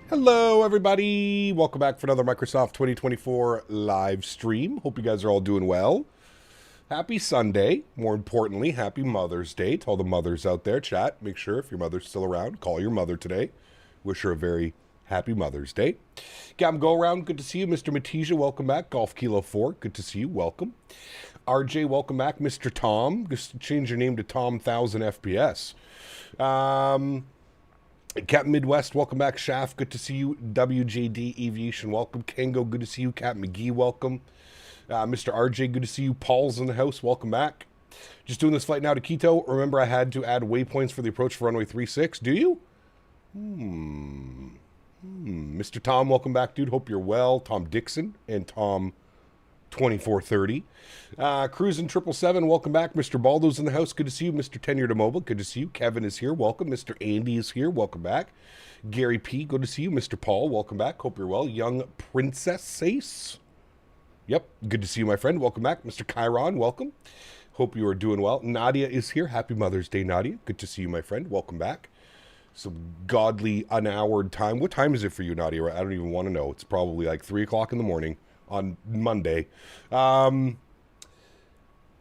Hello, everybody. Welcome back for another Microsoft 2024 live stream. Hope you guys are all doing well. Happy Sunday. More importantly, happy Mother's Day to all the mothers out there. Chat, make sure if your mother's still around, call your mother today. Wish her a very happy Mother's Day. Gam Go Around, good to see you. Mr. Matija, welcome back. Golf Kilo 4, good to see you. Welcome. RJ, welcome back. Mr. Tom, just change your name to Tom 1000 FPS. Captain Midwest, welcome back. Shaft, good to see you. WJD Aviation, welcome. Kango, good to see you. Captain McGee, welcome. Mr. RJ, good to see you. Paul's in the house, welcome back. Just doing this flight now to Quito. Remember, I had to add waypoints for the approach for runway 36. Do you? Mr. Tom, welcome back, dude. Hope you're well. Tom Dixon and Tom 2430. Cruising 777, welcome back. Mr. Baldo's in the house, good to see you. Mr. Tenure to Mobile, good to see you. Kevin is here, welcome. Mr. Andy is here, welcome back. Gary P, good to see you. Mr. Paul, welcome back, hope you're well. Young Princess Ace, yep, good to see you, my friend, welcome back. Mr. Chiron, welcome, hope you are doing well. Nadya is here, happy Mother's Day, Nadya, good to see you, my friend, welcome back. Some godly unhoured time. What time is it for you, Nadya? I don't even want to know. It's probably like 3 o'clock in the morning on Monday. A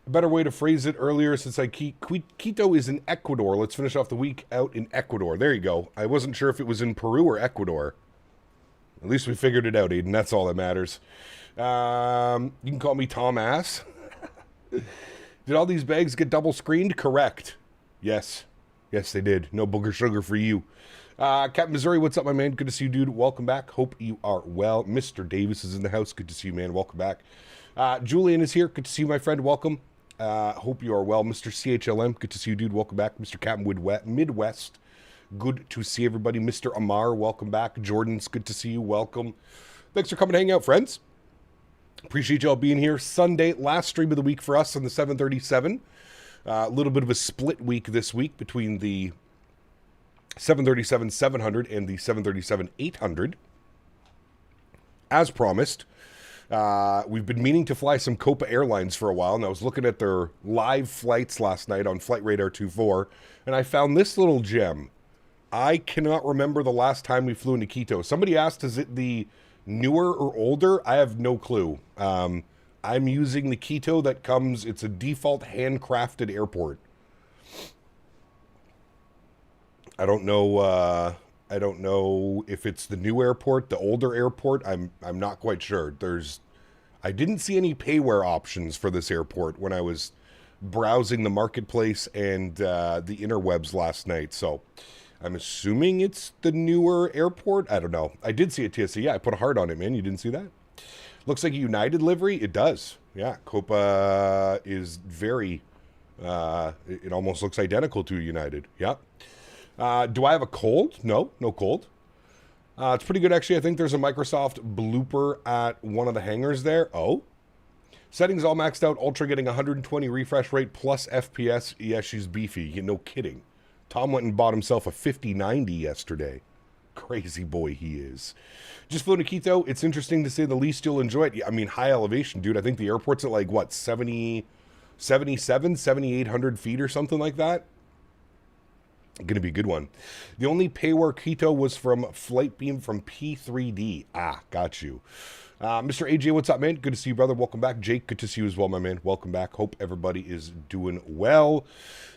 better way to phrase it earlier, since Quito is in Ecuador. Let's finish off the week out in Ecuador. There you go. I wasn't sure if it was in Peru or Ecuador. At least we figured it out, Aiden. That's all that matters. You can call me Tom Ass. Did all these bags get double screened? Correct. Yes. Yes, they did. No booger sugar for you. Captain Missouri, what's up, my man? Good to see you, dude. Welcome back. Hope you are well. Mr. Davis is in the house. Good to see you, man. Welcome back. Julian is here. Good to see you, my friend. Welcome. Hope you are well. Mr. CHLM, good to see you, dude. Welcome back. Mr. Captain Midwest, good to see everybody. Mr. Amar, welcome back. Jordan's good to see you. Welcome. Thanks for coming to hang out, friends. Appreciate y'all being here. Sunday, last stream of the week for us on the 737. A little bit of a split week this week between the 737-700 and the 737-800. As promised, we've been meaning to fly some Copa Airlines for a while, and I was looking at their live flights last night on Flight Radar 24, and I found this little gem. I cannot remember the last time we flew into Quito. Somebody asked, is it the newer or older? I have no clue. I'm using the Quito that comes, it's a default handcrafted airport. I don't know if it's the new airport, the older airport. I'm not quite sure. I didn't see any payware options for this airport when I was browsing the marketplace and the interwebs last night. So I'm assuming it's the newer airport. I don't know. I did see a TSA. Yeah, I put a heart on it, man. You didn't see that? Looks like a United livery. It does. Yeah, Copa is very, it almost looks identical to United. Yeah. Do I have a cold? No cold. It's pretty good, actually. I think there's a Microsoft blooper at one of the hangars there. Oh. Settings all maxed out. Ultra getting 120 refresh rate plus FPS. Yeah, she's beefy. No kidding. Tom went and bought himself a 5090 yesterday. Crazy boy he is. Just flew to Quito. It's interesting to say the least. You'll enjoy it. I mean, high elevation, dude. I think the airport's at like, what, 7,800 feet or something like that. Gonna be a good one. The only payware Quito was from Flight Beam from P3D. Ah, got you. Mr. AJ, what's up, man? Good to see you, brother. Welcome back. Jake, good to see you as well, my man. Welcome back. Hope everybody is doing well.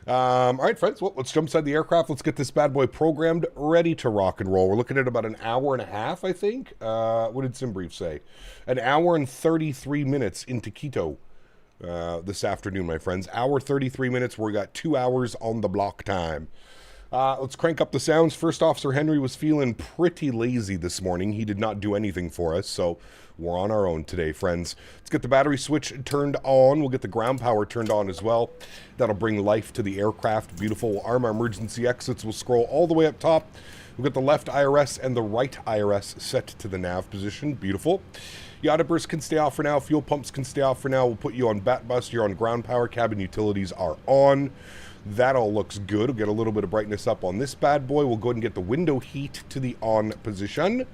All right, friends. Well, let's jump inside the aircraft. Let's get this bad boy programmed, ready to rock and roll. We're looking at about an hour and a half, I think. What did SimBrief say? An hour and 33 minutes into Quito this afternoon, my friends. Hour 33 minutes. We got 2 hours on the block time. Let's crank up the sounds. First Officer Henry was feeling pretty lazy this morning. He did not do anything for us, so we're on our own today, friends. Let's get the battery switch turned on. We'll get the ground power turned on as well. That'll bring life to the aircraft. Beautiful. We'll arm our emergency exits. We'll scroll all the way up top. We'll get the left IRS and the right IRS set to the nav position. Beautiful. Yada burst can stay off for now. Fuel pumps can stay off for now. We'll put you on bat bus. You're on ground power. Cabin utilities are on. That all looks good. We'll get a little bit of brightness up on this bad boy. We'll go ahead and get the window heat to the on position.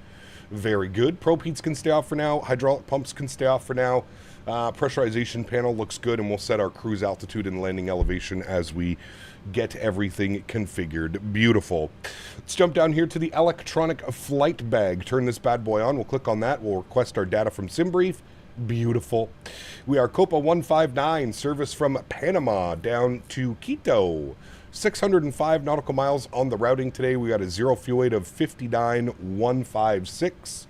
Very good. Probe heats can stay off for now. Hydraulic pumps can stay off for now. Pressurization panel looks good, and we'll set our cruise altitude and landing elevation as we get everything configured. Beautiful. Let's jump down here to the electronic flight bag. Turn this bad boy on. We'll click on that. We'll request our data from SimBrief. Beautiful. We are Copa 159, service from Panama down to Quito. 605 nautical miles on the routing today. We got a zero fuel weight of 59,156.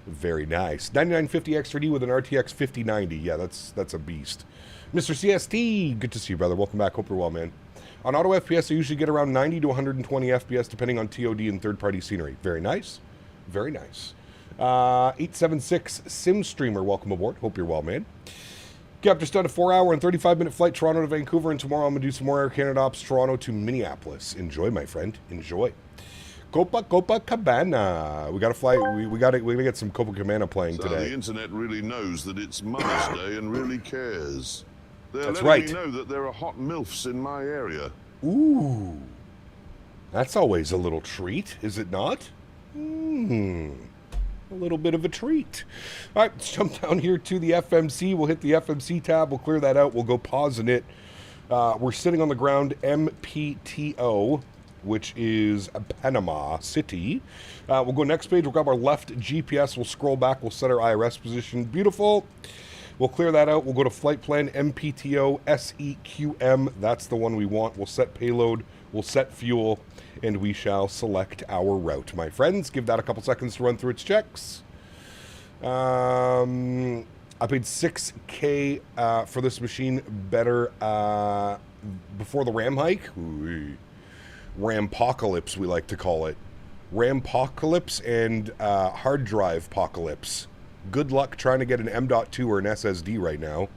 Very nice. 9950 X3D with an RTX 5090. Yeah, that's a beast. Mr. CST, good to see you, brother. Welcome back. Hope you're well, man. On auto FPS, I usually get around 90 to 120 FPS, depending on TOD and third-party scenery. Very nice. Very nice. 876 Sim Streamer, welcome aboard. Hope you're well, man. Yep, just done a 4-hour and 35-minute flight, Toronto to Vancouver, and tomorrow I'm going to do some more Air Canada ops, Toronto to Minneapolis. Enjoy, my friend. Enjoy. Copacabana. We got to fly. We got to get some Copacabana playing today. The internet really knows that it's Mother's Day and really cares. They're That's letting right. me know that there are hot MILFs in my area. Ooh. That's always a little treat, is it not? A little bit of a treat. All right, let's jump down here to the FMC. We'll hit the FMC tab. We'll clear that out. We'll go pause in it. We're sitting on the ground MPTO, which is Panama City. We'll go next page. We'll grab our left GPS. We'll scroll back. We'll set our IRS position. Beautiful. We'll clear that out. We'll go to flight plan MPTO SEQM. That's the one we want. We'll set payload. We'll set fuel. And we shall select our route, my friends. Give that a couple seconds to run through its checks. I paid $6K for this machine. Better before the RAM hike. Ooh. Rampocalypse, we like to call it. Rampocalypse and hard drive apocalypse. Good luck trying to get an M.2 or an SSD right now.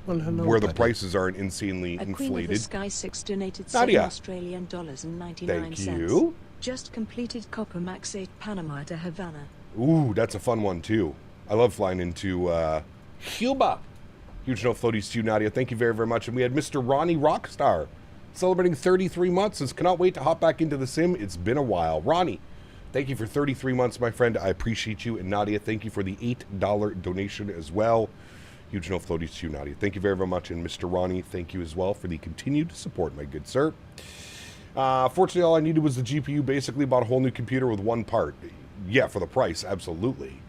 Where the prices aren't insanely inflated. Queen of the Sky 6 donated Nadya. $7.99. Thank you. Just completed Copa Max 8 Panama to Havana. Ooh, that's a fun one too. I love flying into Cuba. Huge no floaties to you, Nadya. Thank you very, very much. And we had Mr. Ronnie Rockstar celebrating 33 months. Says, cannot wait to hop back into the sim. It's been a while. Ronnie, thank you for 33 months, my friend. I appreciate you. And Nadya, thank you for the $8 donation as well. Huge no floaties to you, Nadya. Thank you very, very much. And Mr. Ronnie, thank you as well for the continued support, my good sir. Fortunately, all I needed was the GPU. Basically bought a whole new computer with one part. Yeah, for the price, absolutely.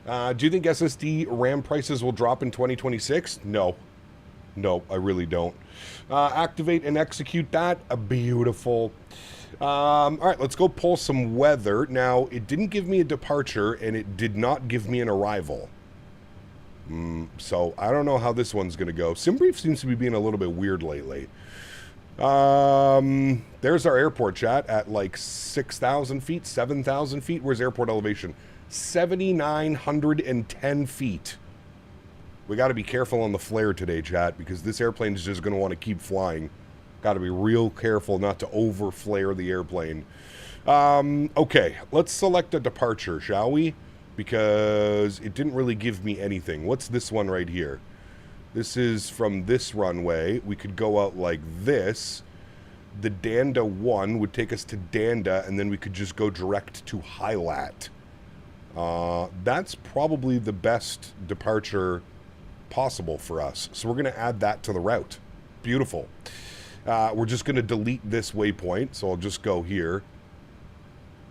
Do you think SSD RAM prices will drop in 2026? No. No, I really don't. Activate and execute that. Beautiful. All right, let's go pull some weather. Now, it didn't give me a departure, and it did not give me an arrival. So, I don't know how this one's going to go. SimBrief seems to be being a little bit weird lately. There's our airport chat at like 6,000 feet, 7,000 feet. Where's airport elevation? 7,910 feet. We got to be careful on the flare today, chat, because this airplane is just going to want to keep flying. Got to be real careful not to over flare the airplane. Okay, let's select a departure, shall we? Because it didn't really give me anything. What's this one right here? This is from this runway. We could go out like this. The Danda 1 would take us to Danda, and then we could just go direct to Hilat. That's probably the best departure possible for us. So we're going to add that to the route. Beautiful. We're just going to delete this waypoint, so I'll just go here.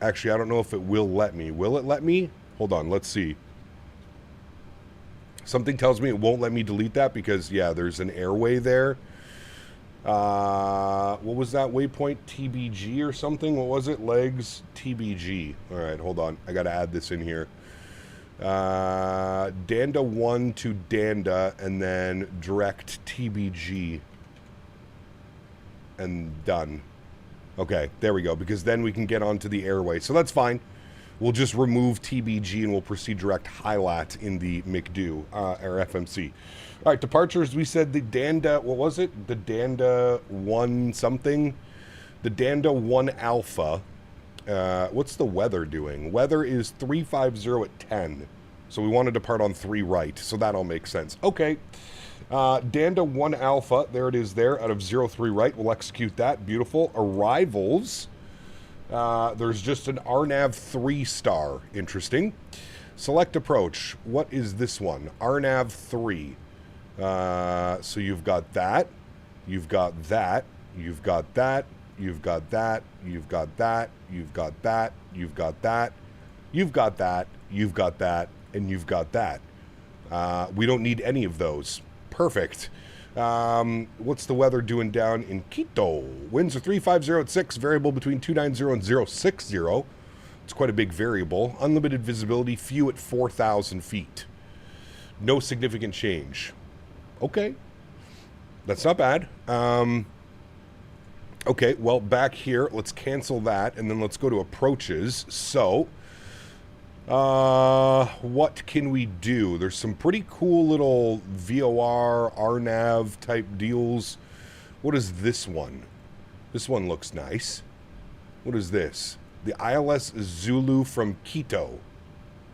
Actually, I don't know if it will let me. Will it let me? Hold on, let's see. Something tells me it won't let me delete that because, yeah, there's an airway there. What was that waypoint? TBG or something? What was it? Legs TBG. All right, hold on. I got to add this in here. Danda 1 to Danda and then direct TBG. And done. Okay, there we go, because then we can get onto the airway. So that's fine. We'll just remove TBG and we'll proceed direct Hilat in the McDo, or FMC. All right, departures, we said the Danda, what was it? The Danda 1 something? The Danda 1 Alpha. What's the weather doing? Weather is 350 at 10. So we want to depart on 3 right, so that all makes sense. Okay. Danda 1 Alpha, there it is there, out of 03 right. We'll execute that. Beautiful. Arrivals. There's just an RNAV 3-star. Interesting. Select approach. What is this one? RNAV 3. So you've got that. You've got that. You've got that. You've got that. You've got that. You've got that. You've got that. You've got that. You've got that. And you've got that. We don't need any of those. Perfect. What's the weather doing down in Quito? Winds are 350 at 6. Variable between 290 and 060. It's quite a big variable. Unlimited visibility. Few at 4,000 feet. No significant change. Okay. That's not bad. Okay, well, back here, let's cancel that, and then let's go to approaches. So, what can we do? There's some pretty cool little VOR, RNAV type deals. What is this one? This one looks nice. What is this? The ILS Zulu from Quito.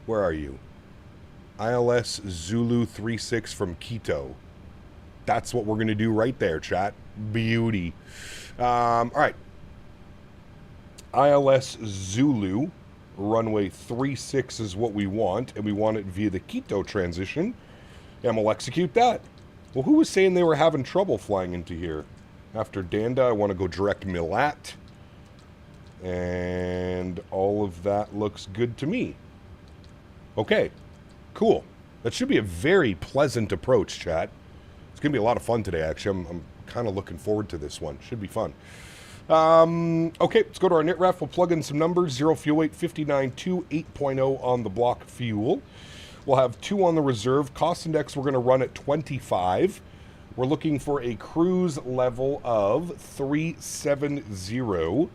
Where are you? ILS Zulu 36 from Quito. That's what we're going to do right there, chat. Beauty. All right. ILS Zulu, runway 36 is what we want, and we want it via the Quito transition, and we'll execute that. Well, who was saying they were having trouble flying into here? After Danda, I want to go direct Milat, and all of that looks good to me. Okay, cool. That should be a very pleasant approach, chat. It's going to be a lot of fun today, actually. I'm kind of looking forward to this one. Should be fun. Okay, let's go to our NITREF. We'll plug in some numbers. 0 fuel weight, 59.2, 8.0 on the block fuel. We'll have 2 on the reserve. Cost index we're going to run at 25. We're looking for a cruise level of 370,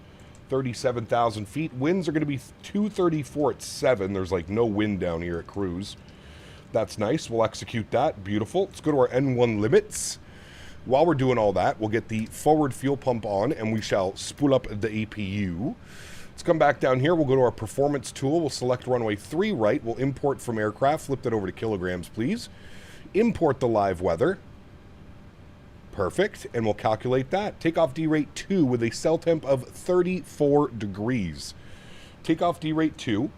37,000 feet. Winds are going to be 234 at 7. There's like no wind down here at cruise. That's nice. We'll execute that. Beautiful. Let's go to our N1 limits. While we're doing all that, we'll get the forward fuel pump on, and we shall spool up the APU. Let's come back down here. We'll go to our performance tool. We'll select runway 3 right. We'll import from aircraft. Flip that over to kilograms, please. Import the live weather. Perfect. And we'll calculate that. Takeoff D rate 2 with a cell temp of 34 degrees. Takeoff D rate 2.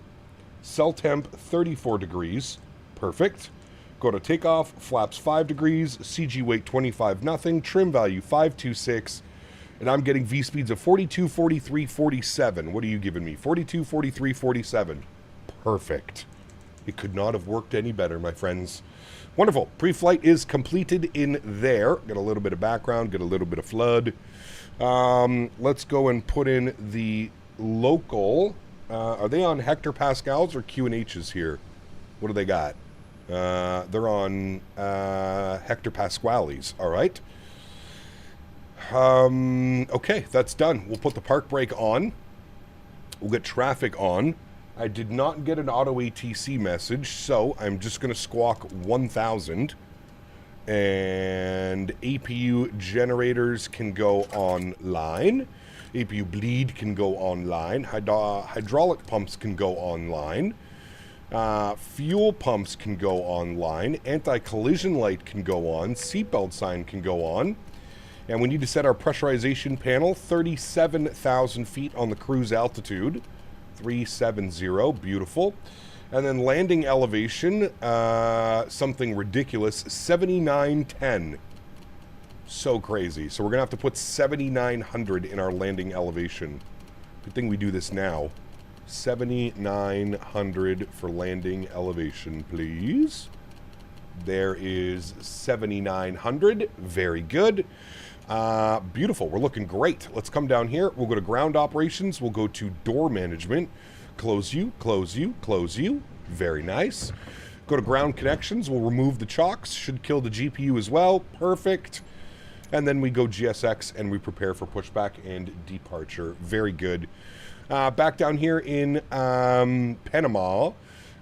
Cell temp 34 degrees. Perfect. Go to takeoff, flaps 5 degrees, CG weight 25 nothing, trim value 526, and I'm getting V speeds of 42, 43, 47. What are you giving me? 42, 43, 47. Perfect. It could not have worked any better, my friends. Wonderful. Pre-flight is completed in there. Got a little bit of background, got a little bit of flood. Let's go and put in the local. Are they on hectopascals or QNHs here? What do they got? They're on hectopascales, all right. Okay, that's done. We'll put the park brake on. We'll get traffic on. I did not get an auto ATC message, so I'm just going to squawk 1,000. And APU generators can go online. APU bleed can go online. Hydraulic pumps can go online. Fuel pumps can go online. Anti-collision light can go on. Seatbelt sign can go on. And we need to set our pressurization panel 37,000 feet on the cruise altitude. 370, beautiful. And then landing elevation, something ridiculous, 7910. So crazy. So we're going to have to put 7,900 in our landing elevation. Good thing we do this now. 7,900 for landing elevation, please. There is 7,900. Very good. Beautiful. We're looking great. Let's come down here. We'll go to ground operations. We'll go to door management. Close you, close you, close you. Very nice. Go to ground connections. We'll remove the chocks. Should kill the GPU as well. Perfect. And then we go GSX and we prepare for pushback and departure. Very good. Back down here in Panama. Going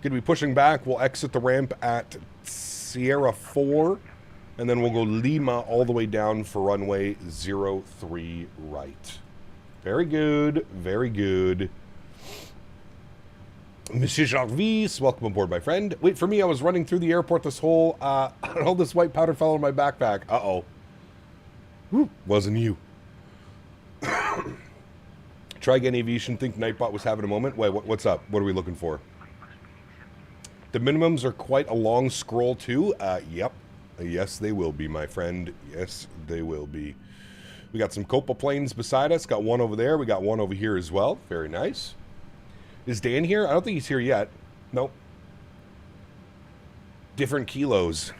to be pushing back. We'll exit the ramp at Sierra 4. And then we'll go Lima all the way down for runway 03 right. Very good. Very good. Monsieur Jarvis, welcome aboard, my friend. Wait for me. I was running through the airport this whole... all this white powder fell in my backpack. Uh-oh. Whew, wasn't you. Try again, aviation. Think Nightbot was having a moment. Wait, what's up? What are we looking for? The minimums are quite a long scroll too. Yep. Yes, they will be, my friend. Yes, they will be. We got some Copa planes beside us. Got one over there. We got one over here as well. Very nice. Is Dan here? I don't think he's here yet. Nope. Different kilos.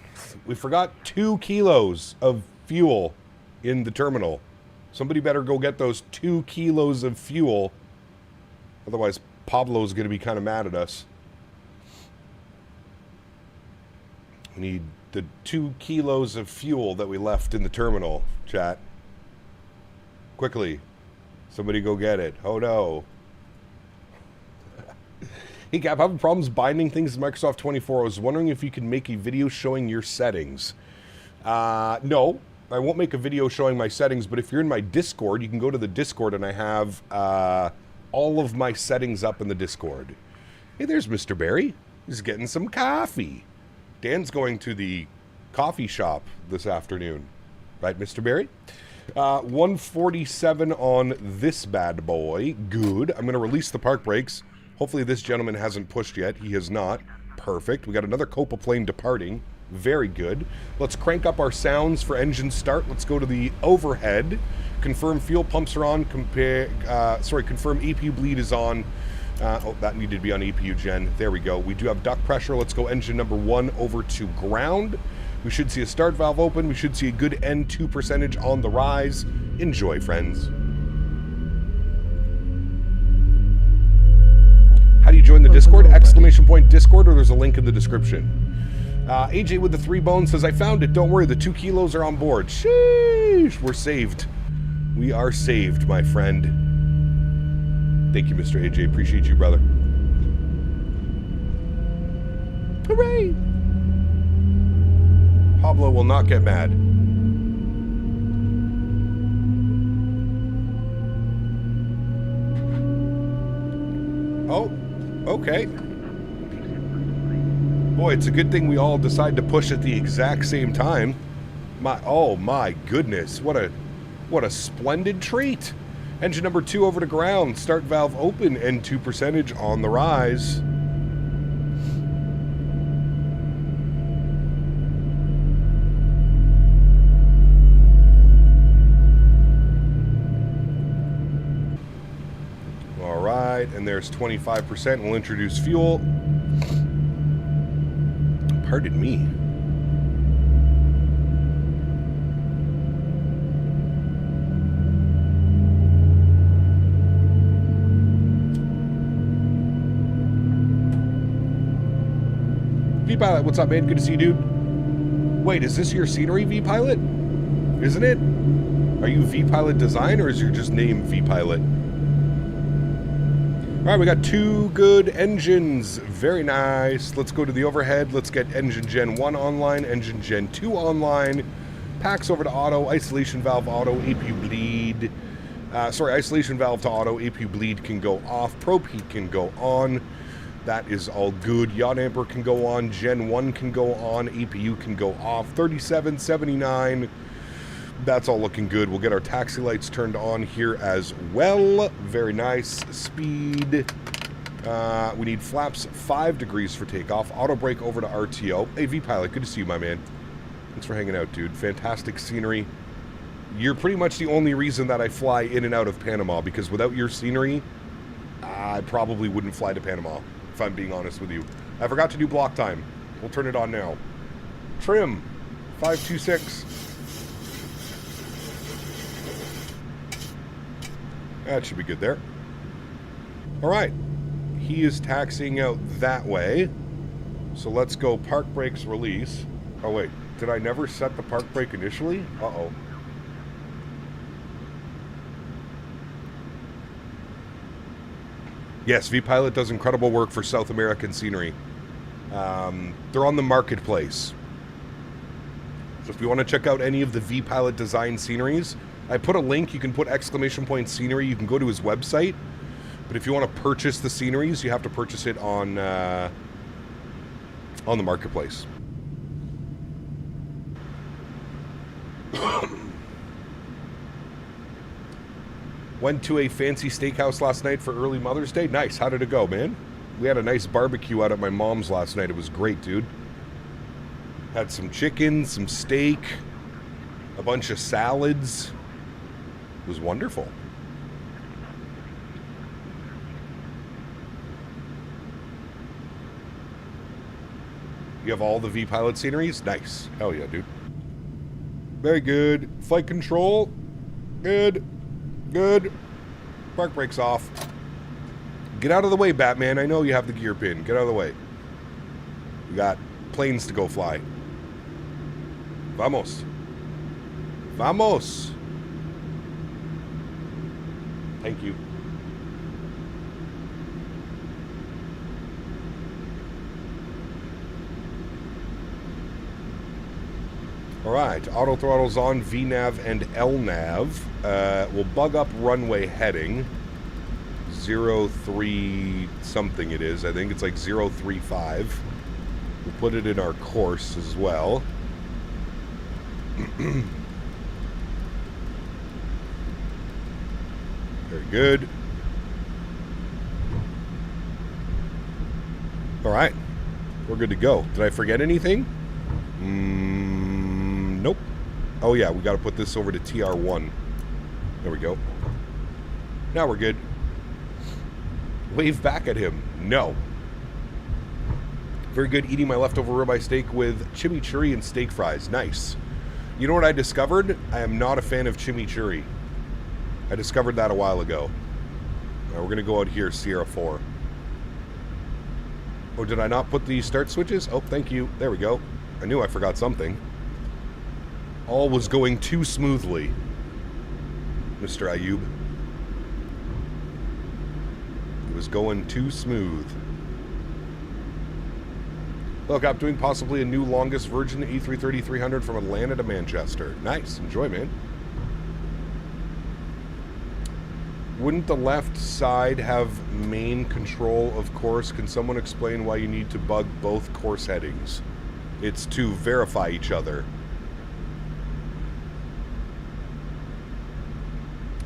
We forgot 2 kilos of fuel in the terminal. Somebody better go get those 2 kilos of fuel. Otherwise, Pablo's going to be kind of mad at us. We need the 2 kilos of fuel that we left in the terminal, chat. Quickly. Somebody go get it. Oh, no. Hey, Cap, I'm having problems binding things in Microsoft 24. I was wondering if you could make a video showing your settings. No, I won't make a video showing my settings, but if you're in my Discord, you can go to the Discord, and I have all of my settings up in the Discord. Hey, there's Mr. Barry. He's getting some coffee. Dan's going to the coffee shop this afternoon. Right, Mr. Barry? 147 on this bad boy. Good. I'm going to release the park brakes. Hopefully this gentleman hasn't pushed yet. He has not. Perfect. We got another Copa plane departing. Very good. Let's crank up our sounds for engine start. Let's go to the overhead. Confirm fuel pumps are on. Confirm APU bleed is on. Oh, that needed to be on APU gen. There we go. We do have duct pressure. Let's go engine number 1 over to ground. We should see a start valve open. We should see a good N2 percentage on the rise. Enjoy, friends. How do you join the Discord? Exclamation point Discord, or there's a link in the description. AJ with the 3 bones says, I found it. Don't worry, the 2 kilos are on board. Sheesh, we're saved. We are saved, my friend. Thank you, Mr. AJ. Appreciate you, brother. Hooray! Pablo will not get mad. Oh, okay. Boy, it's a good thing we all decide to push at the exact same time. Oh my goodness, what a splendid treat. Engine number 2 over to ground. Start valve open. N2 percentage on the rise. All right, and there's 25%. We'll introduce fuel. Pardon me. V-Pilot, what's up, man? Good to see you, dude. Wait, is this your scenery, V-Pilot? Isn't it? Are you V-Pilot Design, or is your just name V-Pilot? All right, we got 2 good engines. Very nice. Let's go to the overhead. Let's get engine gen 1 online, engine gen 2 online. Packs over to auto, isolation valve auto, APU bleed. Isolation valve to auto, APU bleed can go off, probe heat can go on. That is all good. Yacht amper can go on, gen 1 can go on, APU can go off. 37, 79. That's all looking good. We'll get our taxi lights turned on here as well. Very nice. Speed. We need flaps 5 degrees for takeoff. Auto brake over to RTO. Hey, V-Pilot, good to see you, my man. Thanks for hanging out, dude. Fantastic scenery. You're pretty much the only reason that I fly in and out of Panama, because without your scenery, I probably wouldn't fly to Panama, if I'm being honest with you. I forgot to do block time. We'll turn it on now. Trim. 526. That should be good there. All right. He is taxiing out that way. So let's go park brakes release. Oh, wait. Did I never set the park brake initially? Uh-oh. Yes, V-Pilot does incredible work for South American scenery. They're on the marketplace. So if you want to check out any of the V-Pilot design sceneries, I put a link. You can put exclamation point scenery. You can go to his website. But if you want to purchase the sceneries, you have to purchase it on the marketplace. Went to a fancy steakhouse last night for early Mother's Day. Nice. How did it go, man? We had a nice barbecue out at my mom's last night. It was great, dude. Had some chicken, some steak, a bunch of salads. It was wonderful. You have all the V-Pilot sceneries? Nice. Hell yeah, dude. Very good. Flight control. Good. Good. Park brakes off. Get out of the way, Batman. I know you have the gear pin. Get out of the way. We got planes to go fly. Vamos. Vamos. Thank you. All right, auto throttle's on, VNav and LNav. We'll bug up runway heading. 03 something it is. I think it's like 035. We'll put it in our course as well. Very good. All right, we're good to go. Did I forget anything? Nope. Oh yeah, we got to put this over to TR1. There we go. Now we're good. Wave back at him. No. Very good. Eating my leftover ribeye steak with chimichurri and steak fries. Nice. You know what I discovered? I am not a fan of chimichurri. I discovered that a while ago. We're going to go out here, Sierra 4. Oh, did I not put the start switches? Oh, thank you. There we go. I knew I forgot something. All was going too smoothly, Mr. Ayub. It was going too smooth. Look, I'm doing possibly a new longest Virgin A330-300 from Atlanta to Manchester. Nice. Enjoy, man. Wouldn't the left side have main control of course? Can someone explain why you need to bug both course headings? It's to verify each other.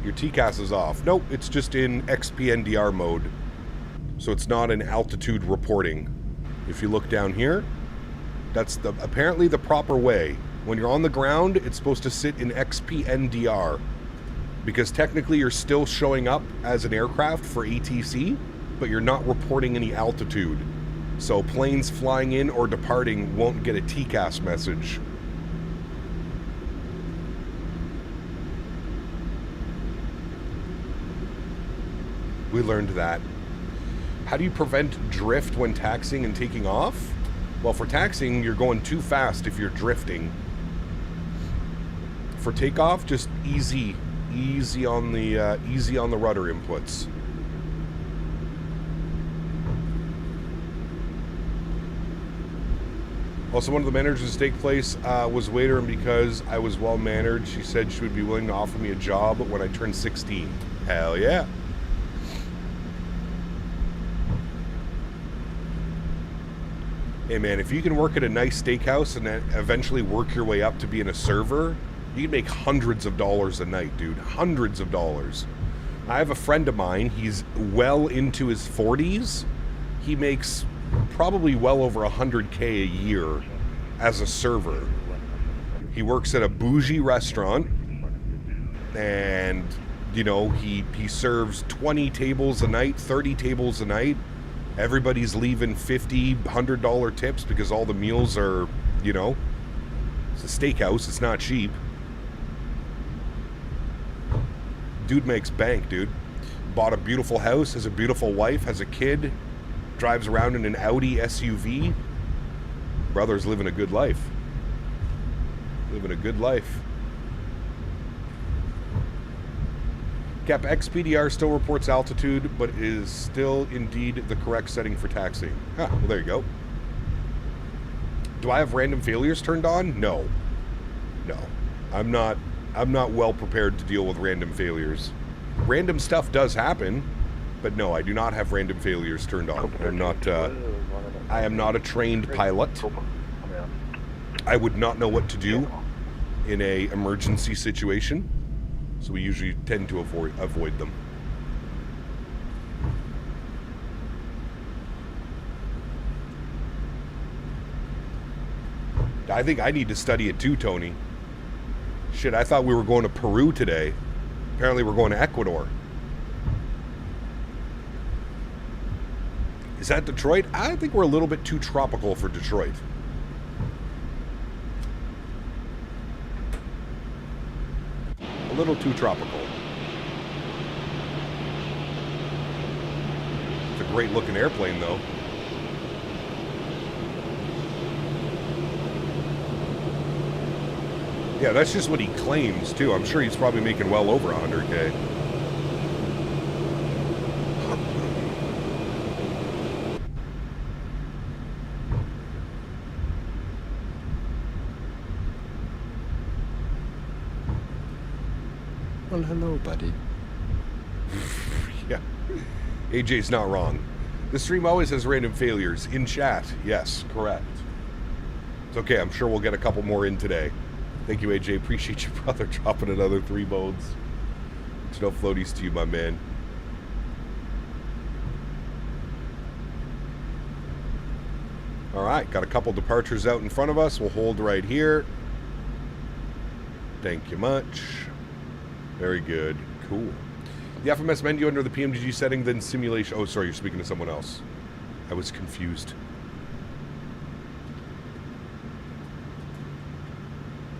Your TCAS is off. Nope, it's just in XPNDR mode. So it's not in altitude reporting. If you look down here, that's apparently the proper way. When you're on the ground, it's supposed to sit in XPNDR. Because technically you're still showing up as an aircraft for ATC, but you're not reporting any altitude. So planes flying in or departing won't get a TCAS message. We learned that. How do you prevent drift when taxiing and taking off? Well, for taxiing, you're going too fast if you're drifting. For takeoff, just easy on the rudder inputs. Also, one of the managers at Steak Place was waiter, and because I was well mannered, she said she would be willing to offer me a job when I turned 16. Hell yeah. Hey man, if you can work at a nice steakhouse and then eventually work your way up to being a server, you can make hundreds of dollars a night, dude. Hundreds of dollars. I have a friend of mine, he's well into his 40s. He makes probably well over 100K a year as a server. He works at a bougie restaurant, and you know, he serves 20 tables a night, 30 tables a night. Everybody's leaving $50, $100 tips because all the meals are, you know, it's a steakhouse, it's not cheap. Dude makes bank, dude. Bought a beautiful house, has a beautiful wife, has a kid, drives around in an Audi SUV. Brother's living a good life. Living a good life. Cap, XPDR still reports altitude, but is still indeed the correct setting for taxiing. Well, there you go. Do I have random failures turned on? No. No. I'm not well prepared to deal with random failures. Random stuff does happen, but no, I do not have random failures turned on. I am not a trained pilot. I would not know what to do in a emergency situation. So we usually tend to avoid them. I think I need to study it too, Tony. Shit, I thought we were going to Peru today. Apparently we're going to Ecuador. Is that Detroit? I think we're a little bit too tropical for Detroit. A little too tropical. It's a great looking airplane though. Yeah, that's just what he claims too. I'm sure he's probably making well over 100K. Well, hello, buddy. Yeah. AJ's not wrong. The stream always has random failures. In chat. Yes, correct. It's okay. I'm sure we'll get a couple more in today. Thank you, AJ. Appreciate your brother dropping another 3 modes. No floaties to you, my man. All right. Got a couple departures out in front of us. We'll hold right here. Thank you much. Very good. Cool. The FMS menu under the PMDG setting, then simulation. Oh, sorry, you're speaking to someone else. I was confused.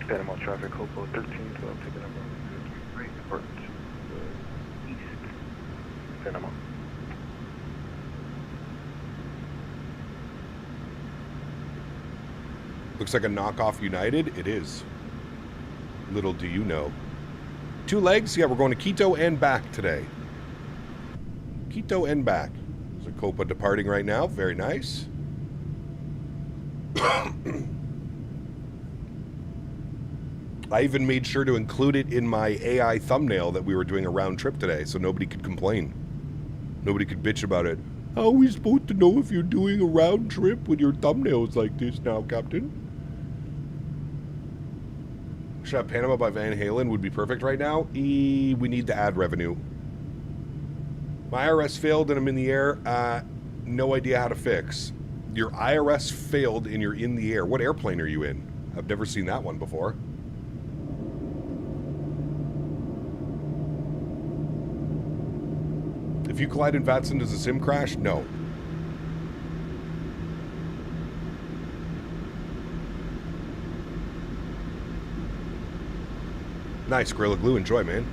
Panama traffic, Copa 1312, ticket number 3, depart east, Panama. Looks like a knockoff United. It is. Little do you know. 2 legs. Yeah, we're going to Quito and back today. Quito and back. There's a Copa departing right now. Very nice. I even made sure to include it in my AI thumbnail that we were doing a round trip today, so nobody could complain. Nobody could bitch about it. How are we supposed to know if you're doing a round trip with your thumbnails like this now, Captain? Should have Panama by Van Halen would be perfect right now. We need to add revenue. My IRS failed and I'm in the air. No idea how to fix. Your IRS failed and you're in the air. What airplane are you in? I've never seen that one before. If you collide in VATSIM, does the sim crash? No. Nice, Gorilla Glue. Enjoy, man.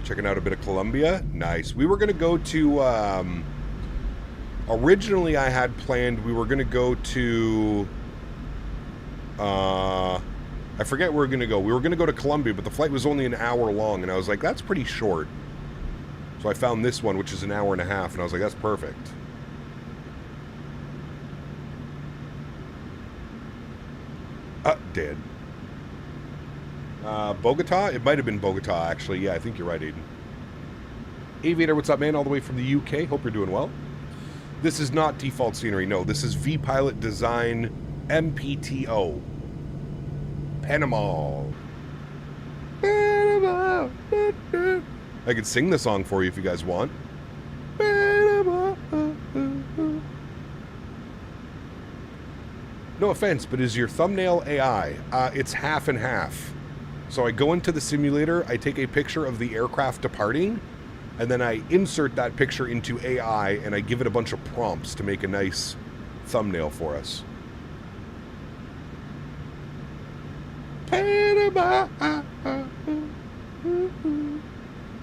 Checking out a bit of Colombia. Nice. We were going to go to... originally, I had planned we were going to go to... I forget where we were going to go. We were going to go to Colombia, but the flight was only an hour long, and I was like, that's pretty short. So I found this one, which is an hour and a half, and I was like, that's perfect. Dead. Bogota? It might have been Bogota, actually. Yeah, I think you're right, Aiden. Aviator, what's up, man? All the way from the UK. Hope you're doing well. This is not default scenery. No, this is V-Pilot Design MPTO. Panama. Panama. I could sing the song for you if you guys want. Panama. No offense, but is your thumbnail AI? It's half and half. So I go into the simulator, I take a picture of the aircraft departing, and then I insert that picture into AI, and I give it a bunch of prompts to make a nice thumbnail for us. Panama.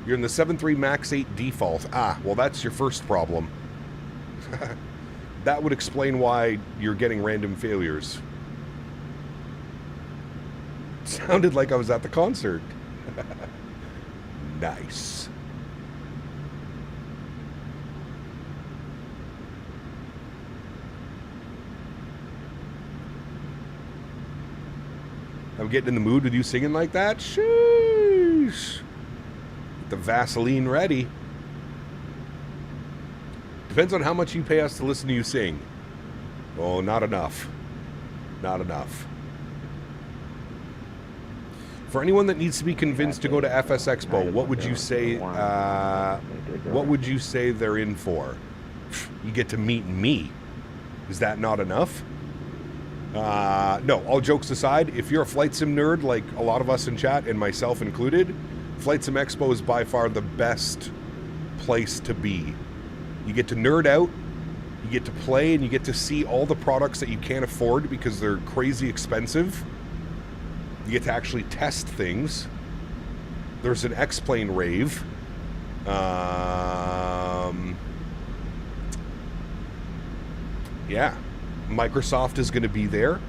You're in the 7.3 Max 8 default. Ah, well, that's your first problem. That would explain why you're getting random failures. Sounded like I was at the concert. Nice. I'm getting in the mood with you singing like that. Sheesh. Get the Vaseline ready. Depends on how much you pay us to listen to you sing. Oh, not enough. Not enough. For anyone that needs to be convinced to go to FS Expo, what would you say? What would you say they're in for? You get to meet me. Is that not enough? No, all jokes aside, if you're a flight sim nerd like a lot of us in chat, and myself included, Flight Sim Expo is by far the best place to be. You get to nerd out, you get to play, and you get to see all the products that you can't afford because they're crazy expensive. You get to actually test things. There's an X-Plane rave. Yeah. Microsoft is going to be there.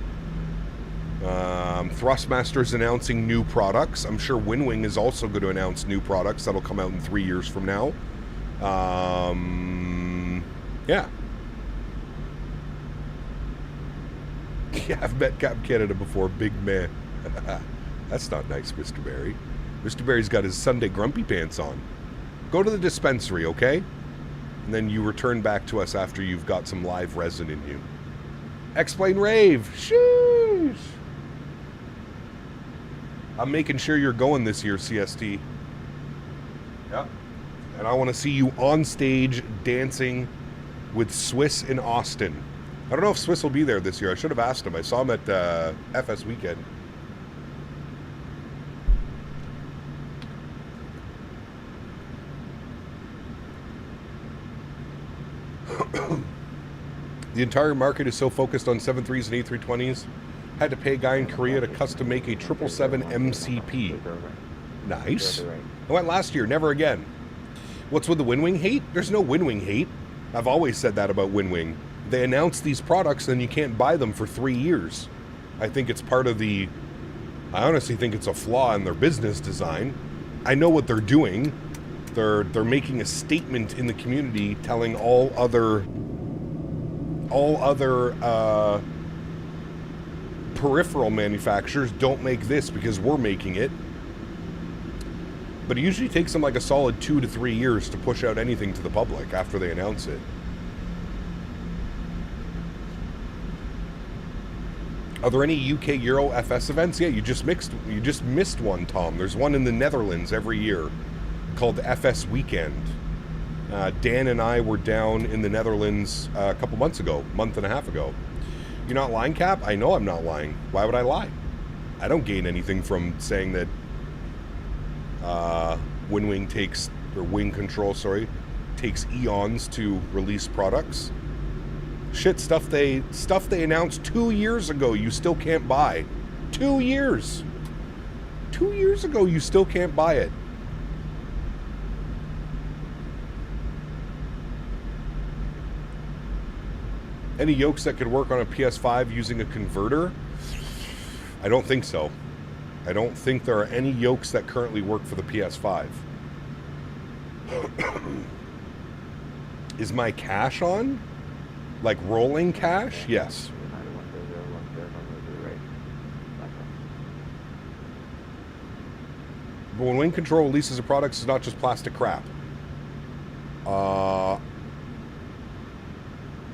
Thrustmaster's announcing new products. I'm sure Winwing is also going to announce new products that'll come out in 3 years from now. Yeah. Yeah, I've met Cap Canada before. Big man. That's not nice, Mr. Barry. Mr. Barry's got his Sunday grumpy pants on. Go to the dispensary, okay? And then you return back to us after you've got some live resin in you. X-Plane rave. Sheesh. I'm making sure you're going this year, CST. Yeah. And I want to see you on stage dancing with Swiss in Austin. I don't know if Swiss will be there this year. I should have asked him. I saw him at FS Weekend. The entire market is so focused on 73s and A320s. Had to pay a guy in Korea to custom make a 777 MCP. Nice. I went last year, never again. What's with the Winwing hate? There's no Winwing hate. I've always said that about Winwing. They announce these products and you can't buy them for 3 years. I think it's part of the... I honestly think it's a flaw in their business design. I know what they're doing. They're making a statement in the community telling all other peripheral manufacturers, don't make this because we're making it. But it usually takes them like a solid 2 to 3 years to push out anything to the public after they announce it. Are there any UK Euro FS events? Yeah, you just missed one, Tom. There's one in the Netherlands every year called the FS Weekend. Dan and I were down in the Netherlands a couple months ago, month and a half ago. You're not lying, Cap? I know I'm not lying. Why would I lie? I don't gain anything from saying that Winwing takes, or Wing Control, sorry, takes eons to release products. Shit, stuff they announced 2 years ago you still can't buy. 2 years! 2 years ago you still can't buy it. Any yokes that could work on a PS5 using a converter? I don't think so. I don't think there are any yokes that currently work for the PS5. Is my cache on? Like rolling cache? Yes. But when Wing Control releases a product, it's not just plastic crap.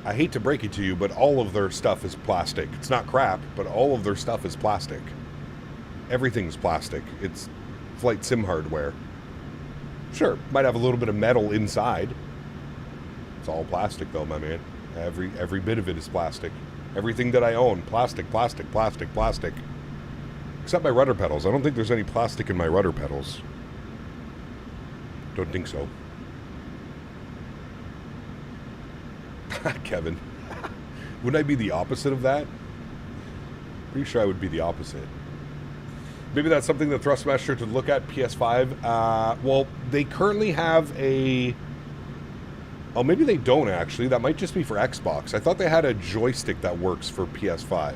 I hate to break it to you, but all of their stuff is plastic. It's not crap, but all of their stuff is plastic. Everything's plastic. It's flight sim hardware. Sure, might have a little bit of metal inside. It's all plastic though, my man. Every bit of it is plastic. Everything that I own, plastic, plastic, plastic, plastic. Except my rudder pedals. I don't think there's any plastic in my rudder pedals. Don't think so. Kevin. Wouldn't I be the opposite of that? Pretty sure I would be the opposite. Maybe that's something that Thrustmaster should look at, PS5. Well, they currently have a... Oh, maybe they don't, actually. That might just be for Xbox. I thought they had a joystick that works for PS5.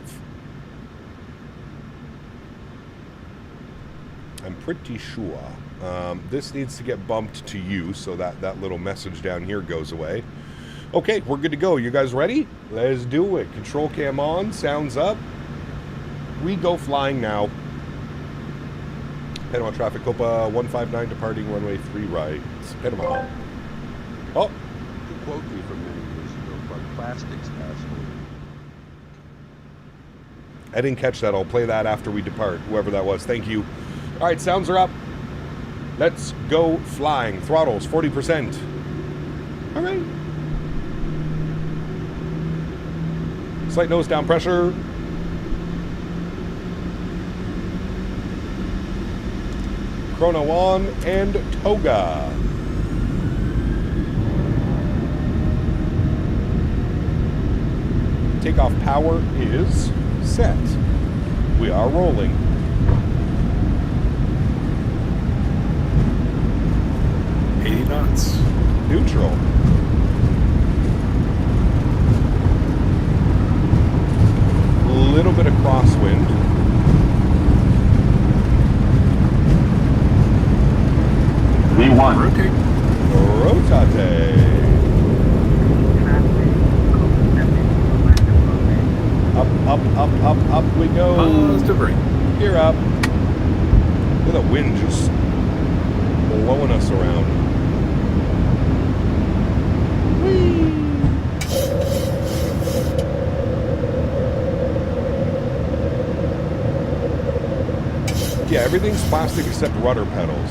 I'm pretty sure. This needs to get bumped to you so that little message down here goes away. Okay, we're good to go. You guys ready? Let's do it. Control cam on, sounds up. We go flying now. Panama traffic, Copa 159 departing runway 3 right. Panama. Oh. You quote me from many years ago, but plastics asshole. I didn't catch that. I'll play that after we depart, whoever that was. Thank you. All right, sounds are up. Let's go flying. Throttles, 40%. All right. Slight nose down pressure. Chrono on and toga. Takeoff power is set. We are rolling. Knots. Neutral. A little bit of crosswind. V1. Rotate. Rotate. Up we go. Positive brake. Gear up. Look at the wind just blowing us around. Yeah, everything's plastic except rudder pedals.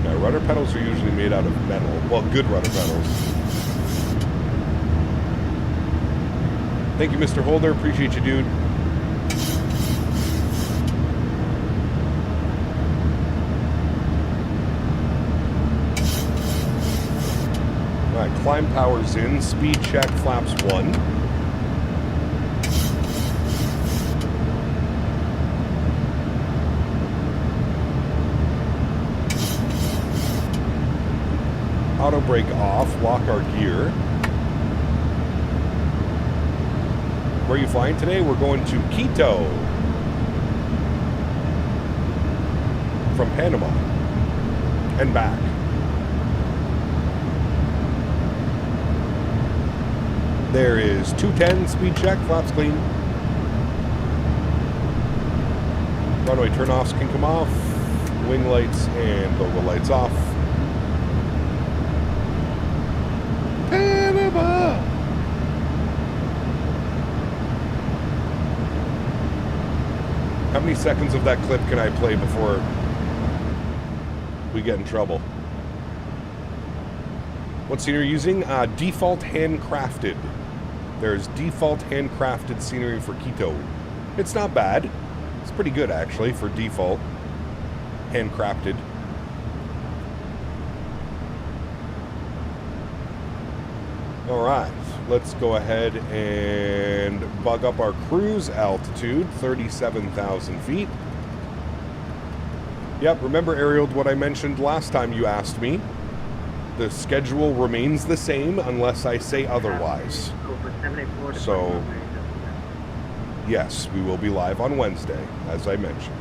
Yeah, rudder pedals are usually made out of metal. Well, good rudder pedals. Thank you, Mr. Holder. Appreciate you, dude. All right, climb power's in. Speed check, flaps 1. Auto brake off, lock our gear. Where are you flying today? We're going to Quito from Panama and back. There is 210 speed check, flaps clean. Runway turnoffs can come off. Wing lights and logo lights off. Panama! How many seconds of that clip can I play before we get in trouble? What scenery are you using? Default handcrafted. There's default handcrafted scenery for Quito. It's not bad. It's pretty good, actually, for default handcrafted. All right, let's go ahead and bug up our cruise altitude, 37,000 feet. Yep, remember, Ariel, what I mentioned last time you asked me? The schedule remains the same unless I say otherwise. So, yes, we will be live on Wednesday, as I mentioned.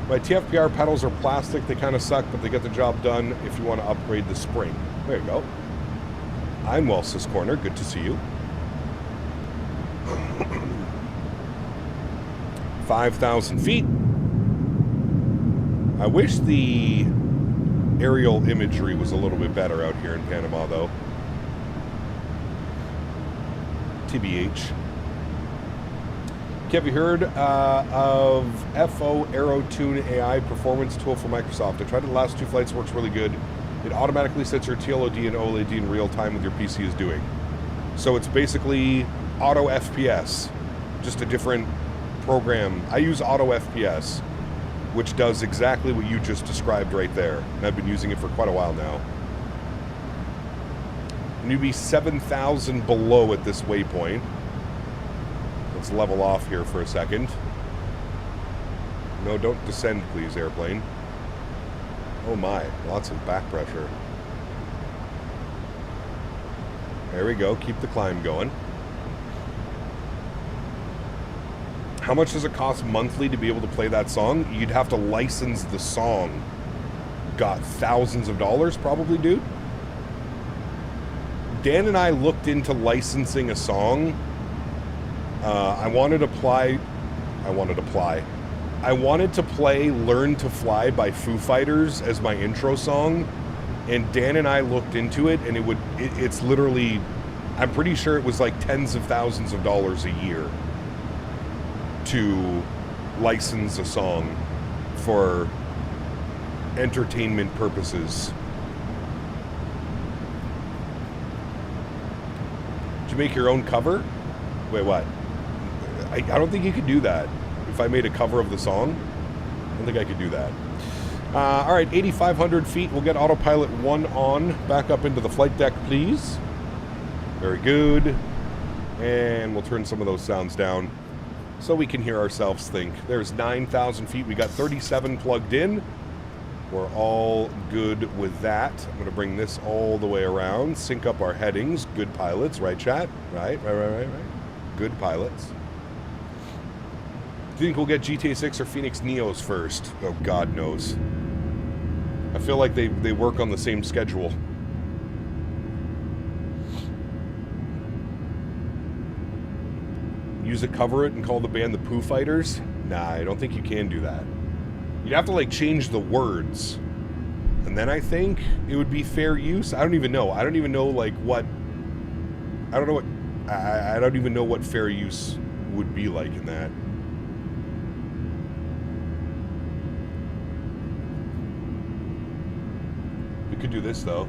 My TFPR pedals are plastic. They kind of suck, but they get the job done if you want to upgrade the spring. There you go. I'm Wells' Corner. Good to see you. 5,000 feet. I wish the aerial imagery was a little bit better out here in Panama, though. TBH. Have you heard of FO AeroTune AI performance tool for Microsoft? I tried it the last 2 flights, works really good. It automatically sets your TLOD and OLED in real time with your PC is doing. So it's basically auto FPS, just a different program. I use auto FPS, which does exactly what you just described right there. And I've been using it for quite a while now. And you'd be 7,000 below at this waypoint. Let's level off here for a second. No, don't descend, please, airplane. Oh my, lots of back pressure. There we go, keep the climb going. How much does it cost monthly to be able to play that song? You'd have to license the song. Got thousands of dollars probably, dude. Dan and I looked into licensing a song. I wanted to play Learn to Fly by Foo Fighters as my intro song, and Dan and I looked into it, and it's literally, I'm pretty sure it was like tens of thousands of dollars a year to license a song for entertainment purposes. Did you make your own cover? Wait, what? I don't think you could do that. If I made a cover of the song, I don't think I could do that. All right, 8,500 feet. We'll get autopilot 1 on. Back up into the flight deck, please. Very good. And we'll turn some of those sounds down so we can hear ourselves think. There's 9,000 feet. We got 37 plugged in. We're all good with that. I'm going to bring this all the way around. Sync up our headings. Good pilots, right, chat? Right. Good pilots. Do you think we'll get GTA 6 or Phoenix Neos first? Oh, God knows. I feel like they work on the same schedule. Use it, cover it, and call the band the Pooh Fighters? Nah, I don't think you can do that. You'd have to, like, change the words. And then I think it would be fair use. I don't even know. I don't even know, like, what... I don't know what... I don't even know what fair use would be like in that. We could do this, though.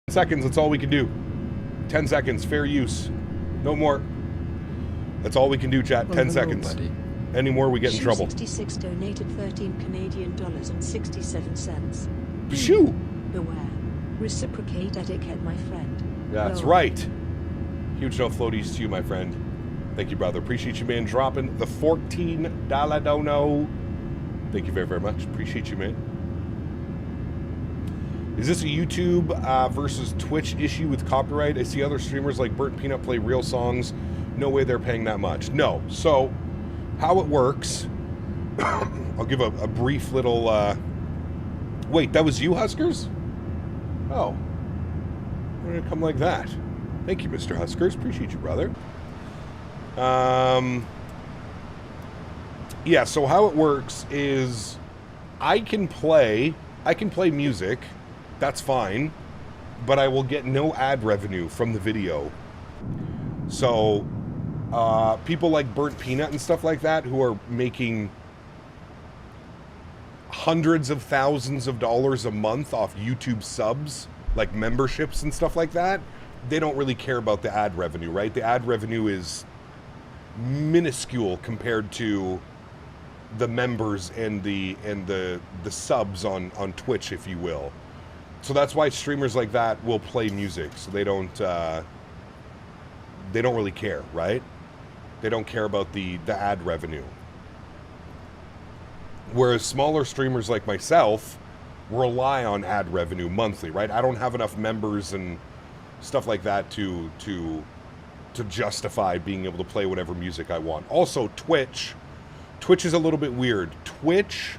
Seconds, that's all we can do. 10 seconds, fair use. No more. That's all we can do, chat. 10 seconds. Buddy. Any more, we get in trouble. 66 donated 13 Canadian dollars and 67 cents. Shoo! Beware. Reciprocate etiquette, my friend. That's right. Huge no floaties to you, my friend. Thank you, brother. Appreciate you, man, dropping the $14 dono. Thank you very, very much. Appreciate you, man. Is this a YouTube versus Twitch issue with copyright? I see other streamers like Burnt Peanut play real songs. No way they're paying that much. No. So, how it works, I'll give a brief little... Wait, that was you, Huskers? Oh. Why did it come like that? Thank you, Mr. Huskers. Appreciate you, brother. Yeah, so how it works is I can play music. That's fine, but I will get no ad revenue from the video. So, people like Burnt Peanut and stuff like that who are making hundreds of thousands of dollars a month off YouTube subs, like memberships and stuff like that, they don't really care about the ad revenue, right? The ad revenue is minuscule compared to the members and the subs on Twitch, if you will. So that's why streamers like that will play music. So they don't really care, right? They don't care about the ad revenue. Whereas smaller streamers like myself rely on ad revenue monthly, right? I don't have enough members and stuff like that to justify being able to play whatever music I want. Also, Twitch is a little bit weird. Twitch,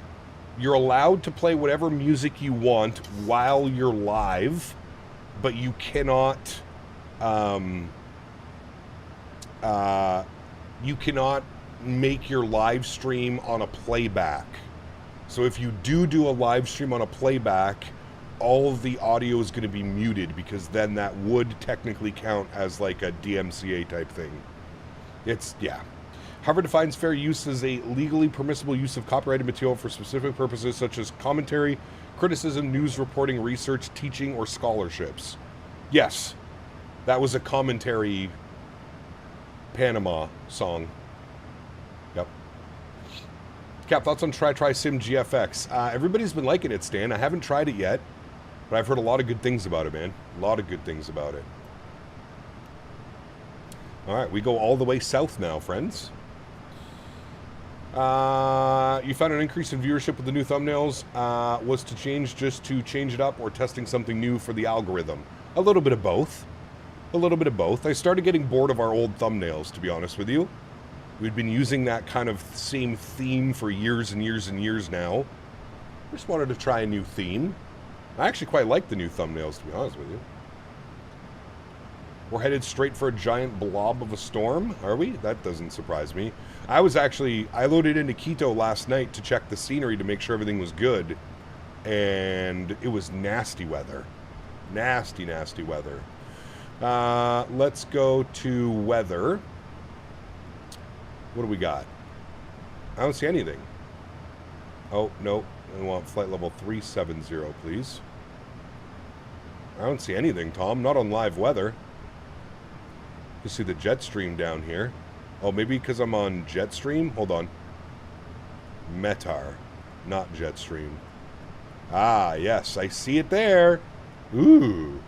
you're allowed to play whatever music you want while you're live, but you cannot make your live stream on a playback. So if you do a live stream on a playback, all of the audio is going to be muted, because then that would technically count as like a DMCA type thing. Yeah. Harvard defines fair use as a legally permissible use of copyrighted material for specific purposes such as commentary, criticism, news reporting, research, teaching, or scholarships. Yes, that was a commentary Panama song. Yep. Cap, thoughts on Try Sim GFX? Everybody's been liking it, Stan. I haven't tried it yet, but I've heard a lot of good things about it, man. A lot of good things about it. All right, we go all the way south now, friends. You found an increase in viewership with the new thumbnails. Was to change just to change it up, or testing something new for the algorithm? A little bit of both. A little bit of both. I started getting bored of our old thumbnails, to be honest with you. We'd been using that kind of same theme for years and years and years now. Just wanted to try a new theme. I actually quite like the new thumbnails, to be honest with you. We're headed straight for a giant blob of a storm, are we? That doesn't surprise me. I loaded into Quito last night to check the scenery to make sure everything was good. And it was nasty weather. Nasty, nasty weather. Let's go to weather. What do we got? I don't see anything. Oh, no. I want flight level 370, please. I don't see anything, Tom. Not on live weather. You see the jet stream down here. Oh, maybe because I'm on jet stream? Hold on. Metar, not jet stream. Ah, yes, I see it there. Ooh.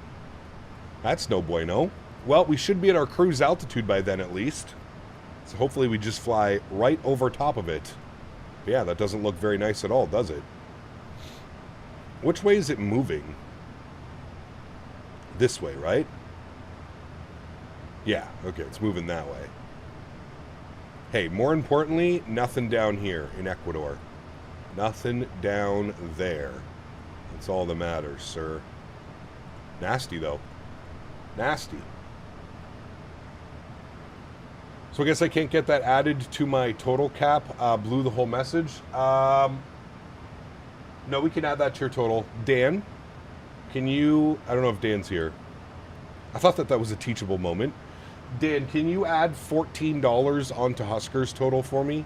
That's no bueno. Well, we should be at our cruise altitude by then at least. So hopefully we just fly right over top of it. But yeah, that doesn't look very nice at all, does it? Which way is it moving? This way, right? Yeah, okay, it's moving that way. Hey, more importantly, nothing down here in Ecuador. Nothing down there. That's all that matters, sir. Nasty, though. Nasty. So I guess I can't get that added to my total cap. Blew the whole message. No, we can add that to your total. Dan, can you... I don't know if Dan's here. I thought that was a teachable moment. Dan, can you add $14 onto Husker's total for me?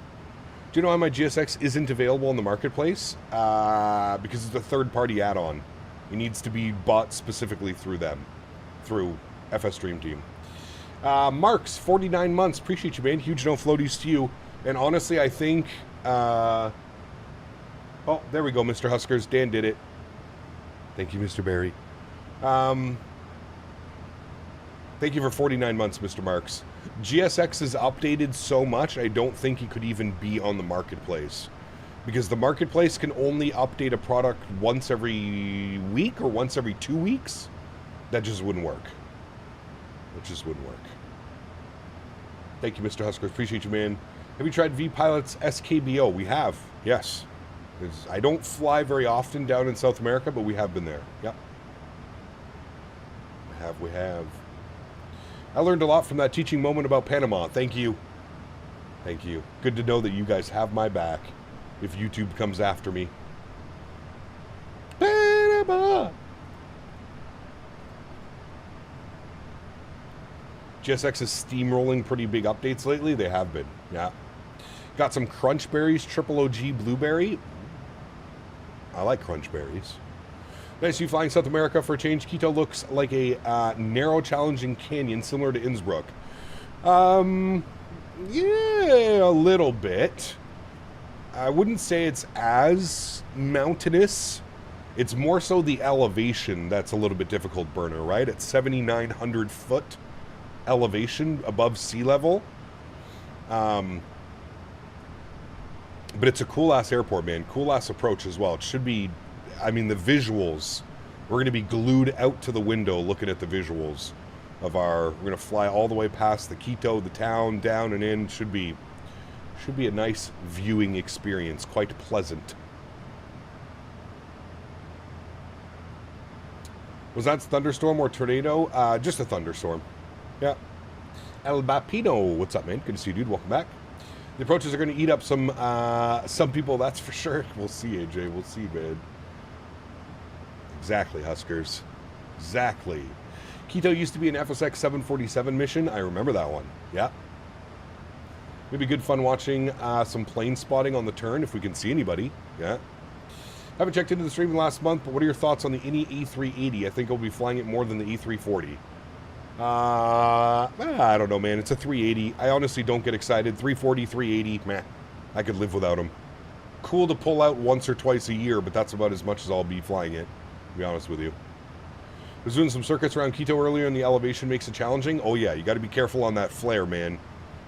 Do you know why my GSX isn't available in the marketplace? Because it's a third-party add-on. It needs to be bought specifically through them. Through FS Dream Team. Marks, 49 months. Appreciate you, man. Huge no floaties to you. And honestly, I think... oh, there we go, Mr. Huskers. Dan did it. Thank you, Mr. Barry. Thank you for 49 months, Mr. Marks. GSX is updated so much, I don't think he could even be on the marketplace. Because the marketplace can only update a product once every week or once every 2 weeks. That just wouldn't work. That just wouldn't work. Thank you, Mr. Husker. Appreciate you, man. Have you tried V-Pilot's SKBO? We have, yes. I don't fly very often down in South America, but we have been there. Yep. We have. I learned a lot from that teaching moment about Panama. Thank you. Thank you. Good to know that you guys have my back if YouTube comes after me. Panama! GSX is steamrolling pretty big updates lately. They have been, yeah. Got some crunch berries, triple OG blueberry. I like crunch berries. Nice you flying South America for a change. Quito looks like a narrow, challenging canyon similar to Innsbruck. Yeah, a little bit. I wouldn't say it's as mountainous. It's more so the elevation that's a little bit difficult, Burner, right? At 7,900 foot elevation above sea level. But it's a cool-ass airport, man. Cool-ass approach as well. It should be... I mean, the visuals, we're going to be glued out to the window looking at the visuals of we're going to fly all the way past the Quito, the town, down and in. Should be a nice viewing experience, quite pleasant. Was that thunderstorm or tornado? Just a thunderstorm. Yeah. El Bapino, what's up, man? Good to see you, dude. Welcome back. The approaches are going to eat up some people, that's for sure. We'll see, AJ. We'll see, man. Exactly, Huskers. Exactly. Quito used to be an FSX 747 mission. I remember that one. Yeah. Maybe good fun watching some plane spotting on the turn if we can see anybody. Yeah. Haven't checked into the stream last month, but what are your thoughts on the INI E380? I think I'll be flying it more than the E340. I don't know, man. It's a 380. I honestly don't get excited. 340, 380, meh. I could live without them. Cool to pull out once or twice a year, but that's about as much as I'll be flying it, to be honest with you. I was doing some circuits around Quito earlier, and the elevation makes it challenging. Oh, yeah, you got to be careful on that flare, man.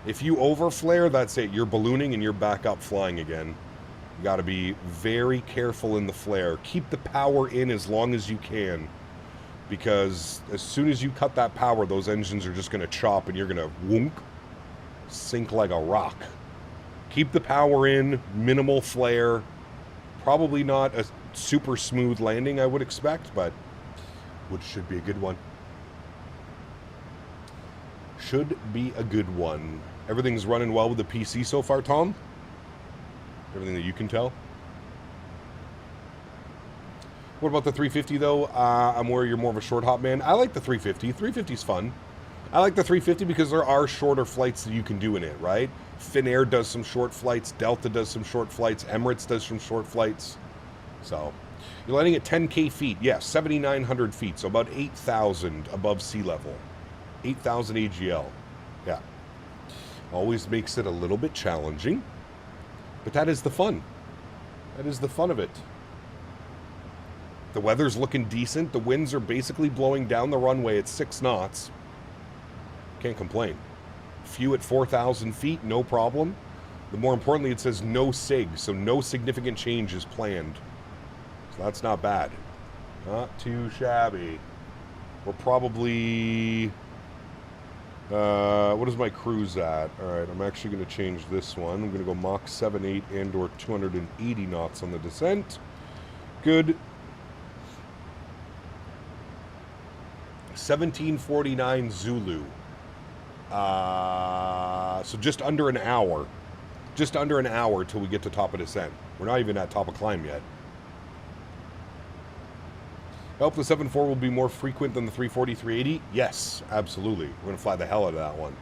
If you over-flare, that's it. You're ballooning, and you're back up flying again. You got to be very careful in the flare. Keep the power in as long as you can, because as soon as you cut that power, those engines are just going to chop, and you're going to whoomp, sink like a rock. Keep the power in, minimal flare. Probably not super smooth landing, I would expect, but which should be a good one. Should be a good one. Everything's running well with the PC so far, Tom? Everything that you can tell? What about the 350, though? I'm aware you're more of a short hop man. I like the 350. 350's fun. I like the 350 because there are shorter flights that you can do in it, right? Finnair does some short flights. Delta does some short flights. Emirates does some short flights. So, you're landing at 10K feet. Yes, 7,900 feet. So about 8,000 above sea level. 8,000 AGL. Yeah. Always makes it a little bit challenging. But that is the fun. That is the fun of it. The weather's looking decent. The winds are basically blowing down the runway at 6 knots. Can't complain. Few at 4,000 feet, no problem. But more importantly, it says no SIG, so no significant change is planned. So that's not bad. Not too shabby. We're probably... what is my cruise at? Alright, I'm actually going to change this one. I'm going to go Mach 7.8 and or 280 knots on the descent. Good. 1749 Zulu. So just under an hour. Just under an hour till we get to top of descent. We're not even at top of climb yet. I hope the 7.4 will be more frequent than the 340, 380. Yes, absolutely. We're going to fly the hell out of that one.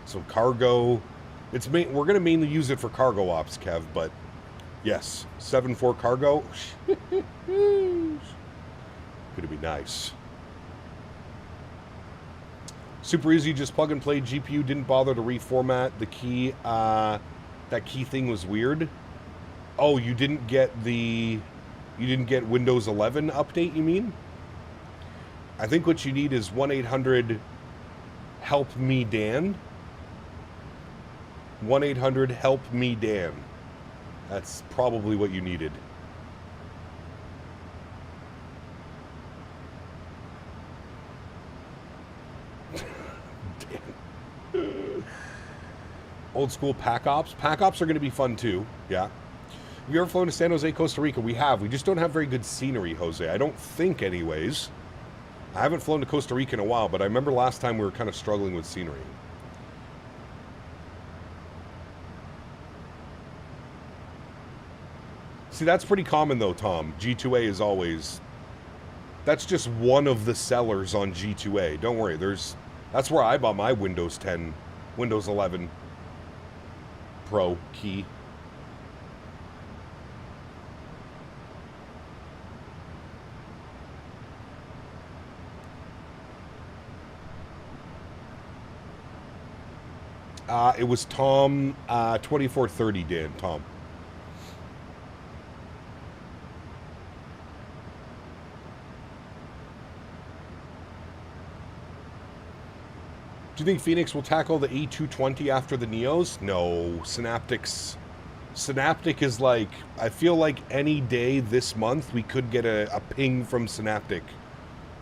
So cargo, we're going to mainly use it for cargo ops, Kev, but yes, 7.4 cargo. Gonna be nice. Super easy, just plug and play. GPU didn't bother to reformat the key. That key thing was weird. Oh, you didn't get Windows 11 update, you mean? I think what you need is 1-800-HELP-ME-DAN. 1-800-HELP-ME-DAN. That's probably what you needed. Old school pack ops. Pack ops are going to be fun too. Yeah. Have you ever flown to San Jose, Costa Rica? We have. We just don't have very good scenery, Jose. I don't think, anyways. I haven't flown to Costa Rica in a while, but I remember last time we were kind of struggling with scenery. See, that's pretty common though, Tom. G2A is always... That's just one of the sellers on G2A. Don't worry, that's where I bought my Windows 10, Windows 11 Pro key. It was Tom, 2430, Dan, Tom. Do you think Phoenix will tackle the A220 after the Neos? No, Synaptic is like, I feel like any day this month we could get a ping from Synaptic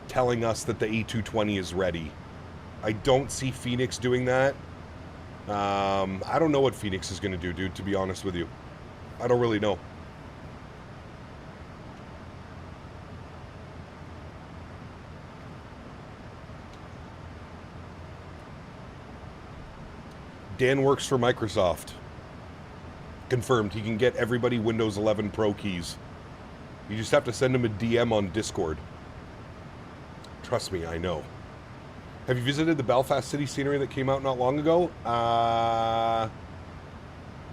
telling us that the A220 is ready. I don't see Phoenix doing that. I don't know what Phoenix is going to do, dude, to be honest with you. I don't really know. Dan works for Microsoft. Confirmed. He can get everybody Windows 11 Pro keys. You just have to send him a DM on Discord. Trust me, I know. Have you visited the Belfast City scenery that came out not long ago?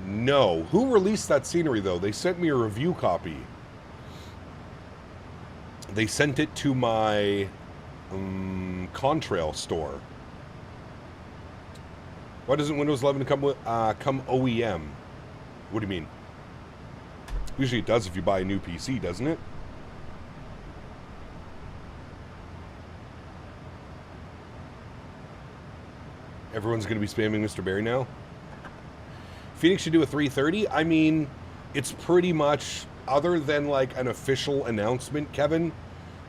No. Who released that scenery, though? They sent me a review copy. They sent it to my Contrail store. Why doesn't Windows 11 come OEM? What do you mean? Usually it does if you buy a new PC, doesn't it? Everyone's going to be spamming Mr. Barry now. Phoenix should do a 330. I mean, it's pretty much, other than like an official announcement, Kevin,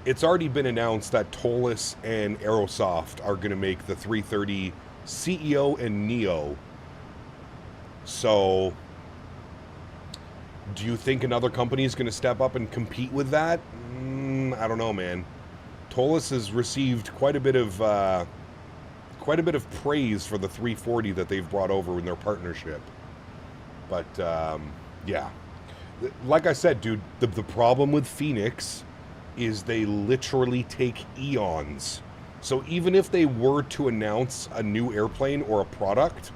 it's already been announced that Tollus and Aerosoft are going to make the 330 CEO and Neo. So Do you think another company is going to step up and compete with that? I don't know, man. Tolis has received quite a bit of praise for the 340 that they've brought over in their partnership. But yeah, like I said, dude, the problem with Phoenix is they literally take eons. So even if they were to announce a new airplane or a product,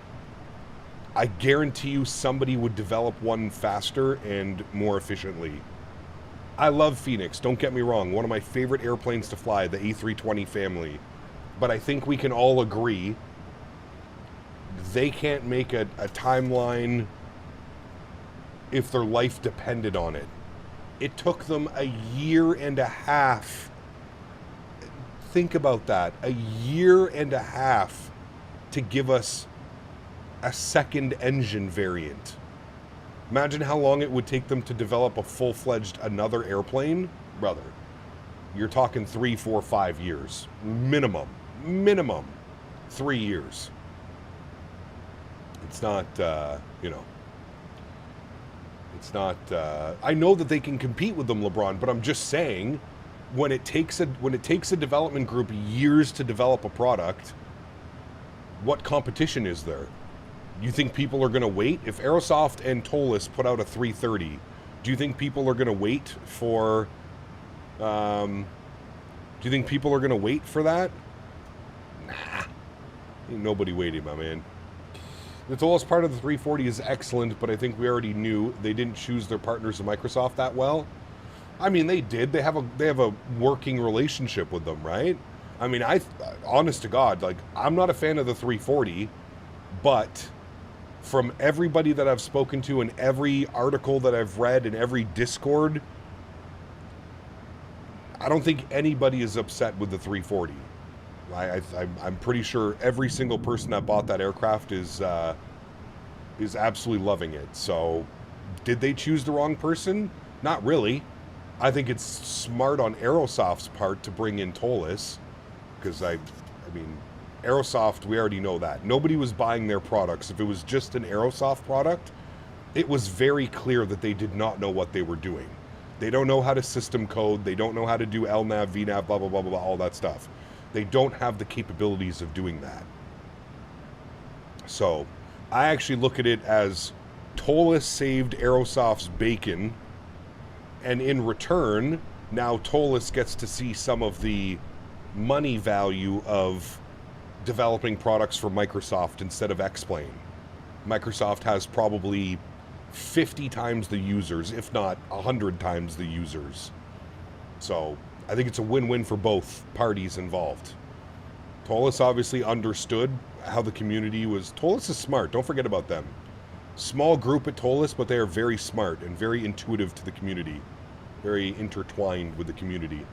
I guarantee you somebody would develop one faster and more efficiently. I love Phoenix, don't get me wrong. One of my favorite airplanes to fly, the A320 family. But I think we can all agree they can't make a timeline if their life depended on it. It took them a year and a half. Think about that. A year and a half to give us a second engine variant. Imagine how long it would take them to develop a full-fledged another airplane. Brother, you're talking 3, 4, 5 years. Minimum 3 years. It's not, you know, it's not, I know that they can compete with them, LeBron, but I'm just saying, when it takes a development group years to develop a product, what competition is there? You think people are going to wait? If Aerosoft and Tolis put out a 330, do you think people are going to wait for, do you think people are going to wait for that? Nah. Ain't nobody waiting, my man. The Tolis part of the 340 is excellent, but I think we already knew they didn't choose their partners at Microsoft that well. I mean, they did. They have a working relationship with them, right? I mean, honest to God, like, I'm not a fan of the 340, but from everybody that I've spoken to and every article that I've read and every Discord, I don't think anybody is upset with the 340. I'm pretty sure every single person that bought that aircraft is absolutely loving it. So, did they choose the wrong person? Not really. I think it's smart on Aerosoft's part to bring in Tolis, because I mean, Aerosoft, we already know that. Nobody was buying their products. If it was just an Aerosoft product, it was very clear that they did not know what they were doing. They don't know how to system code. They don't know how to do LNAV, VNAV, blah, blah, blah, blah, all that stuff. They don't have the capabilities of doing that. So, I actually look at it as Tolis saved Aerosoft's bacon, and in return, now Tolis gets to see some of the money value of developing products for Microsoft instead of X-Plane. Microsoft has probably 50 times the users, if not 100 times the users. So, I think it's a win-win for both parties involved. Tolis obviously understood how the community was. Tolis is smart, don't forget about them. Small group at Tolis, but they are very smart and very intuitive to the community. Very intertwined with the community.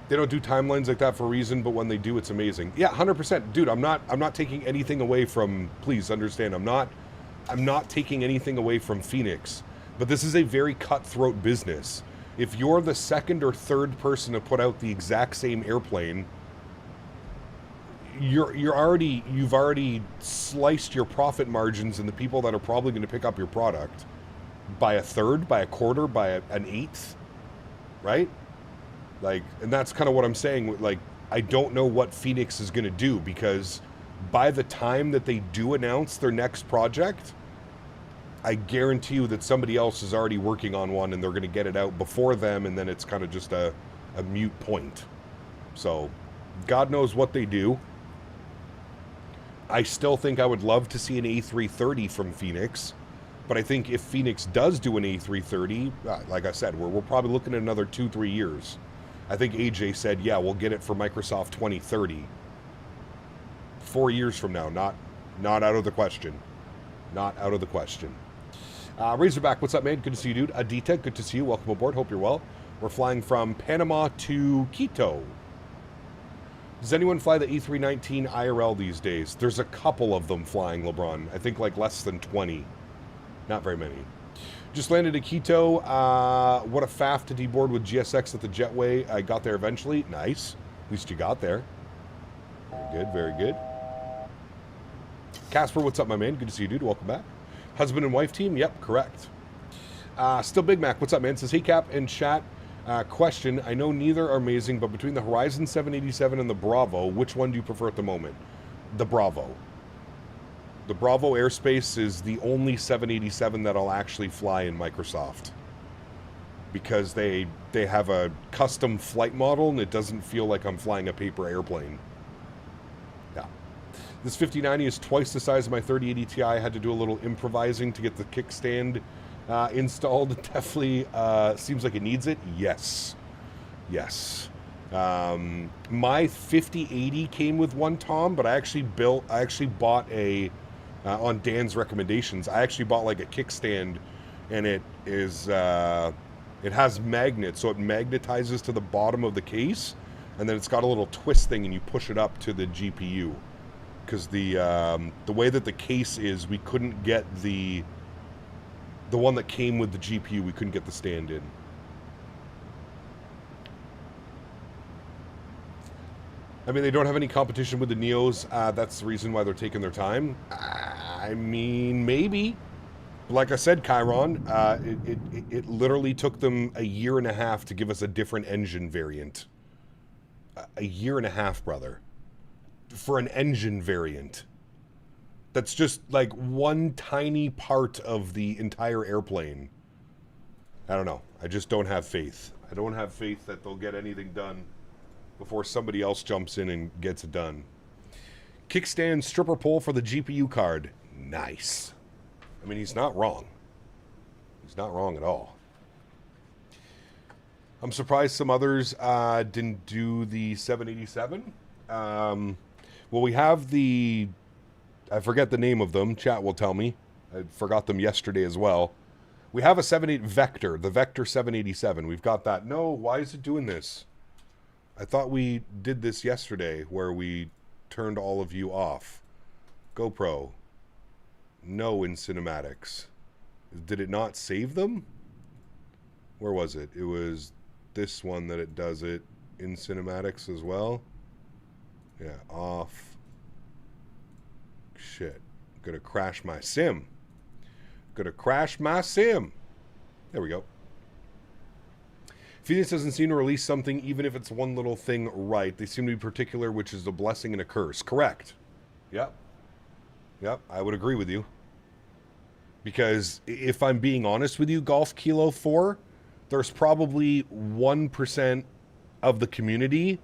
They don't do timelines like that for a reason, but when they do, it's amazing. Yeah, 100%. Dude, I'm not taking anything away from, please understand, I'm not taking anything away from Phoenix. But this is a very cutthroat business. If you're the second or third person to put out the exact same airplane, you've already sliced your profit margins and the people that are probably going to pick up your product by a third, by a quarter, by an eighth, right? Like, and that's kind of what I'm saying. Like, I don't know what Phoenix is going to do, because by the time that they do announce their next project, I guarantee you that somebody else is already working on one and they're going to get it out before them, and then it's kind of just a moot point. So, God knows what they do. I still think I would love to see an A330 from Phoenix, but I think if Phoenix does do an A330, like I said, we're probably looking at another 2-3 years. I think AJ said, yeah, we'll get it for Microsoft 2030. 4 years from now, not out of the question. Not out of the question. Razorback, what's up, man? Good to see you, dude. Adita, good to see you. Welcome aboard. Hope you're well. We're flying from Panama to Quito. Does anyone fly the E319 IRL these days? There's a couple of them flying, LeBron. I think like less than 20. Not very many. Just landed at Quito. What a faff to deboard with GSX at the jetway. I got there eventually. Nice. At least you got there. Very good, very good. Casper, what's up, my man? Good to see you, dude. Welcome back. Husband and wife team? Yep, correct. Still Big Mac, what's up, man? Says, hey, Cap and chat. Question, I know neither are amazing, but between the Horizon 787 and the Bravo, which one do you prefer at the moment? The Bravo. The Bravo Airspace is the only 787 that I'll actually fly in Microsoft. Because they have a custom flight model, and it doesn't feel like I'm flying a paper airplane. Yeah. This 5090 is twice the size of my 3080 Ti. I had to do a little improvising to get the kickstand installed. Definitely seems like it needs it. Yes. Yes. My 5080 came with one, Tom, but I actually bought a, on Dan's recommendations, I actually bought like a kickstand, and it is, it has magnets, so it magnetizes to the bottom of the case, and then it's got a little twist thing, and you push it up to the GPU. Because the way that the case is, we couldn't get the one that came with the GPU, we couldn't get the stand in. I mean, they don't have any competition with the Neos. That's the reason why they're taking their time. I mean, maybe. Like I said, Chiron, it literally took them a year and a half to give us a different engine variant. A year and a half, brother. For an engine variant. That's just like one tiny part of the entire airplane. I don't know. I just don't have faith. I don't have faith that they'll get anything done before somebody else jumps in and gets it done. Kickstand stripper pole for the GPU card. Nice. I mean, he's not wrong. He's not wrong at all. I'm surprised some others didn't do the 787. Well, we have the... I forget the name of them. Chat will tell me. I forgot them yesterday as well. We have a 78 Vector, the Vector 787. We've got that. No, why is it doing this? I thought we did this yesterday where we turned all of you off. GoPro. No in cinematics. Did it not save them? Where was it? It was this one that it does it in cinematics as well. Yeah, off. Shit. Gonna crash my sim. Gonna crash my sim. There we go. Phoenix doesn't seem to release something, even if it's one little thing right. They seem to be particular, which is a blessing and a curse. Correct. Yep. Yep, I would agree with you. Because if I'm being honest with you, Golf Kilo 4, there's probably 1% of the community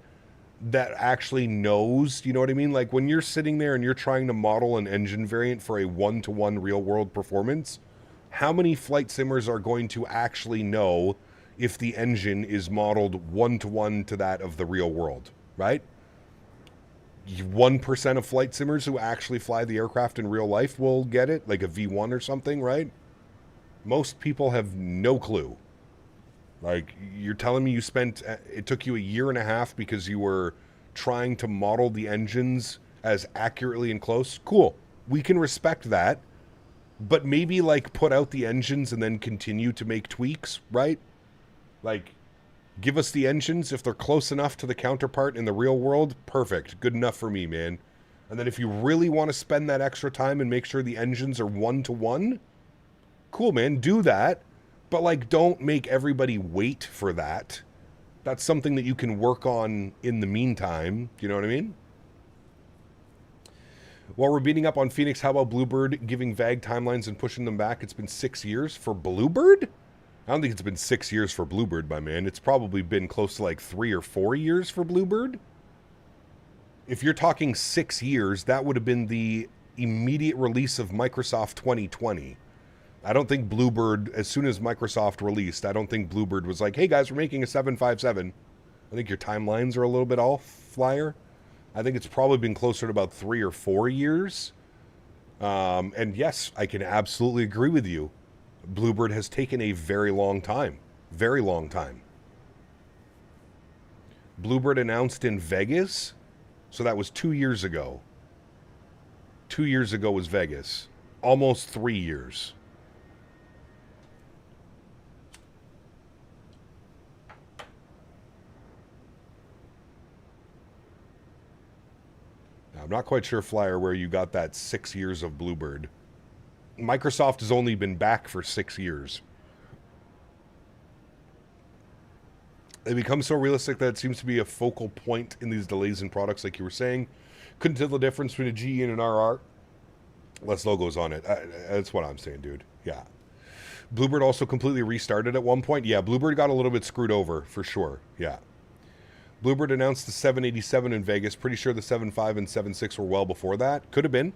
that actually knows, you know what I mean? Like when you're sitting there and you're trying to model an engine variant for a one-to-one real-world performance, how many flight simmers are going to actually know if the engine is modeled one-to-one to that of the real world, right? 1% of flight simmers who actually fly the aircraft in real life will get it, like a V1 or something, right? Most people have no clue. Like, you're telling me it took you a year and a half because you were trying to model the engines as accurately and close? Cool. We can respect that. But maybe, like, put out the engines and then continue to make tweaks, right? Like, give us the engines. If they're close enough to the counterpart in the real world, perfect. Good enough for me, man. And then if you really want to spend that extra time and make sure the engines are one-to-one, cool, man. Do that. But, like, don't make everybody wait for that. That's something that you can work on in the meantime. You know what I mean? While we're beating up on Phoenix, how about Bluebird giving vague timelines and pushing them back? It's been 6 years for Bluebird? I don't think it's been 6 years for Bluebird, my man. It's probably been close to like 3 or 4 years for Bluebird. If you're talking 6 years, that would have been the immediate release of Microsoft 2020. I don't think Bluebird, as soon as Microsoft released, I don't think Bluebird was like, hey guys, we're making a 757. I think your timelines are a little bit off, Flyer. I think it's probably been closer to about 3 or 4 years. And yes, I can absolutely agree with you. Bluebird has taken a very long time. Very long time. Bluebird announced in Vegas, so that was 2 years ago. 2 years ago was Vegas. Almost 3 years. I'm not quite sure, Flyer, where you got that 6 years of Bluebird. Microsoft has only been back for 6 years. It becomes so realistic that it seems to be a focal point in these delays in products, like you were saying. Couldn't tell the difference between a GE and an RR. Less logos on it. That's what I'm saying, dude. Yeah. Bluebird also completely restarted at one point. Yeah, Bluebird got a little bit screwed over, for sure. Yeah. Bluebird announced the 787 in Vegas. Pretty sure the 75 and 76 were well before that. Could have been.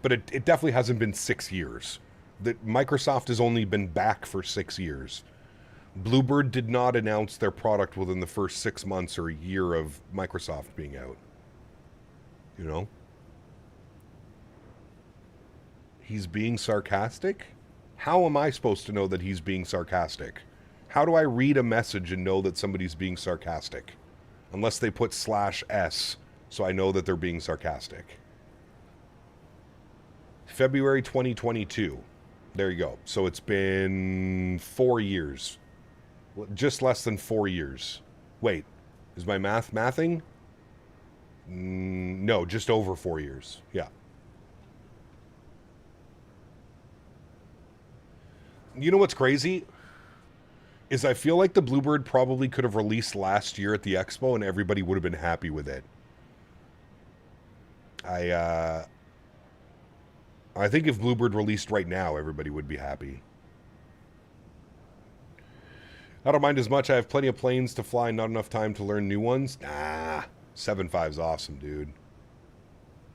But it definitely hasn't been 6 years. That Microsoft has only been back for 6 years. Bluebird did not announce their product within the first 6 months or a year of Microsoft being out. You know? He's being sarcastic? How am I supposed to know that he's being sarcastic? How do I read a message and know that somebody's being sarcastic? Unless they put /S, so I know that they're being sarcastic. February 2022. There you go. So it's been 4 years. Just less than 4 years. Wait, is my mathing? No, just over 4 years. Yeah. You know what's crazy? Is I feel like the Bluebird probably could have released last year at the Expo and everybody would have been happy with it. I think if Bluebird released right now, everybody would be happy. I don't mind as much. I have plenty of planes to fly, not enough time to learn new ones. Nah, 7.5's awesome, dude.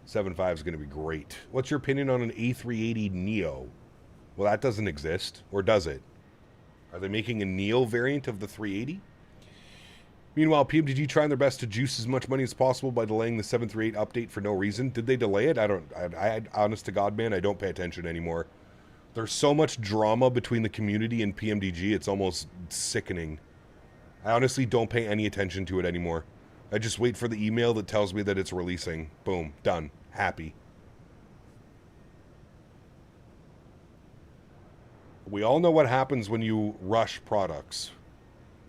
7.5 is going to be great. What's your opinion on an A380 Neo? Well, that doesn't exist. Or does it? Are they making a Neo variant of the 380? Meanwhile, PMDG trying their best to juice as much money as possible by delaying the 738 update for no reason. Did they delay it? I honest to God, man, I don't pay attention anymore. There's so much drama between the community and PMDG, it's almost sickening. I honestly don't pay any attention to it anymore. I just wait for the email that tells me that it's releasing. Boom, done, happy. We all know what happens when you rush products.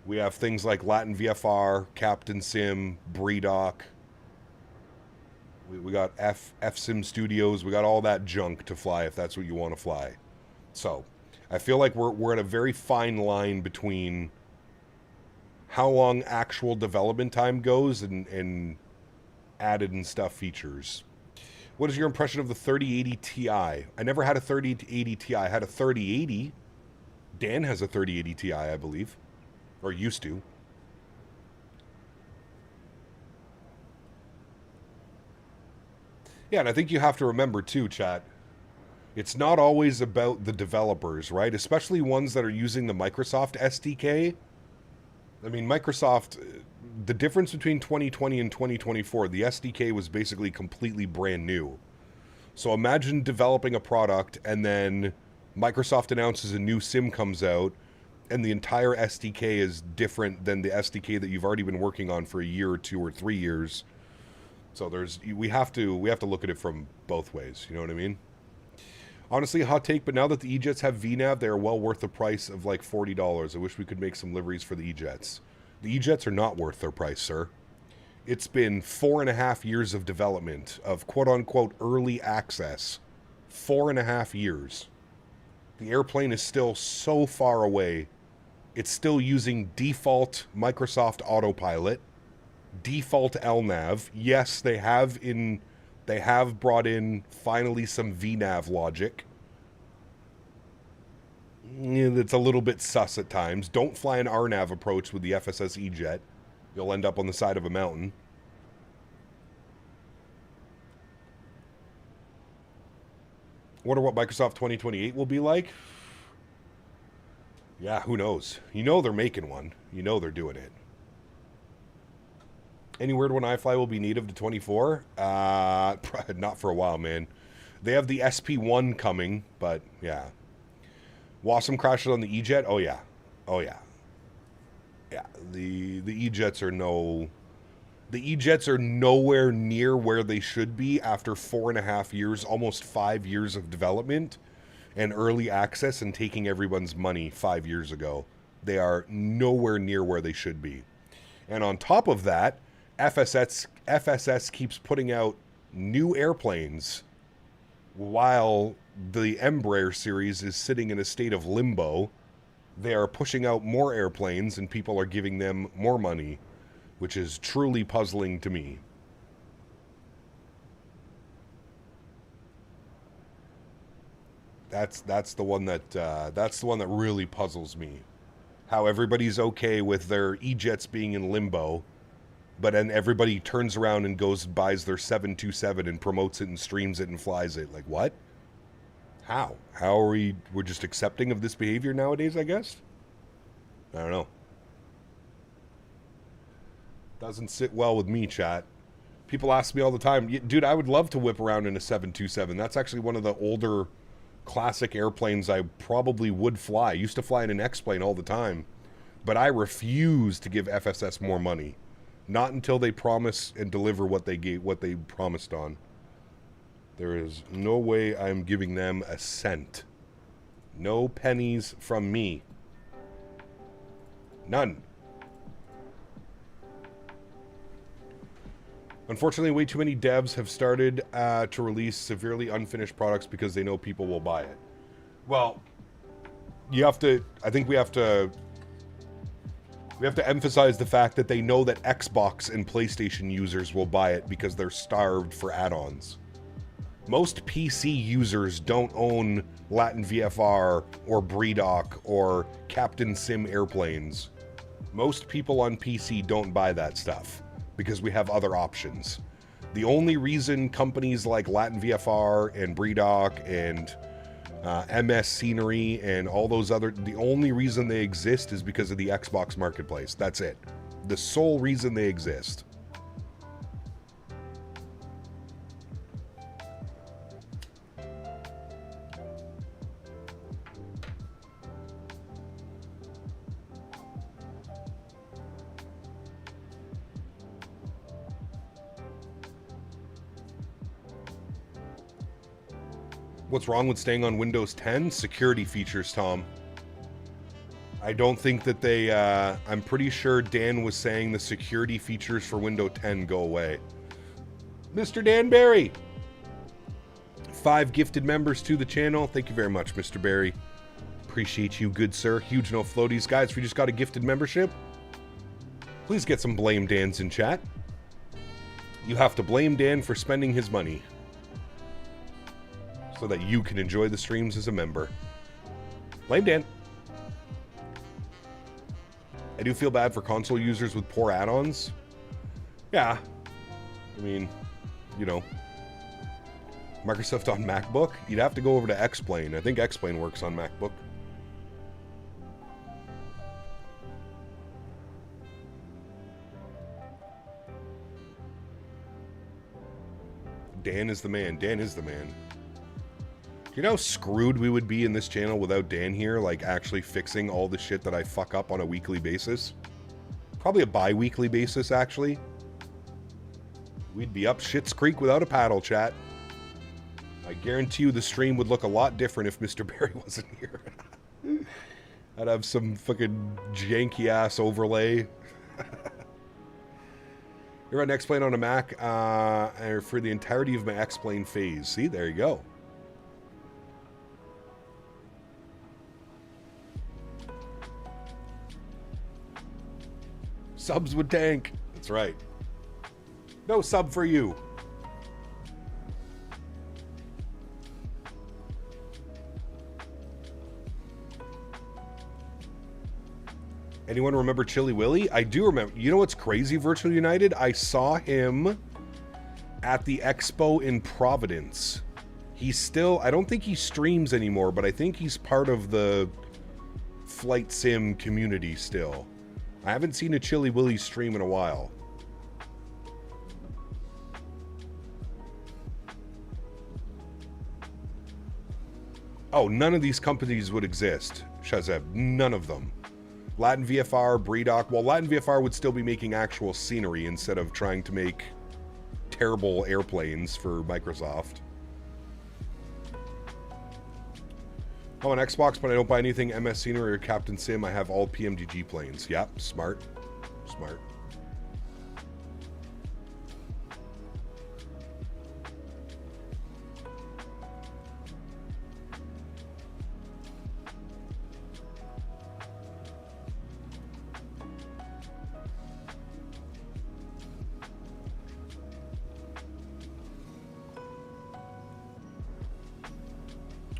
We have things like Latin VFR, Captain Sim, Breedoc. We got FSim Studios. We got all that junk to fly if that's what you want to fly. So, I feel like we're at a very fine line between how long actual development time goes and added and stuff features. What is your impression of the 3080 Ti? I never had a 3080 Ti. I had a 3080. Dan has a 3080 Ti, I believe. Or used to. Yeah, and I think you have to remember too, chat. It's not always about the developers, right? Especially ones that are using the Microsoft SDK. I mean, Microsoft, the difference between 2020 and 2024, the SDK was basically completely brand new. So imagine developing a product and then Microsoft announces a new sim comes out and the entire SDK is different than the SDK that you've already been working on for a year or 2 or 3 years. So we have to look at it from both ways, you know what I mean? Honestly, hot take, but now that the E-Jets have VNAV, they are well worth the price of like $40. I wish we could make some liveries for the E-Jets. The E-Jets are not worth their price, sir. It's been 4.5 years of development, of quote-unquote early access. 4.5 years. The airplane is still so far away. It's still using default Microsoft Autopilot, default LNAV. Yes, they have brought in finally some VNAV logic. It's a little bit sus at times. Don't fly an RNAV approach with the FSS E-Jet. You'll end up on the side of a mountain. Wonder what Microsoft 2028 will be like. Yeah, who knows? You know they're making one. You know they're doing it. Any word when iFly will be native to 24? Not for a while, man. They have the SP1 coming, but yeah. Wasm crashes on the E-Jet? Oh yeah. Oh yeah. Yeah, the E-Jets are the E-Jets are nowhere near where they should be after 4.5 years, almost 5 years of development and early access and taking everyone's money 5 years ago. They are nowhere near where they should be. And on top of that, FSS keeps putting out new airplanes while the Embraer series is sitting in a state of limbo. They are pushing out more airplanes and people are giving them more money, which is truly puzzling to me. That's the one that really puzzles me. How everybody's okay with their E-jets being in limbo, but then everybody turns around and goes and buys their 727 and promotes it and streams it and flies it. Like, what? How? How are we're just accepting of this behavior nowadays, I guess? I don't know. Doesn't sit well with me, chat. People ask me all the time, dude, I would love to whip around in a 727. That's actually one of the older classic airplanes I probably would fly. I used to fly in an X-plane all the time, but I refuse to give FSS more money. Not until they promise and deliver what they promised on. There is no way I'm giving them a cent. No pennies from me. None. Unfortunately, way too many devs have started to release severely unfinished products because they know people will buy it. Well, I think we have to emphasize the fact that they know that Xbox and PlayStation users will buy it because they're starved for add-ons. Most PC users don't own Latin VFR or BREDOC or Captain Sim airplanes. Most people on PC don't buy that stuff because we have other options. The only reason companies like Latin VFR and BREDOC and MS Scenery and all those the only reason they exist is because of the Xbox marketplace. That's it. The sole reason they exist. What's wrong with staying on Windows 10? Security features, Tom. I don't think that they, I'm pretty sure Dan was saying the security features for Windows 10 go away. Mr. Dan Barry! 5 gifted members to the channel. Thank you very much, Mr. Barry. Appreciate you, good sir. Huge no floaties. Guys, if you just got a gifted membership, please get some blame Dans in chat. You have to blame Dan for spending his money, so that you can enjoy the streams as a member. Blame Dan. I do feel bad for console users with poor add-ons. Yeah. I mean, you know. Microsoft on MacBook? You'd have to go over to X-Plane. I think X-Plane works on MacBook. Dan is the man. Dan is the man. You know how screwed we would be in this channel without Dan here, like actually fixing all the shit that I fuck up on a weekly basis? Probably a bi-weekly basis, actually. We'd be up Schitt's Creek without a paddle, chat. I guarantee you the stream would look a lot different if Mr. Barry wasn't here. I'd have some fucking janky-ass overlay. You're on X-Plane on a Mac for the entirety of my X-Plane phase. See, there you go. Subs would tank. That's right. No sub for you. Anyone remember Chili Willy? I do remember. You know what's crazy, Virtual United? I saw him at the expo in Providence. He's still, I don't think he streams anymore, but I think he's part of the flight sim community still. I haven't seen a Chili Willy stream in a while. Oh, none of these companies would exist, Shazeb. None of them. Latin VFR, BREDOC. Well, Latin VFR would still be making actual scenery instead of trying to make terrible airplanes for Microsoft. I'm on Xbox, but I don't buy anything MS Scenery or Captain Sim. I have all PMDG planes. Yep, smart. Smart.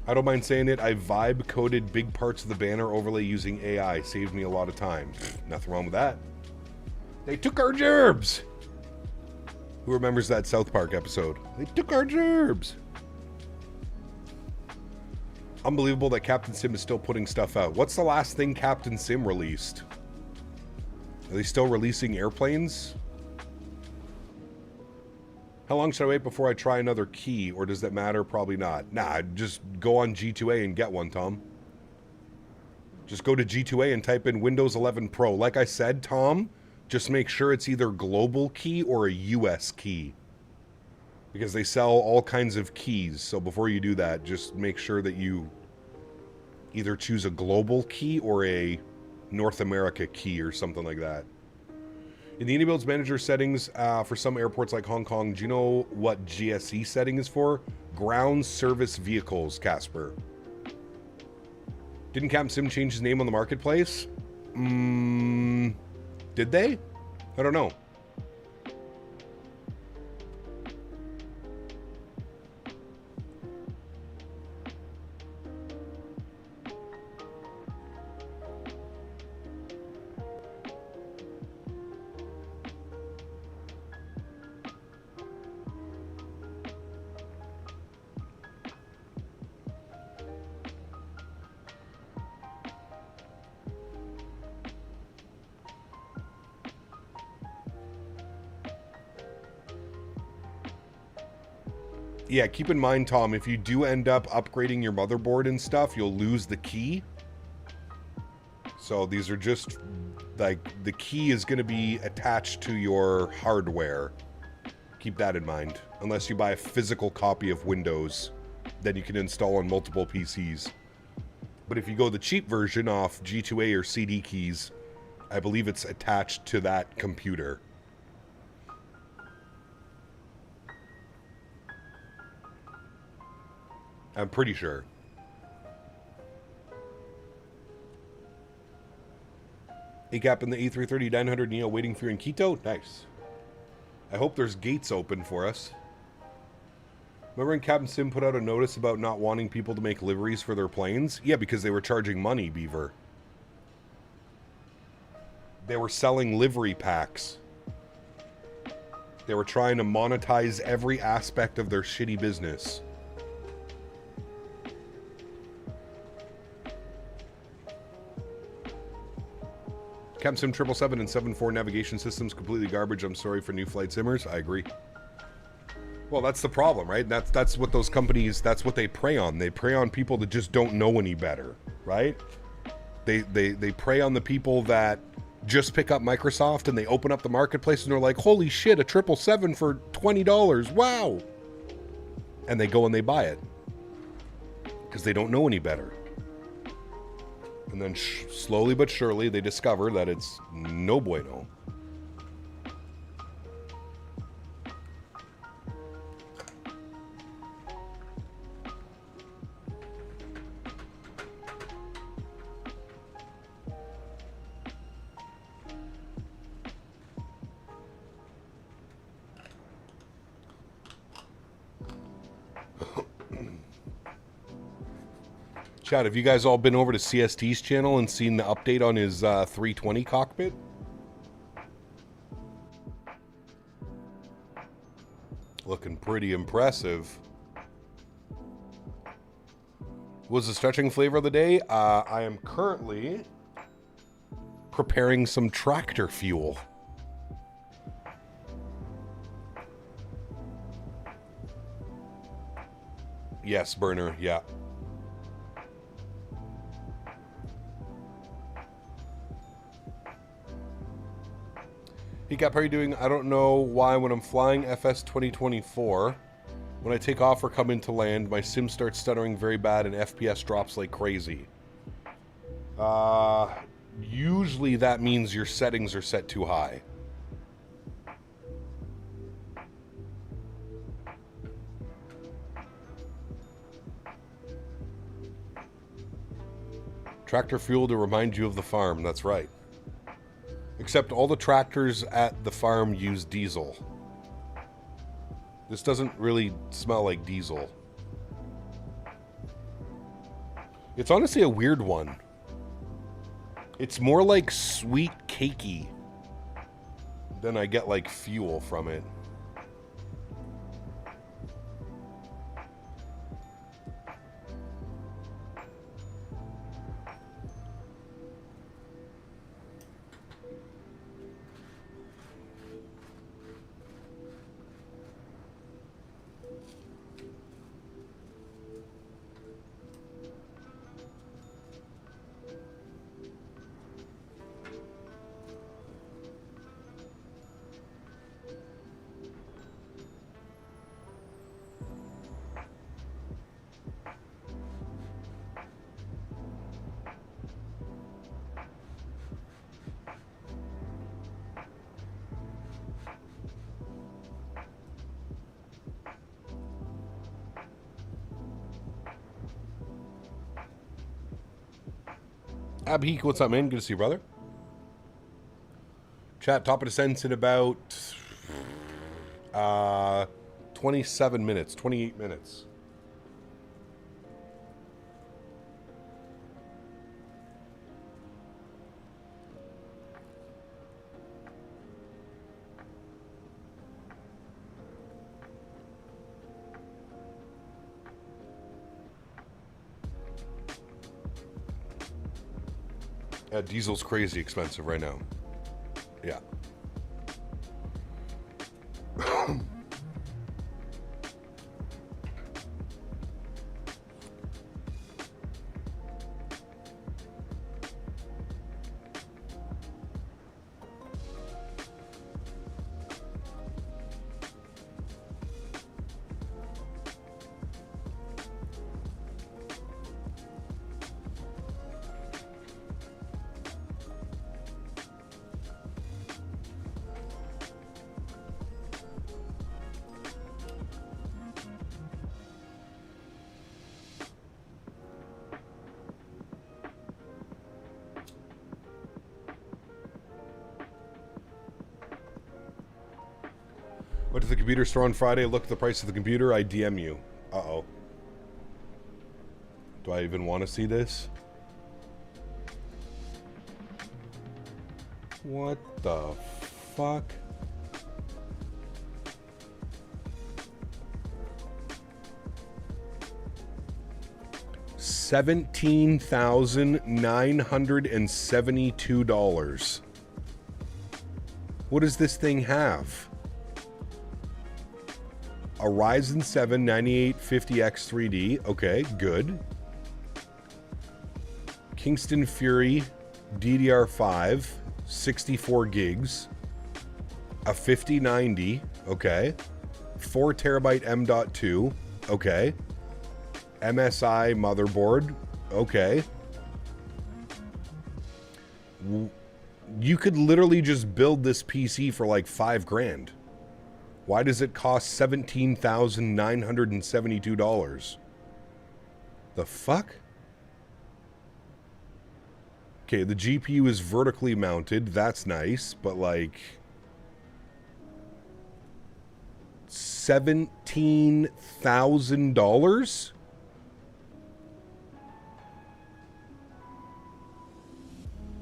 I don't mind saying it. I vibe coded big parts of the banner overlay using AI. Saved me a lot of time. Nothing wrong with that. They took our gerbs. Who remembers that South Park episode? They took our gerbs. Unbelievable that Captain Sim is still putting stuff out. What's the last thing Captain Sim released? Are they still releasing airplanes? How long should I wait before I try another key, or does that matter? Probably not. Nah, just go on G2A and get one, Tom. Just go to G2A and type in Windows 11 Pro. Like I said, Tom, just make sure it's either global key or a US key. Because they sell all kinds of keys, so before you do that, just make sure that you either choose a global key or a North America key or something like that. In the Anybuilds manager settings for some airports like Hong Kong, do you know what GSE setting is for? Ground Service Vehicles, Casper. Didn't Captain Sim change his name on the marketplace? Did they? I don't know. Yeah, keep in mind, Tom, if you do end up upgrading your motherboard and stuff, you'll lose the key. So these are just, like, the key is going to be attached to your hardware. Keep that in mind. Unless you buy a physical copy of Windows, then you can install on multiple PCs. But if you go the cheap version off G2A or CD keys, I believe it's attached to that computer. I'm pretty sure. ACAP in the A330-900 Neo waiting for you in Quito? Nice. I hope there's gates open for us. Remember when Captain Sim put out a notice about not wanting people to make liveries for their planes? Yeah, because they were charging money, Beaver. They were selling livery packs. They were trying to monetize every aspect of their shitty business. Captain Sim 777 and 74 navigation systems completely garbage. I'm sorry for new flight simmers. I agree. Well, that's the problem, right? That's what those companies, that's what they prey on. They prey on people that just don't know any better, right? They prey on the people that just pick up Microsoft and they open up the marketplace and they're like, holy shit, a 777 for $20. Wow. And they go and they buy it because they don't know any better. And then slowly but surely they discover that it's no bueno. Chad, have you guys all been over to CST's channel and seen the update on his 320 cockpit? Looking pretty impressive. Was the stretching flavor of the day? I am currently preparing some tractor fuel. Yes, burner, yeah. Hey Cap, how are you doing? I don't know why when I'm flying FS 2024, when I take off or come into land, my sim starts stuttering very bad and FPS drops like crazy. Usually that means your settings are set too high. Tractor fuel to remind you of the farm, that's right. Except all the tractors at the farm use diesel. This doesn't really smell like diesel. It's honestly a weird one. It's more like sweet cakey than I get like fuel from it. Abheek, what's up, man? Good to see you, brother. Chat, top of the sense in about 27 minutes, 28 minutes. Diesel's crazy expensive right now. Yeah. Went to the computer store on Friday, looked at the price of the computer, I DM you. Uh-oh. Do I even want to see this? What the fuck? $17,972. What does this thing have? A Ryzen 7 9850X 3D. Okay, good. Kingston Fury DDR5, 64 gigs. A 5090. Okay. 4 terabyte M.2. Okay. MSI motherboard. Okay. You could literally just build this PC for like $5,000. Why does it cost $17,972? The fuck? Okay, the GPU is vertically mounted. That's nice, but like $17,000?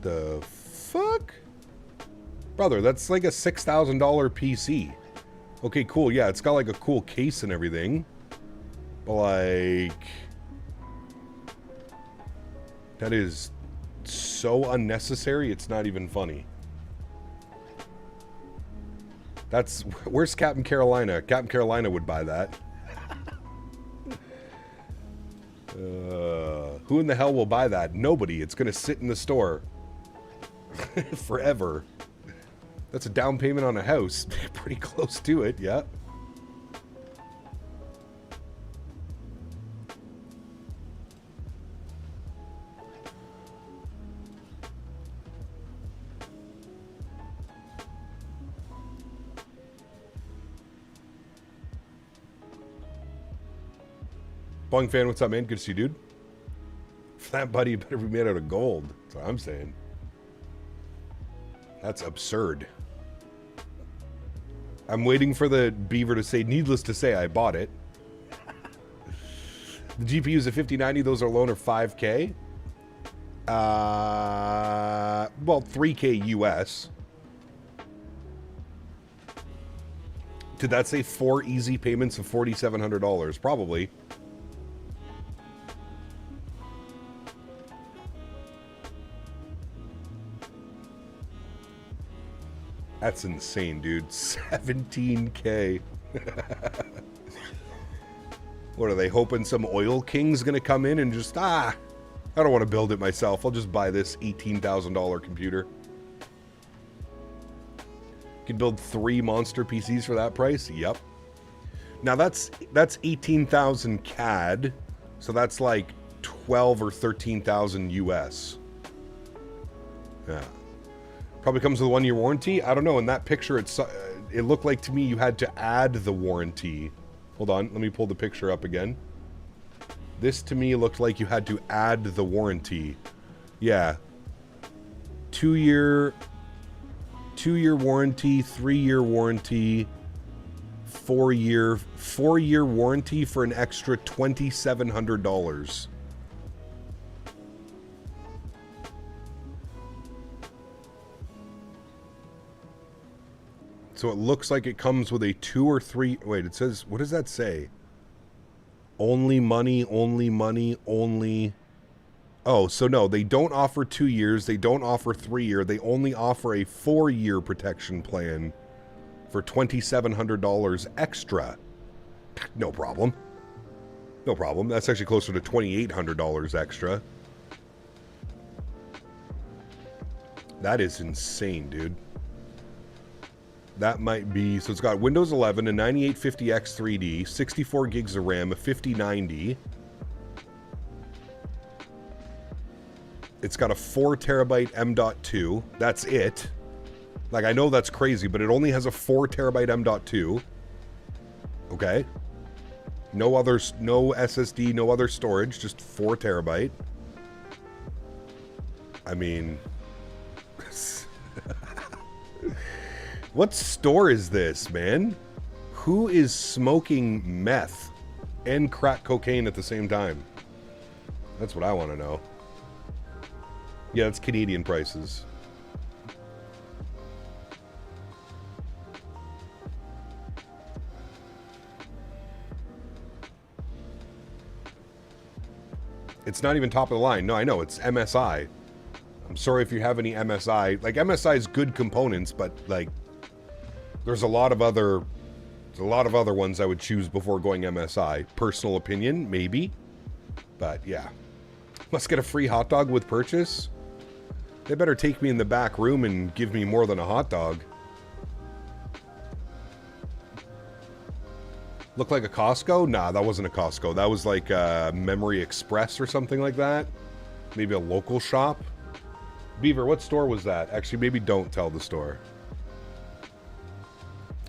The fuck? Brother, that's like a $6,000 PC. Okay, cool. Yeah, it's got like a cool case and everything. But like, that is so unnecessary, it's not even funny. That's, where's Captain Carolina? Captain Carolina would buy that. Who in the hell will buy that? Nobody. It's going to sit in the store forever. That's a down payment on a house. Pretty close to it, yeah. Boeing fan, what's up, man? Good to see you, dude. Flat buddy better be made out of gold. That's what I'm saying. That's absurd. I'm waiting for the beaver to say, needless to say, I bought it. The GPUs at 5090, those are loan are 5K. Well, 3K US. Did that say 4 easy payments of $4,700? Probably. That's insane, dude. 17K. What are they hoping some oil king's gonna come in and just, I don't want to build it myself. I'll just buy this $18,000 computer. You can build 3 monster PCs for that price? Yep. Now that's 18,000 CAD, so that's like 12 or 13,000 US. Yeah. Probably comes with a 1-year warranty. I don't know. In that picture, it looked like to me you had to add the warranty. Hold on. Let me pull the picture up again. This to me looked like you had to add the warranty. Yeah. 2-year warranty, 3-year warranty, 4-year warranty for an extra $2,700. So it looks like it comes with a 2 or 3... Wait, it says... What does that say? Only money, only money, only... Oh, so no, they don't offer 2 years. They don't offer 3-year. They only offer a 4-year protection plan for $2,700 extra. No problem. No problem. That's actually closer to $2,800 extra. That is insane, dude. That might be, so it's got Windows 11, a 9850X 3D, 64 gigs of RAM, a 5090. It's got a 4 terabyte M.2. That's it. Like, I know that's crazy, but it only has a 4 terabyte M.2. Okay. No SSD, no other storage, just 4 terabyte. I mean... What store is this, man? Who is smoking meth and crack cocaine at the same time? That's what I want to know. Yeah, it's Canadian prices. It's not even top of the line. No, I know. It's MSI. I'm sorry if you have any MSI. Like, MSI is good components, but, like... There's a lot of other ones I would choose before going MSI. Personal opinion, maybe. But yeah. Must get a free hot dog with purchase. They better take me in the back room and give me more than a hot dog. Look like a Costco? Nah, that wasn't a Costco. That was like a Memory Express or something like that. Maybe a local shop. Beaver, what store was that? Actually, maybe don't tell the store.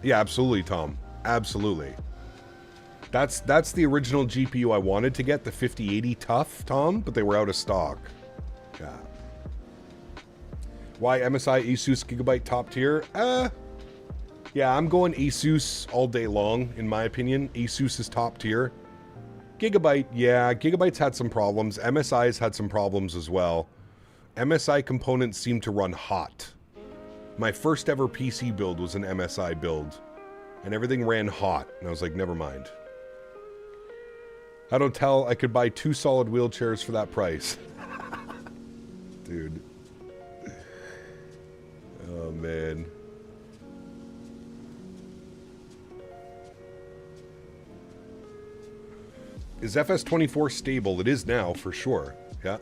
Yeah, absolutely, Tom. Absolutely. That's the original GPU I wanted to get, the 5080 Tough, Tom, but they were out of stock. Yeah. Why MSI Asus Gigabyte top tier? Yeah, I'm going Asus all day long, in my opinion. Asus is top tier. Gigabyte, yeah, Gigabyte's had some problems. MSI's had some problems as well. MSI components seem to run hot. My first ever PC build was an MSI build, and everything ran hot, and I was like, never mind. I don't tell I could buy 2 solid wheelchairs for that price. Dude. Oh, man. Is FS24 stable? It is now, for sure. Yeah.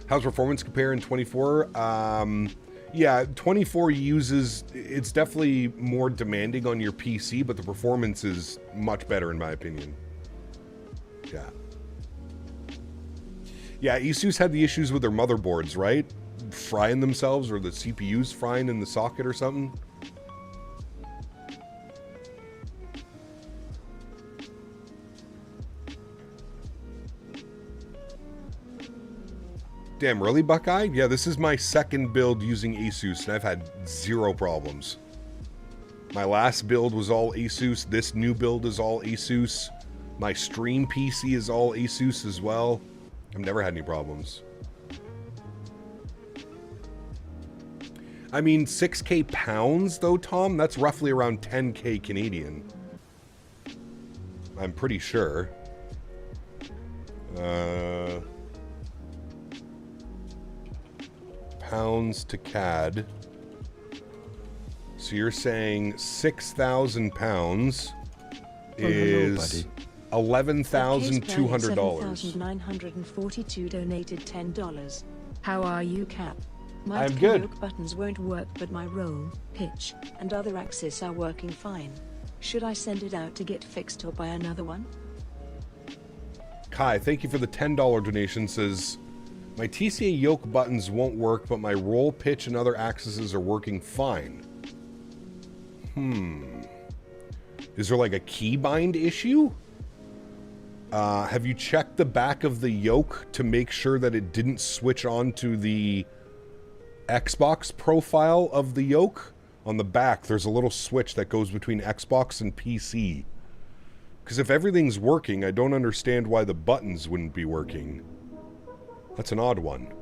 How's performance compare in 24? Yeah, 24 uses... It's definitely more demanding on your PC, but the performance is much better in my opinion. Yeah. Yeah, Asus had the issues with their motherboards, right? Frying themselves, or the CPUs frying in the socket or something. Damn, really, Buckeye? Yeah, this is my second build using Asus, and I've had 0 problems. My last build was all Asus. This new build is all Asus. My stream PC is all Asus as well. I've never had any problems. I mean, 6K pounds, though, Tom? That's roughly around 10K Canadian. I'm pretty sure. Pounds to CAD. So you're saying 6,000 pounds is $11,200. 7,942 donated $10. How are you, Cap? My I'm good. yoke buttons won't work, but my roll, pitch, and other axes are working fine. Should I send it out to get fixed or buy another one? Kai, thank you for the $10 donation. Says, my TCA yoke buttons won't work, but my roll, pitch, and other axes are working fine. Is there like a keybind issue? Have you checked the back of the yoke to make sure that it didn't switch on to the Xbox profile of the yoke? On the back, there's a little switch that goes between Xbox and PC. Because if everything's working, I don't understand why the buttons wouldn't be working. That's an odd one.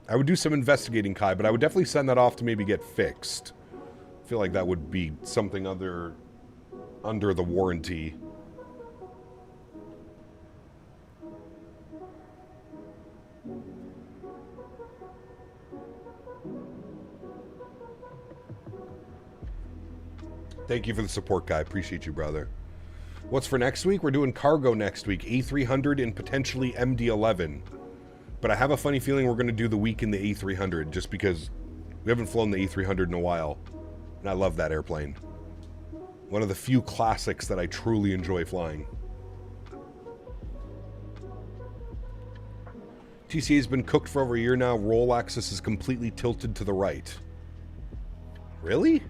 I would do some investigating, Kai, but I would definitely send that off to maybe get fixed. I feel like that would be something under the warranty. Thank you for the support, Guy. Appreciate you, brother. What's for next week? We're doing cargo next week. A300 and potentially MD-11. But I have a funny feeling we're going to do the week in the A300 just because we haven't flown the A300 in a while. And I love that airplane. One of the few classics that I truly enjoy flying. TCA has been cooked for over a year now. Roll axis is completely tilted to the right. Really?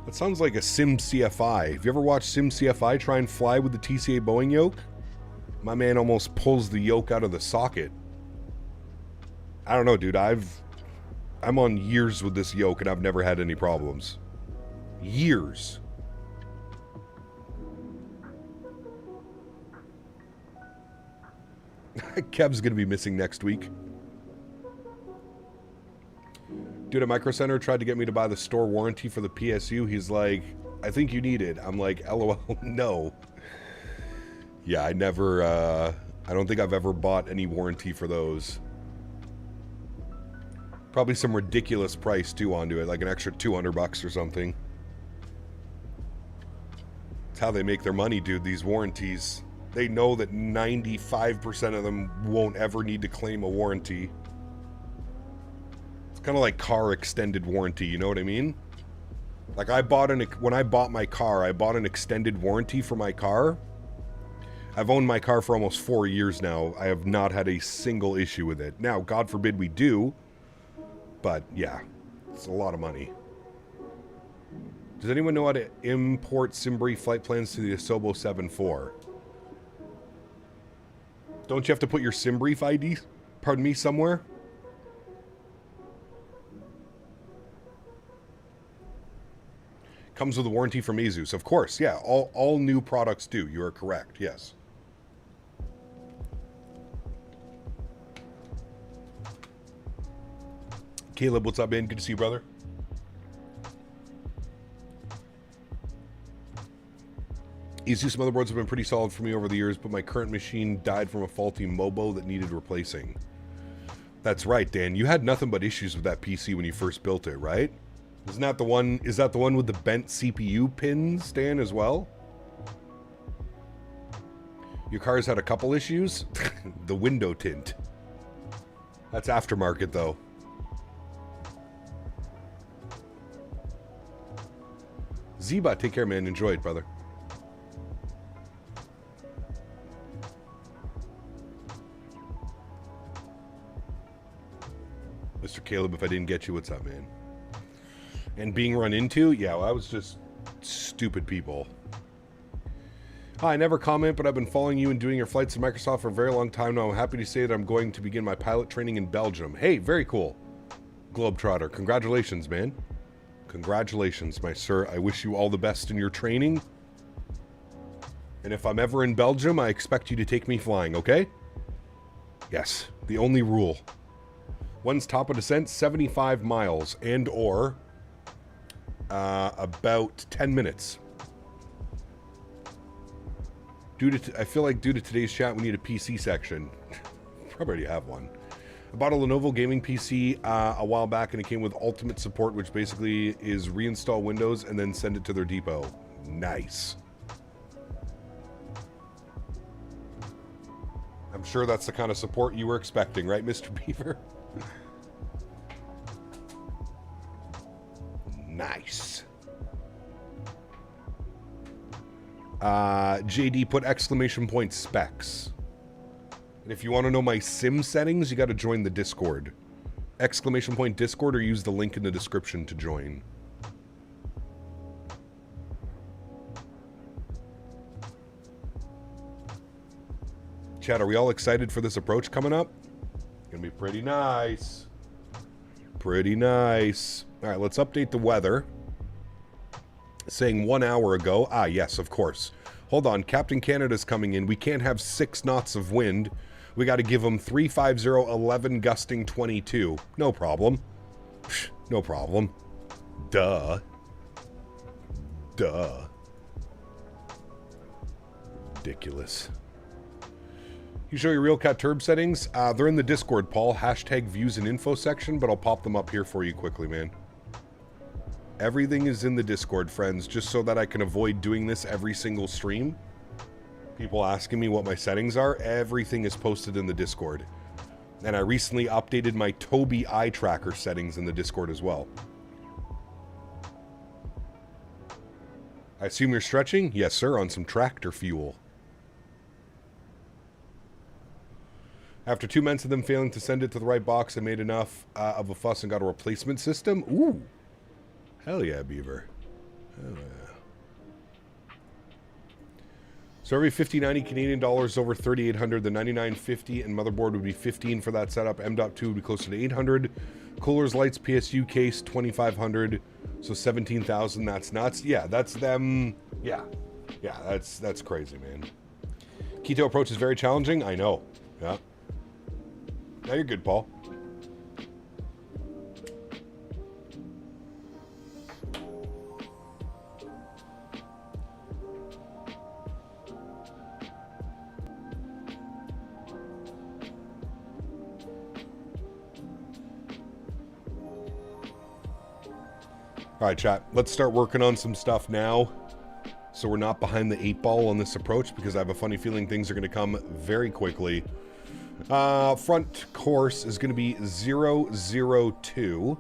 That sounds like a Sim CFI. Have you ever watched Sim CFI try and fly with the TCA Boeing yoke? My man almost pulls the yoke out of the socket. I don't know, dude. I'm on years with this yoke and I've never had any problems. Years. Kev's gonna be missing next week. Dude at Micro Center tried to get me to buy the store warranty for the PSU. He's like, I think you need it. I'm like, LOL, no. Yeah, I don't think I've ever bought any warranty for those. Probably some ridiculous price too onto it, like an extra $200 or something. It's how they make their money, dude, these warranties. They know that 95% of them won't ever need to claim a warranty. It's kind of like car extended warranty, you know what I mean? Like when I bought my car, I bought an extended warranty for my car. I've owned my car for almost 4 years now. I have not had a single issue with it. Now, God forbid we do, but yeah, it's a lot of money. Does anyone know how to import Simbri flight plans to the Asobo 7-4? Don't you have to put your SimBrief ID, pardon me, somewhere? Comes with a warranty from Asus. Of course, yeah. All new products do. You are correct, yes. Caleb, what's up, man? Good to see you, brother. Asus motherboards have been pretty solid for me over the years, but my current machine died from a faulty Mobo that needed replacing. That's right, Dan. You had nothing but issues with that PC when you first built it, right? Isn't that the one? Is that the one with the bent CPU pins, Dan, as well? Your car's had a couple issues. The window tint. That's aftermarket, though. Zeba, take care, man. Enjoy it, brother. Mr. Caleb, if I didn't get you, what's up, man? And being run into? Yeah, well, I was just stupid people. Hi, I never comment, but I've been following you and doing your flights to Microsoft for a very long time now. I'm happy to say that I'm going to begin my pilot training in Belgium. Hey, very cool. Globetrotter, congratulations, man. Congratulations, my sir. I wish you all the best in your training. And if I'm ever in Belgium, I expect you to take me flying, okay? Yes, the only rule. One's top of descent, 75 miles, and or about 10 minutes. I feel like due to today's chat, we need a PC section. Probably already have one. I bought a Lenovo gaming PC a while back, and it came with ultimate support, which basically is reinstall Windows and then send it to their depot. Nice. I'm sure that's the kind of support you were expecting, right, Mr. Beaver? Nice. JD put exclamation point specs. And if you want to know my sim settings, you got to join the Discord. Exclamation point Discord, or use the link in the description to join. Chat, are we all excited for this approach coming up? Gonna be pretty nice. Pretty nice. All right, let's update the weather. Saying 1 hour ago. Ah, yes, of course. Hold on, Captain Canada's coming in. We can't have 6 knots of wind. We got to give them 350, 11, gusting 22. No problem. Psh, no problem. Duh. Duh. Ridiculous. You show your real cat turb settings? They're in the Discord, Paul. Hashtag views and info section, but I'll pop them up here for you quickly, man. Everything is in the Discord, friends, just so that I can avoid doing this every single stream. People asking me what my settings are, everything is posted in the Discord. And I recently updated my Tobii eye tracker settings in the Discord as well. I assume you're stretching? Yes, sir, on some tractor fuel. After 2 months of them failing to send it to the right box, I made enough of a fuss and got a replacement system. Ooh. Hell yeah, Beaver. Hell yeah. So every 50-90 Canadian dollars over 3,800, the 99.50 and motherboard would be 15 for that setup. M.2 would be closer to 800. Coolers, lights, PSU case 2,500. So 17,000. That's nuts. Yeah, that's them. Yeah, that's crazy, man. Quito approach is very challenging. I know. Yeah. Now you're good, Paul. All right, chat, let's start working on some stuff now so we're not behind the 8 ball on this approach, because I have a funny feeling things are going to come very quickly. Front course is going to be 002.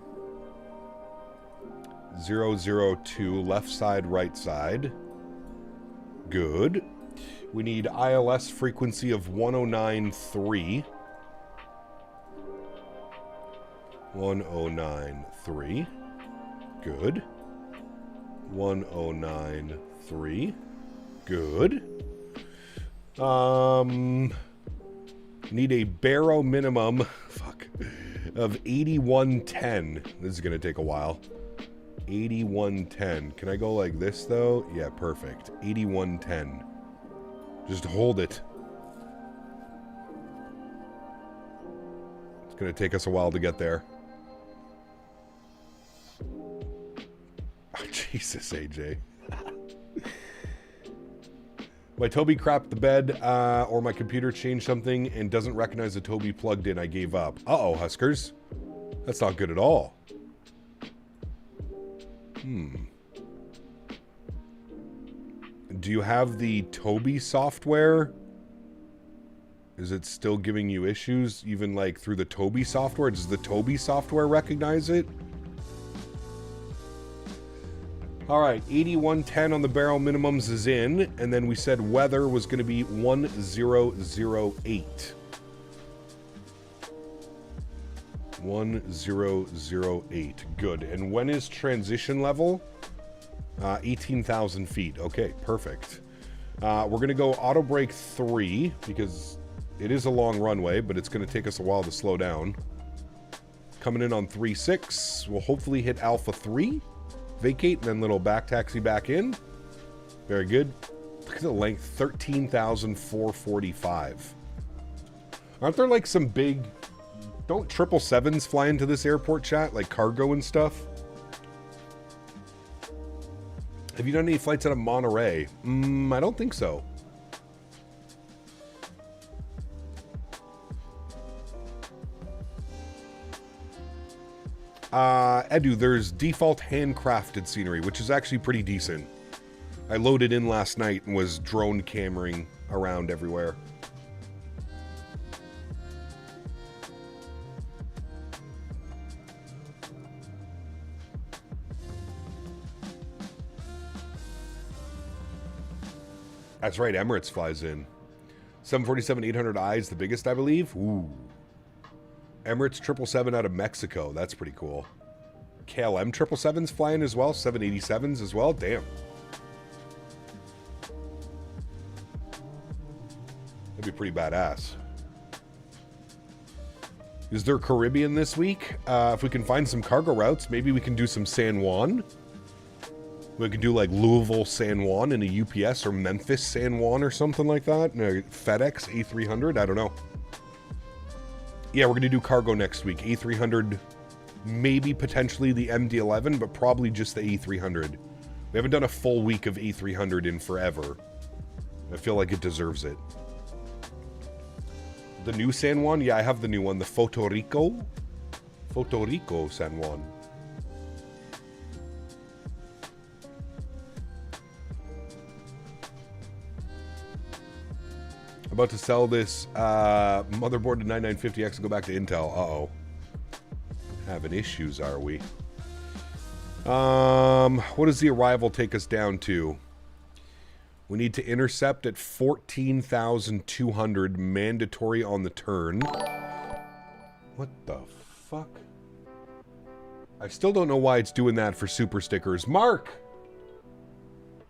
002, left side, right side. Good. We need ILS frequency of 109.3. 109.3. Good. 109.3. Good. Need a barrow minimum, of 8110. This is going to take a while. 8110. Can I go like this, though? Yeah, perfect. 8110. Just hold it. It's going to take us a while to get there. Oh, Jesus, AJ. My Tobii crapped the bed, or my computer changed something and doesn't recognize the Tobii plugged in. I gave up. Uh-oh, Huskers. That's not good at all. Do you have the Tobii software? Is it still giving you issues, even like through the Tobii software? Does the Tobii software recognize it? All right, 8110 on the barrel minimums is in, and then we said weather was going to be 1008. 1008. Good. And when is transition level? 18,000 feet. Okay, perfect. We're going to go auto brake 3 because it is a long runway, but it's going to take us a while to slow down. Coming in on 3.6. We'll hopefully hit Alpha 3. Vacate, and then little back taxi back in. Very good. Look at the length, 13,445. Aren't there like some big... Don't 777s fly into this airport, chat? Like cargo and stuff? Have you done any flights out of Monterey? I don't think so. Edu, there's default handcrafted scenery, which is actually pretty decent. I loaded in last night and was drone cammering around everywhere. That's right, Emirates flies in. 747-800i is the biggest, I believe. Ooh. Emirates 777 out of Mexico. That's pretty cool. KLM 777s flying as well. 787s as well. Damn. That'd be pretty badass. Is there Caribbean this week? If we can find some cargo routes, maybe we can do some San Juan. We could do like Louisville San Juan in a UPS or Memphis San Juan or something like that. FedEx A300, I don't know. Yeah, we're going to do cargo next week. A300, maybe potentially the MD-11, but probably just the A300. We haven't done a full week of A300 in forever. I feel like it deserves it. The new San Juan? Yeah, I have the new one. The Puerto Rico San Juan. About to sell this motherboard to 9950X and go back to Intel. Uh-oh. Having issues, are we? What does the arrival take us down to? We need to intercept at 14,200, mandatory on the turn. What the fuck? I still don't know why it's doing that for super stickers. Mark!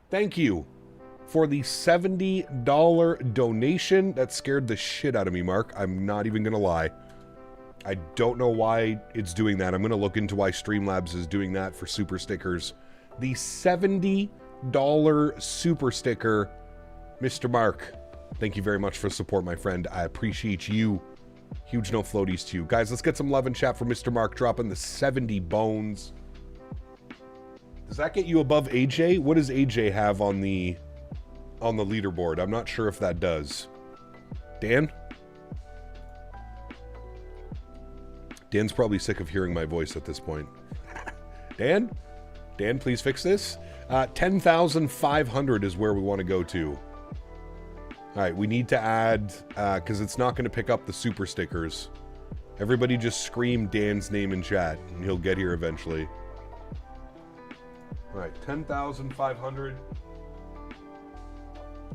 Thank you for the $70 donation. That scared the shit out of me, Mark. I'm not even gonna lie. I don't know why it's doing that. I'm gonna look into why Streamlabs is doing that for super stickers. The $70 super sticker, Mr. Mark. Thank you very much for the support, my friend. I appreciate you. Huge no floaties to you. Guys, let's get some love and chat for Mr. Mark dropping the 70 bones. Does that get you above AJ? What does AJ have on the leaderboard? I'm not sure if that does. Dan? Dan's probably sick of hearing my voice at this point. Dan? Dan, please fix this. 10,500 is where we want to go to. Alright, we need to add, because it's not going to pick up the super stickers. Everybody just scream Dan's name in chat, and he'll get here eventually. Alright, 10,500.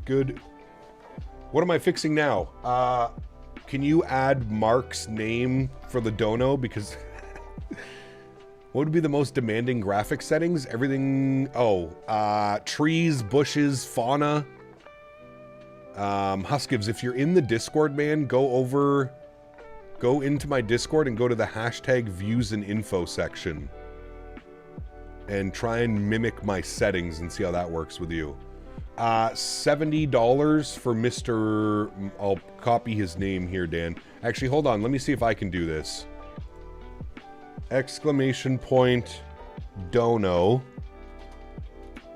Good. What am I fixing now? Can you add Mark's name for the dono? Because what would be the most demanding graphic settings? Everything. Oh, trees, bushes, fauna. Huskivs, if you're in the Discord, man, go into my Discord and go to the hashtag views and info section and try and mimic my settings and see how that works with you. $70 for Mr. I'll copy his name here, Dan. Actually, hold on. Let me see if I can do this. Exclamation point dono.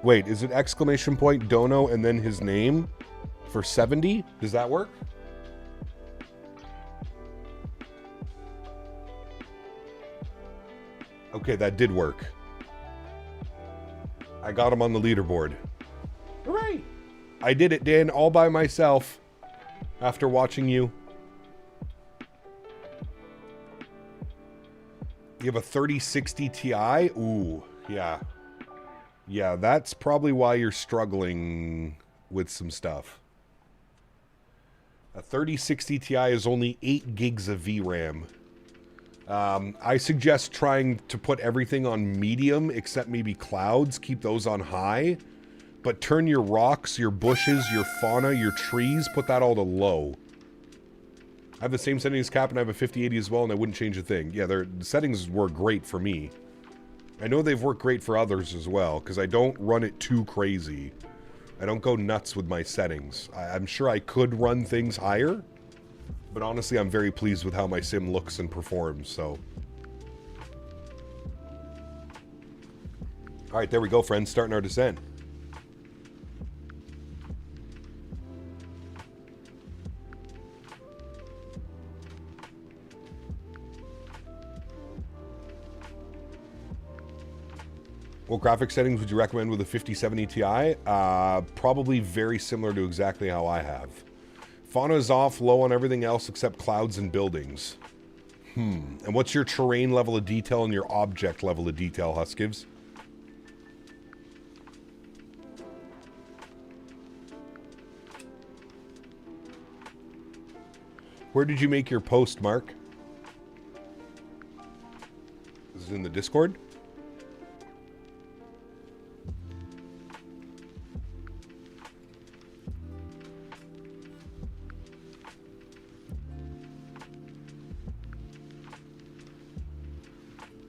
Wait, is it exclamation point dono and then his name for 70? Does that work? Okay, that did work. I got him on the leaderboard. Hooray! I did it, Dan, all by myself after watching you. You have a 3060 Ti? Ooh, yeah. Yeah, that's probably why you're struggling with some stuff. A 3060 Ti is only 8 gigs of VRAM. I suggest trying to put everything on medium, except maybe clouds. Keep those on high. But turn your rocks, your bushes, your fauna, your trees, put that all to low. I have the same settings as Cap, and I have a 5080 as well, and I wouldn't change a thing. Yeah, the settings work great for me. I know they've worked great for others as well, because I don't run it too crazy. I don't go nuts with my settings. I'm sure I could run things higher, but honestly, I'm very pleased with how my sim looks and performs, so. All right, there we go, friends. Starting our descent. What graphic settings would you recommend with a 5070 Ti? Probably very similar to exactly how I have. Fauna is off, low on everything else except clouds and buildings. And what's your terrain level of detail and your object level of detail, Huskivs? Where did you make your post, Mark? Is it in the Discord?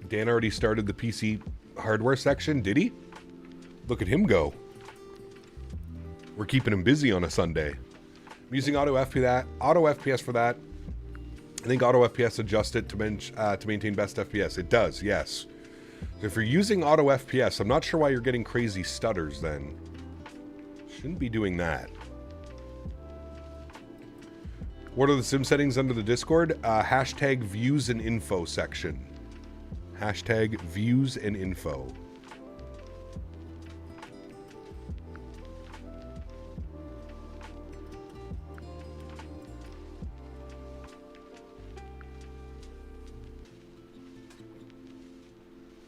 Dan already started the PC hardware section, did he? Look at him go. We're keeping him busy on a Sunday. I'm using Auto FPS for that. I think Auto FPS adjusts it to maintain best FPS. It does, yes. So if you're using Auto FPS, I'm not sure why you're getting crazy stutters then. Shouldn't be doing that. What are the sim settings under the Discord? Hashtag views and info section. Hashtag views and info.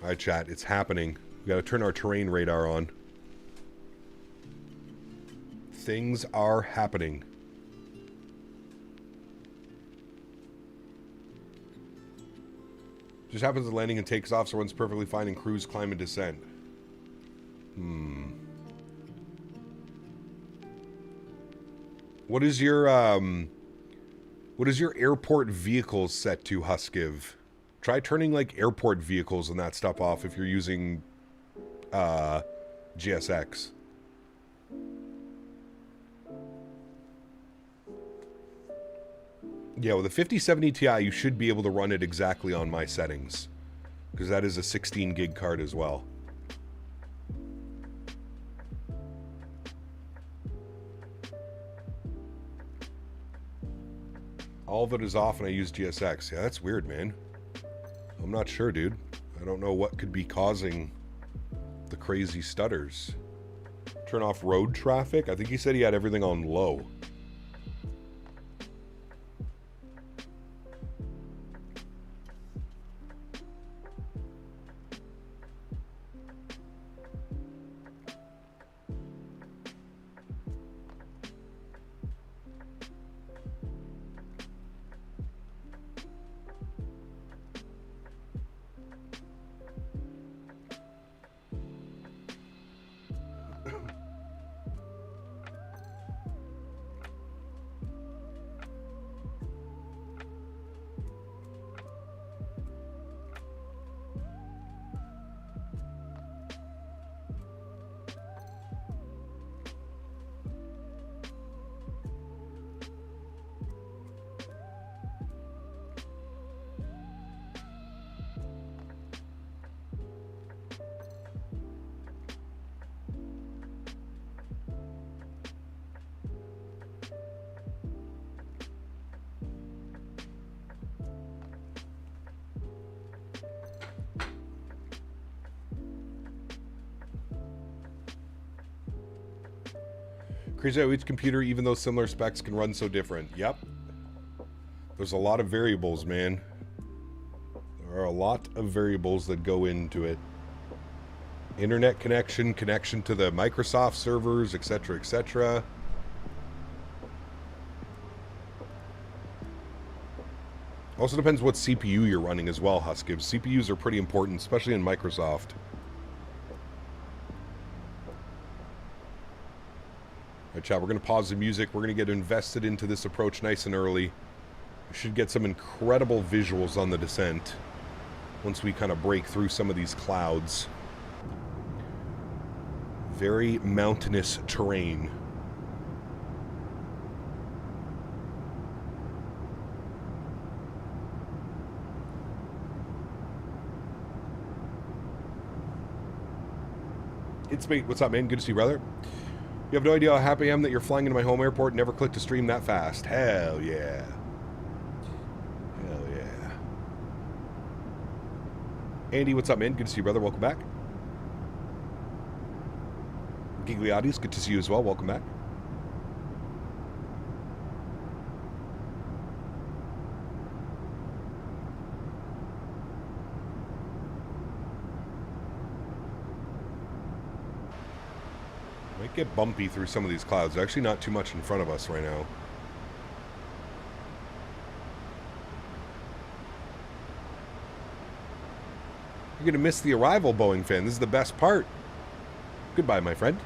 All right, chat, it's happening. We got to turn our terrain radar on. Things are happening. Just happens the landing and takes off, so runs perfectly fine in cruise, climb, and descent. What is your airport vehicles set to, Huskiv? Try turning like airport vehicles and that stuff off if you're using GSX. Yeah, with a 5070 Ti, you should be able to run it exactly on my settings, because that is a 16 gig card as well. All of it is off and I use GSX. Yeah, that's weird, man. I'm not sure, dude. I don't know what could be causing the crazy stutters. Turn off road traffic? I think he said he had everything on low. Crazy how each computer, even though similar specs, can run so different. Yep. There's a lot of variables, man. There are a lot of variables that go into it. Internet connection, connection to the Microsoft servers, etc., etc. Also depends what CPU you're running as well, Huskiv. CPUs are pretty important, especially in Microsoft. Alright, chat, we're going to pause the music. We're going to get invested into this approach nice and early. We should get some incredible visuals on the descent once we kind of break through some of these clouds. Very mountainous terrain. It's mate. What's up, man? Good to see you, brother. You have no idea how happy I am that you're flying into my home airport and never clicked to stream that fast. Hell yeah. Hell yeah. Andy, what's up, man? Good to see you, brother. Welcome back. Gigliotis, good to see you as well. Welcome back. Might get bumpy through some of these clouds. They're actually not too much in front of us right now. You're going to miss the arrival, Boeing fan. This is the best part. Goodbye, my friend.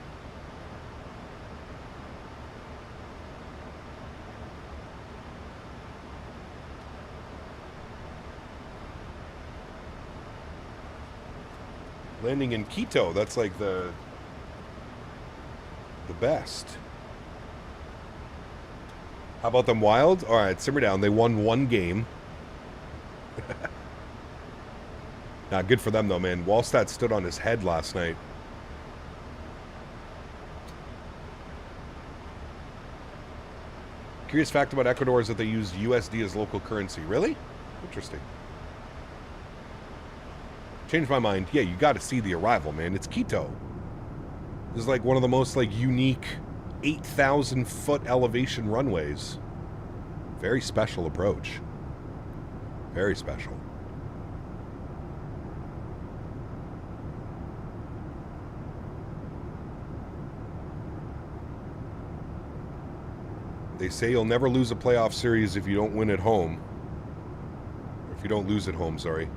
Landing in Quito, that's like the best. How about them Wild? All right, simmer down. They won one game. Nah, good for them though, man. Wallstat stood on his head last night. Curious fact about Ecuador is that they use USD as local currency. Really? Interesting. Changed my mind. Yeah, you got to see the arrival, man. It's Quito. This is like one of the most like unique 8,000 foot elevation runways. Very special approach. Very special. They say you'll never lose a playoff series if you don't win at home. Or if you don't lose at home, sorry.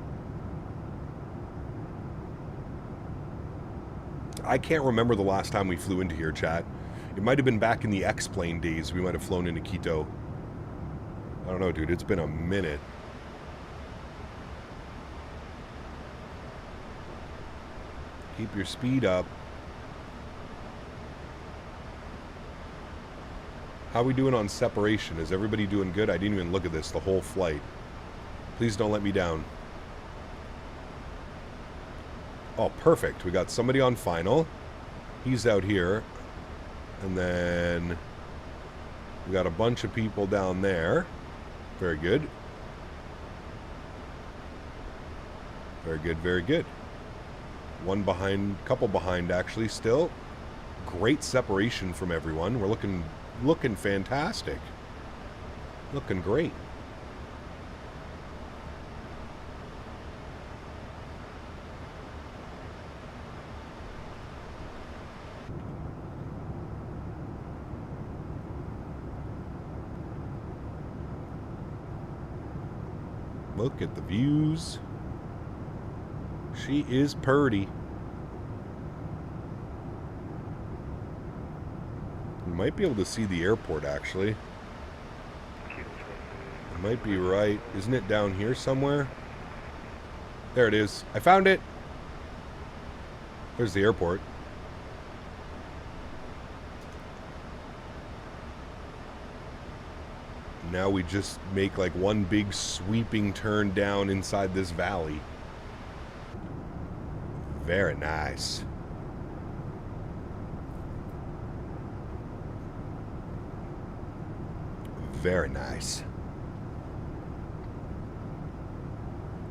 I can't remember the last time we flew into here, chat. It might have been back in the X-Plane days. We might have flown into Quito. I don't know, dude. It's been a minute. Keep your speed up. How are we doing on separation? Is everybody doing good? I didn't even look at this the whole flight. Please don't let me down. Oh, perfect. We got somebody on final. He's out here. And then we got a bunch of people down there. Very good. Very good, very good. One behind, couple behind actually still. Great separation from everyone. We're looking fantastic. Looking great. Look at the views. She is purty. You might be able to see the airport, actually. I might be right. Isn't it down here somewhere? There it is. I found it. There's the airport. Now we just make like one big sweeping turn down inside this valley. Very nice. Very nice.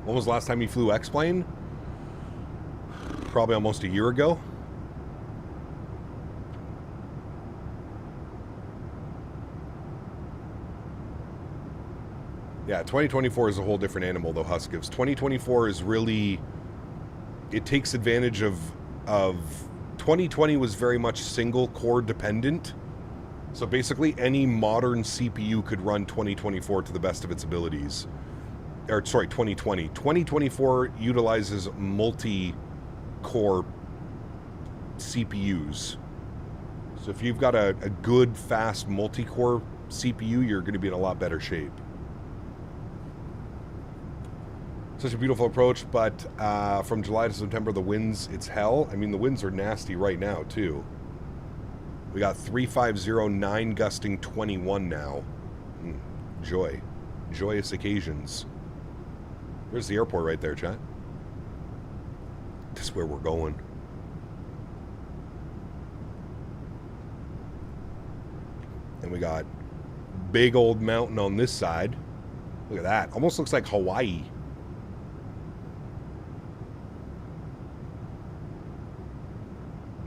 When was the last time you flew X-Plane? Probably almost a year ago. Yeah, 2024 is a whole different animal, though, Huskivs. 2024 is really... It takes advantage of 2020 was very much single core dependent. So basically any modern CPU could run 2024 to the best of its abilities. Or sorry, 2020. 2024 utilizes multi-core CPUs. So if you've got a good, fast multi-core CPU, you're going to be in a lot better shape. Such a beautiful approach, but from July to September, the winds, it's hell. I mean, the winds are nasty right now, too. We got 350, 9 gusting 21 now. Joy. Joyous occasions. There's the airport right there, chat. This is where we're going. And we got big old mountain on this side. Look at that. Almost looks like Hawaii.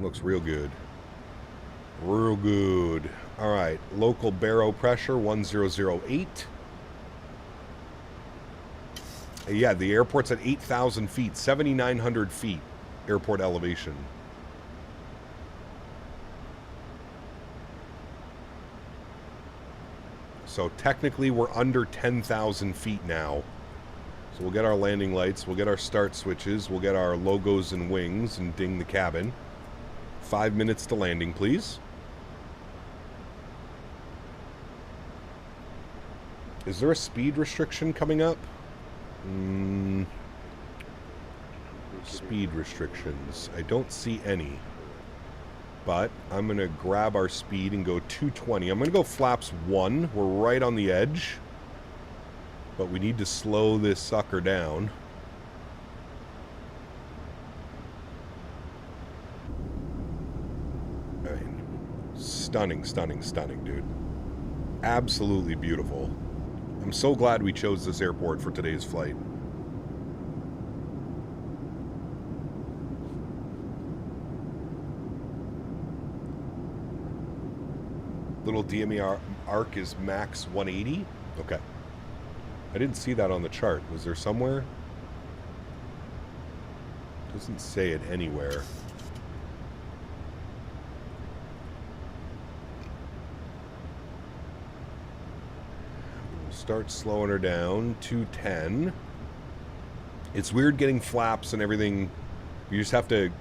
Looks real good. Real good. All right. Local baro pressure 1008. Yeah, the airport's at 8,000 feet, 7,900 feet airport elevation. So technically we're under 10,000 feet now. So we'll get our landing lights, we'll get our start switches, we'll get our logos and wings and ding the cabin. 5 minutes to landing, please. Is there a speed restriction coming up? Speed restrictions. I don't see any. But I'm going to grab our speed and go 220. I'm going to go flaps 1. We're right on the edge. But we need to slow this sucker down. I mean, stunning, stunning, stunning, dude. Absolutely beautiful. I'm so glad we chose this airport for today's flight. Little DME arc is max 180. Okay. I didn't see that on the chart. Was there somewhere? Doesn't say it anywhere. Start slowing her down. 210. It's weird getting flaps and everything. You just have to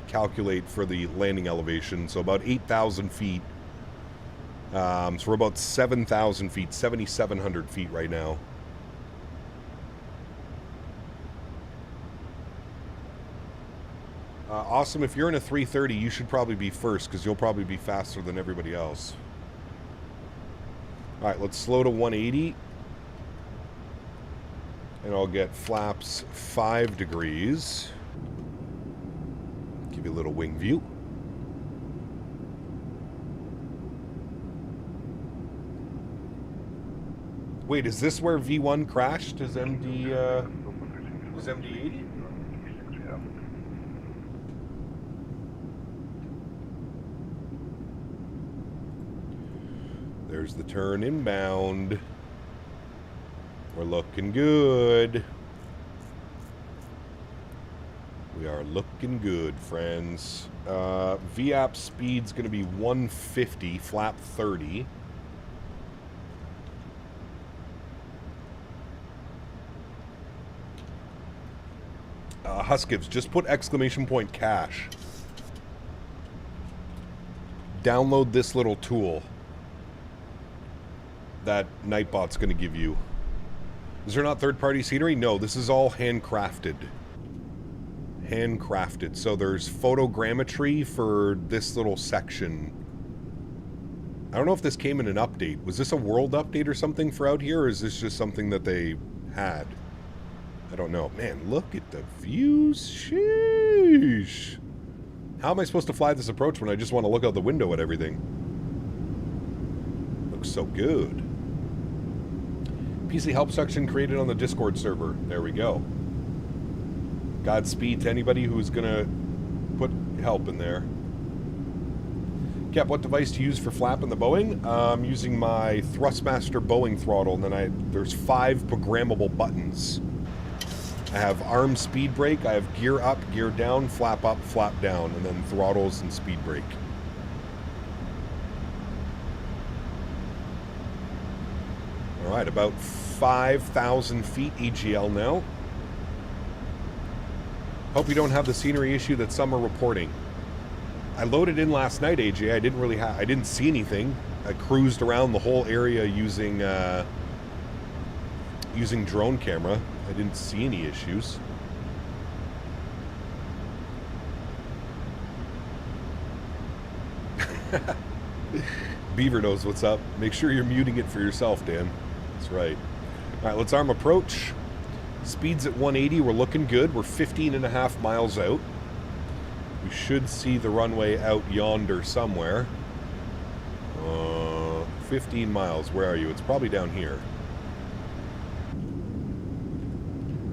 calculate for the landing elevation. So about 8,000 feet. So we're about 7,000 feet, 7,700 feet right now. Awesome. If you're in a 330, you should probably be first because you'll probably be faster than everybody else. All right, let's slow to 180. And I'll get flaps 5 degrees. Give you a little wing view. Wait, is this where V1 crashed? Is MD 80? There's the turn inbound. We're looking good. We are looking good, friends. VAP speed's going to be 150, flap 30. Huskivs, just put exclamation point cash. Download this little tool that Nightbot's going to give you. Is there not third-party scenery? No, this is all handcrafted. Handcrafted. So there's photogrammetry for this little section. I don't know if this came in an update. Was this a world update or something for out here, or is this just something that they had? I don't know. Man, look at the views. Sheesh. How am I supposed to fly this approach when I just want to look out the window at everything? Looks so good. PC help section created on the Discord server. There we go. Godspeed to anybody who's going to put help in there. Cap, what device to use for flapping the Boeing? I'm using my Thrustmaster Boeing throttle, and then there's 5 programmable buttons. I have arm speed brake, I have gear up, gear down, flap up, flap down, and then throttles and speed brake. Alright, about 5,000 feet EGL now. Hope you don't have the scenery issue that some are reporting. I loaded in last night, AJ. I didn't see anything. I cruised around the whole area using using drone camera. I didn't see any issues. Beaver knows what's up. Make sure you're muting it for yourself, Dan. That's right. All right, let's arm approach. Speed's at 180. We're looking good. We're 15.5 miles out. We should see the runway out yonder somewhere. 15 miles. Where are you? It's probably down here.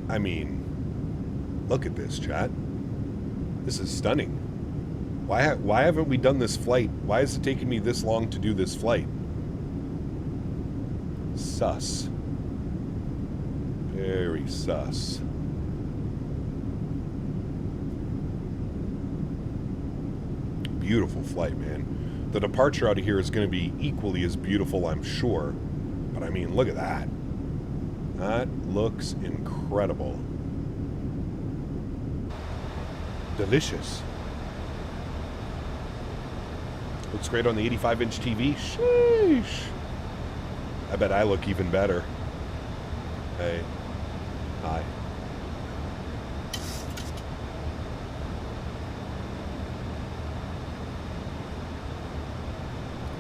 I mean, look at this, chat. This is stunning. Why haven't we done this flight? Why is it taking me this long to do this flight? Sus. Very sus. Beautiful flight, man. The departure out of here is going to be equally as beautiful, I'm sure. But I mean, look at that. That looks incredible. Delicious. Looks great on the 85-inch TV. Sheesh. I bet I look even better. Hey. Hi.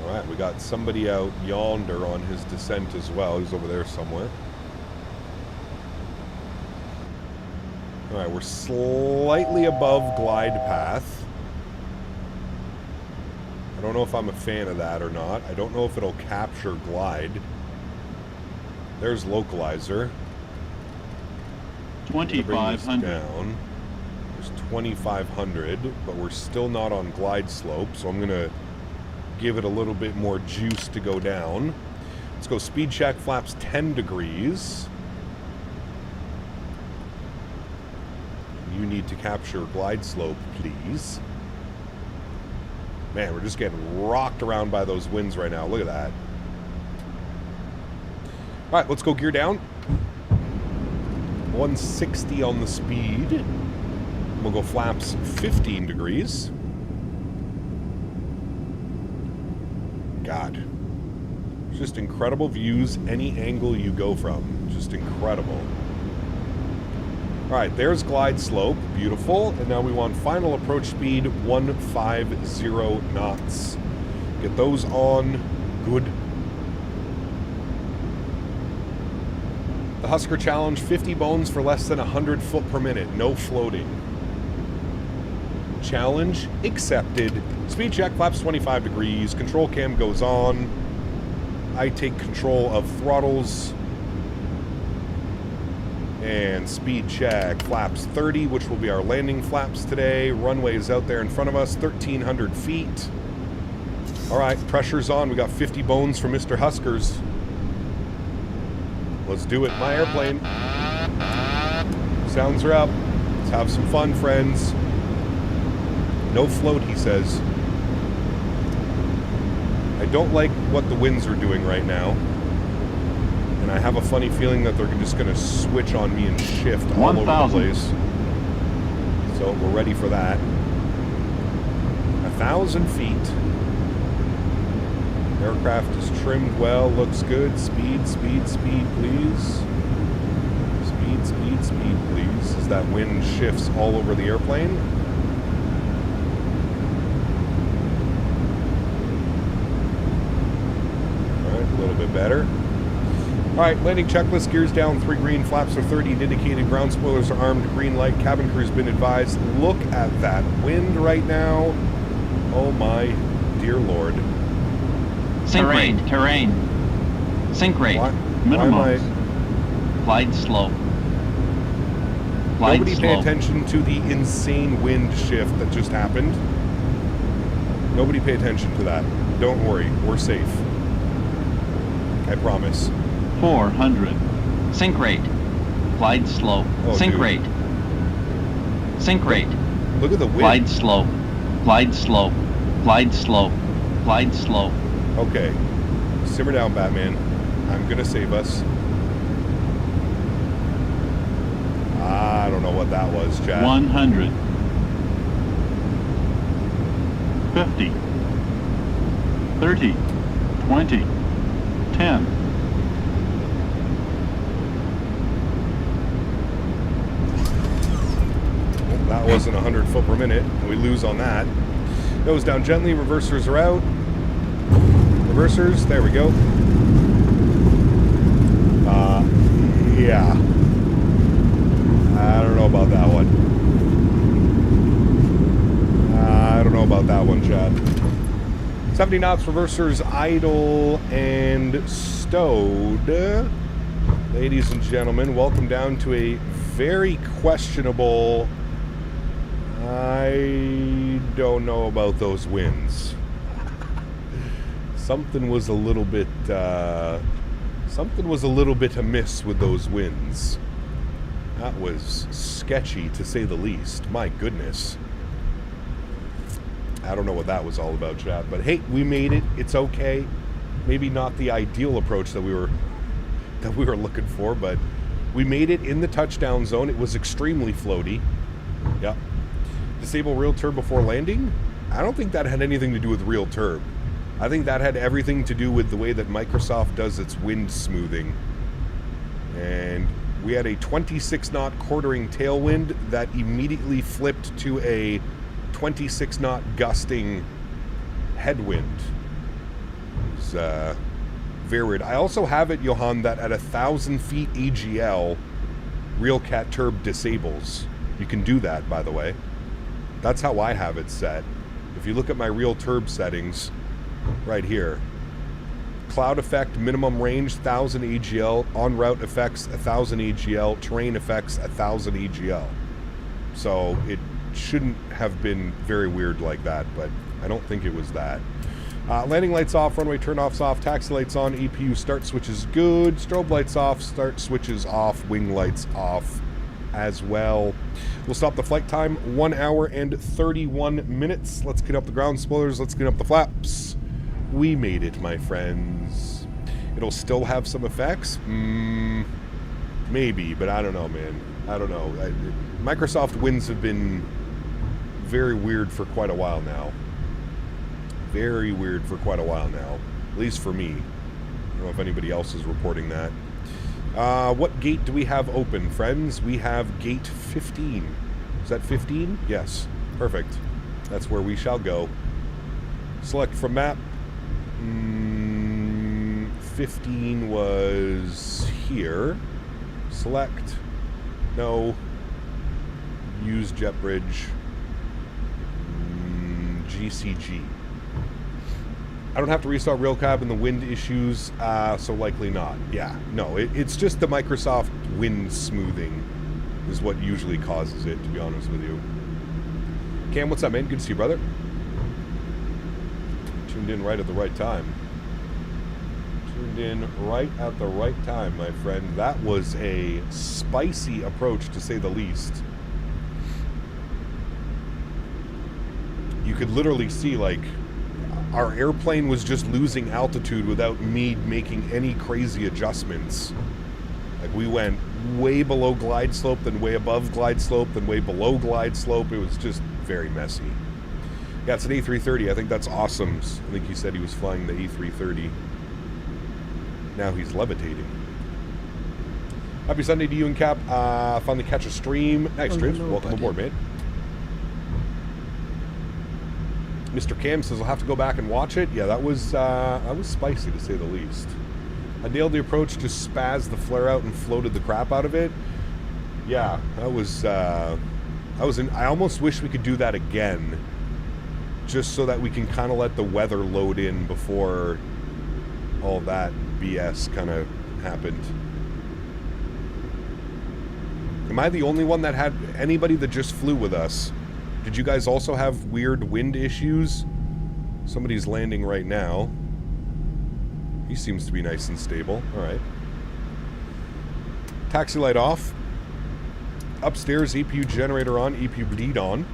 Alright, we got somebody out yonder on his descent as well. He's over there somewhere. Alright, we're slightly above glide path. I don't know if I'm a fan of that or not. I don't know if it'll capture glide. There's localizer. 2,500. Down. There's 2,500, but we're still not on glide slope, so I'm gonna give it a little bit more juice to go down. Let's go speed check, flaps 10 degrees. You need to capture glide slope, please. Man, we're just getting rocked around by those winds right now. Look at that. All right, let's go gear down. 160 on the speed. We'll go flaps 15 degrees. God. Just incredible views any angle you go from. Just incredible. All right, there's glide slope. Beautiful. And now we want final approach speed 150 knots. Get those on. Good. The Husker Challenge, 50 bones for less than 100 foot per minute. No floating. Challenge accepted. Speed check, flaps 25 degrees. Control cam goes on. I take control of throttles. And speed check, flaps 30, which will be our landing flaps today. Runway is out there in front of us, 1,300 feet. All right, pressure's on. We got 50 bones from Mr. Huskers. Let's do it. My airplane. Sounds are up. Let's have some fun, friends. No float, he says. I don't like what the winds are doing right now. And I have a funny feeling that they're just going to switch on me and shift all over the place. So we're ready for that. 1,000 feet. Aircraft is trimmed well, looks good. Speed, speed, speed, please. Speed, speed, speed, please. As that wind shifts all over the airplane. All right, a little bit better. All right, landing checklist, gears down, 3 green, flaps are 30, and indicated, ground spoilers are armed, green light, cabin crew's been advised. Look at that wind right now. Oh my dear Lord. Sink rate, terrain. Sink rate, minimum. Glide slope. Glide Nobody slope. pay attention to the insane wind shift that just happened. Nobody pay attention to that. Don't worry, we're safe. I promise. 400. Sink rate. Glide slope. Oh, Sink dude. rate. Sink rate. Look at the wind. Glide slope. Glide slope. Glide slope. Glide slope. Okay. Simmer down, Batman. I'm gonna save us. I don't know what that was, Chad. 100. 50. 30. 20. 10. wasn't 100 foot per minute. We lose on that. Nose down gently. Reversers are out. Reversers. There we go. Yeah. I don't know about that one. I don't know about that one, Chad. 70 knots, reversers idle and stowed. Ladies and gentlemen, welcome down to a very questionable... I don't know about those winds. Something was a little bit amiss with those winds. That was sketchy, to say the least. My goodness. I don't know what that was all about, Chad. But hey, we made it. It's okay. Maybe not the ideal approach that we were looking for, but we made it in the touchdown zone. It was extremely floaty. Yep. Disable real turb before landing? I don't think that had anything to do with real turb. I think that had everything to do with the way that Microsoft does its wind smoothing. And we had a 26 knot quartering tailwind that immediately flipped to a 26 knot gusting headwind. It was very weird. I also have it, Johan, that at 1,000 feet AGL, real cat turb disables. You can do that, by the way. That's how I have it set. If you look at my real turb settings, right here, cloud effect, minimum range, 1,000 AGL, on route effects, 1,000 AGL, terrain effects, 1,000 AGL. So it shouldn't have been very weird like that, but I don't think it was that. Landing lights off, runway turn-offs off, taxi lights on, EPU start switches good, strobe lights off, start switches off, wing lights off as well. We'll stop the flight time, 1 hour and 31 minutes. Let's get up the ground spoilers, let's get up the flaps. We made it, my friends. It'll still have some effects? Maybe, but I don't know, man. I don't know. Microsoft winds have been very weird for quite a while now. Very weird for quite a while now. At least for me. I don't know if anybody else is reporting that. What gate do we have open, friends? We have gate 15. Is that 15? Yes. Perfect. That's where we shall go. Select from map. 15 was here. Select. No. Use jet bridge. GCG. I don't have to restart real cab and the wind issues, so likely not. Yeah, no, it's just the Microsoft wind smoothing is what usually causes it, to be honest with you. Cam, what's up, man? Good to see you, brother. Tuned in right at the right time. Tuned in right at the right time, my friend. That was a spicy approach, to say the least. You could literally see, like, our airplane was just losing altitude without me making any crazy adjustments. Like, we went way below glide slope, then way above glide slope, then way below glide slope. It was just very messy. Yeah, it's an A330. I think that's awesome. I think he said he was flying the A330. Now he's levitating. Happy Sunday to you and Cap. Finally catch a stream. Nice streams. Welcome aboard, mate. Mr. Cam says I'll have to go back and watch it. Yeah, that was spicy, to say the least. I nailed the approach to spaz the flare out and floated the crap out of it. Yeah, that was I almost wish we could do that again, just so that we can kind of let the weather load in before all that BS kind of happened. Am I the only one that had anybody that just flew with us? Did you guys also have weird wind issues? Somebody's landing right now. He seems to be nice and stable. All right. Taxi light off. Upstairs, EPU generator on, EPU bleed on.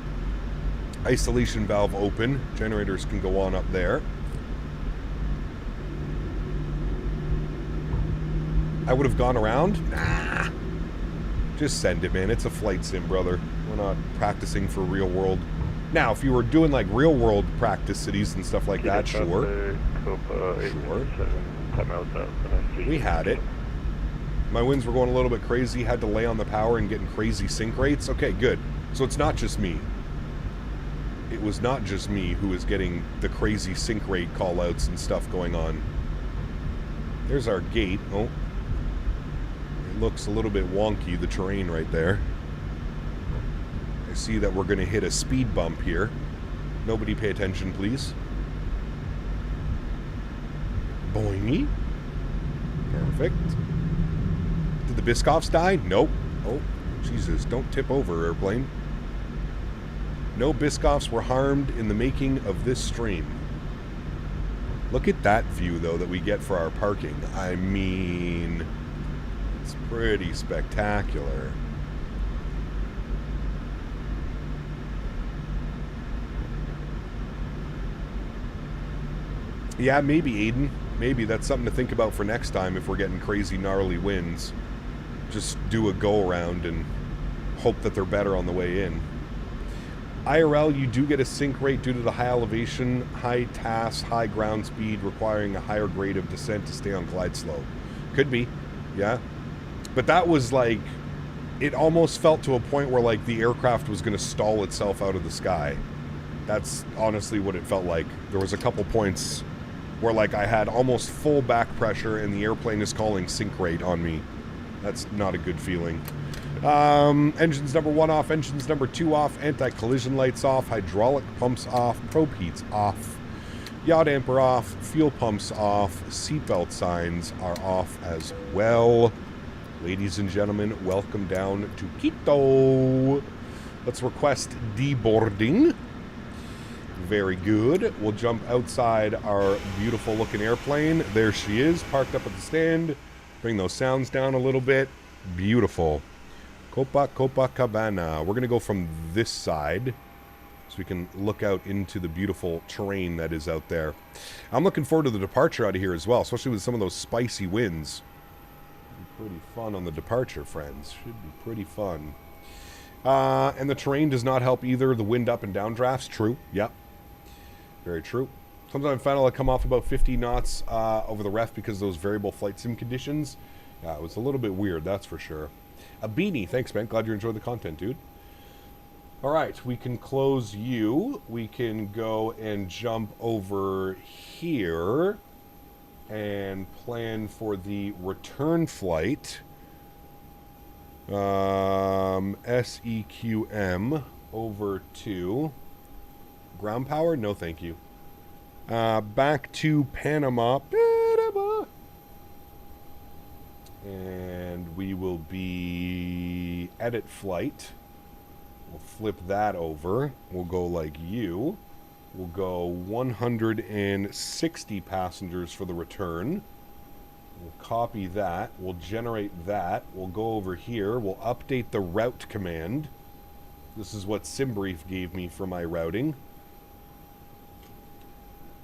Isolation valve open. Generators can go on up there. I would have gone around? Nah. Just send it, man. It's a flight sim, brother. We're not practicing for real world. Now, if you were doing like real world practice cities and stuff like that, sure. Copa, sure. We had it. My winds were going a little bit crazy. Had to lay on the power and getting crazy sync rates. Okay, good. So it's not just me. It was not just me who was getting the crazy sync rate call-outs and stuff going on. There's our gate. Oh. It looks a little bit wonky, the terrain right there. I see that we're going to hit a speed bump here. Nobody pay attention, please. Boingy. Perfect. Did the Biscoffs die? Nope. Oh, Jesus. Don't tip over, airplane. No Biscoffs were harmed in the making of this stream. Look at that view, though, that we get for our parking. I mean, it's pretty spectacular. Yeah, maybe, Aiden. Maybe that's something to think about for next time if we're getting crazy, gnarly winds. Just do a go-around and hope that they're better on the way in. IRL, you do get a sync rate due to the high elevation, high TAS, high ground speed, requiring a higher grade of descent to stay on glide slope. Could be, yeah. But that was like, it almost felt to a point where like the aircraft was going to stall itself out of the sky. That's honestly what it felt like. There was a couple points where like I had almost full back pressure and the airplane is calling sync rate on me. That's not a good feeling. Engines number 1 off, engines number 2 off, anti-collision lights off, hydraulic pumps off, probe heats off, yaw damper off, fuel pumps off, seatbelt signs are off as well. Ladies and gentlemen, welcome down to Quito. Let's request deboarding. Very good. We'll jump outside our beautiful looking airplane. There she is, parked up at the stand. Bring those sounds down a little bit. Beautiful. Copacabana. We're going to go from this side so we can look out into the beautiful terrain that is out there. I'm looking forward to the departure out of here as well, especially with some of those spicy winds. Should be pretty fun on the departure, friends. Should be pretty fun. And the terrain does not help either. The wind up and down drafts. True. Yep. Very true. Sometimes I found I come off about 50 knots over the ref because of those variable flight sim conditions. Yeah, it was a little bit weird, that's for sure. A beanie. Thanks, man. Glad you enjoyed the content, dude. All right, we can close you. We can go and jump over here and plan for the return flight. SEQM over to ground power. No, thank you. Back to Panama. And we will be edit flight. We'll flip that over. We'll go like you. We'll go 160 passengers for the return. We'll copy that. We'll generate that. We'll go over here. We'll update the route command. This is what SimBrief gave me for my routing.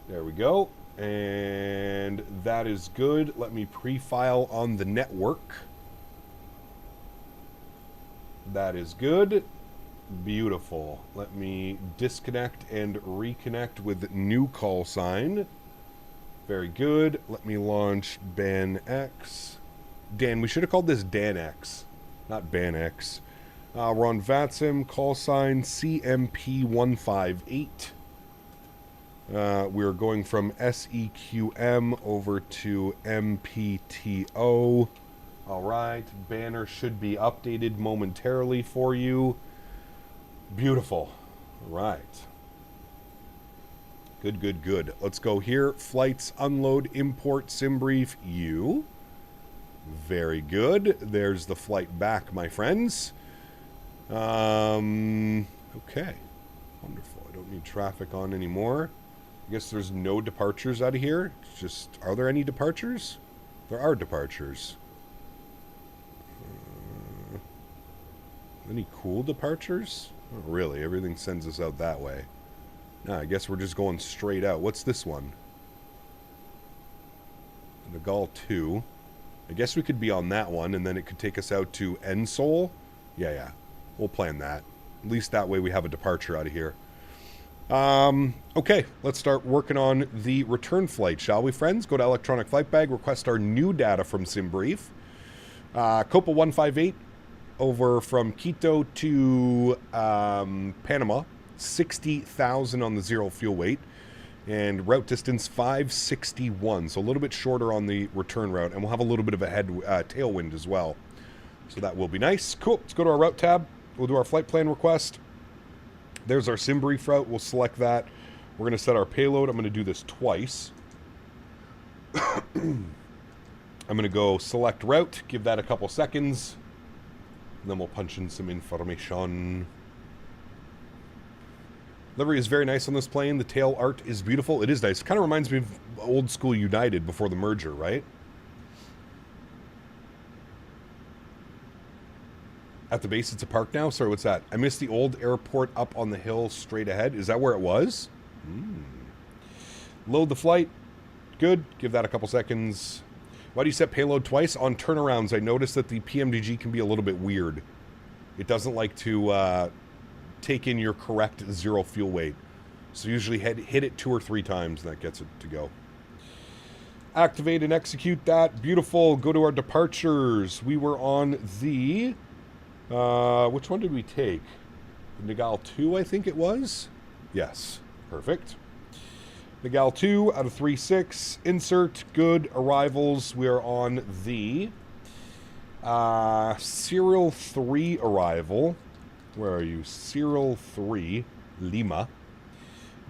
There we go. And that is good. Let me pre-file on the network. That is good. Beautiful. Let me disconnect and reconnect with new call sign. Very good. Let me launch BAN-X. Dan, we should have called this Dan-X, not BAN-X. We're on VATSIM, call sign CMP158. We're going from SEQM over to MPTO. All right, banner should be updated momentarily for you. Beautiful. All right. Good, good, good. Let's go here. Flights, unload, import, SimBrief, you. Very good. There's the flight back, my friends. Okay. Wonderful. I don't need traffic on anymore. I guess there's no departures out of here. It's just, are there any departures? There are departures. Any cool departures? Not really. Everything sends us out that way. Nah, I guess we're just going straight out. What's this one? The Gall 2. I guess we could be on that one, and then it could take us out to Ensol. Yeah. We'll plan that. At least that way we have a departure out of here. Okay, let's start working on the return flight, shall we, friends? Go to Electronic Flight Bag, request our new data from SimBrief. Copa 158, over from Quito to Panama, 60,000 on the zero fuel weight, and route distance 561, so a little bit shorter on the return route, and we'll have a little bit of a tailwind as well. So that will be nice. Cool. Let's go to our route tab. We'll do our flight plan request. There's our sim brief route. We'll select that. We're going to set our payload. I'm going to do this twice. I'm going to go select route, give that a couple seconds, and then we'll punch in some information. Livery is very nice on this plane. The tail art is beautiful. It is nice. It kind of reminds me of old school United before the merger, right? At the base, it's a park now? Sorry, what's that? I missed the old airport up on the hill straight ahead. Is that where it was? Load the flight. Good. Give that a couple seconds. Why do you set payload twice? On turnarounds, I noticed that the PMDG can be a little bit weird. It doesn't like to take in your correct zero fuel weight. So usually hit it 2 or 3 times, and that gets it to go. Activate and execute that. Beautiful. Go to our departures. We were on the... which one did we take? Nagal 2, I think it was? Yes. Perfect. Nagal 2 out of 3-6. Insert. Good. Arrivals. We are on the Serial 3 arrival. Where are you? Serial 3, Lima.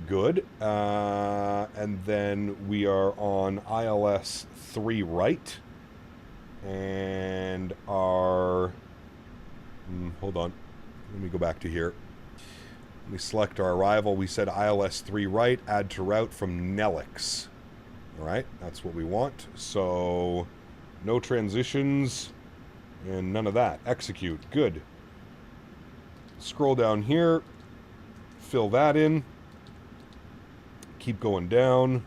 Good. And then we are on ILS 3 right. And our... hold on. Let me go back to here. Let me select our arrival. We said ILS 3 right. Add to route from Nelix. All right. That's what we want. So no transitions and none of that. Execute. Good. Scroll down here. Fill that in. Keep going down.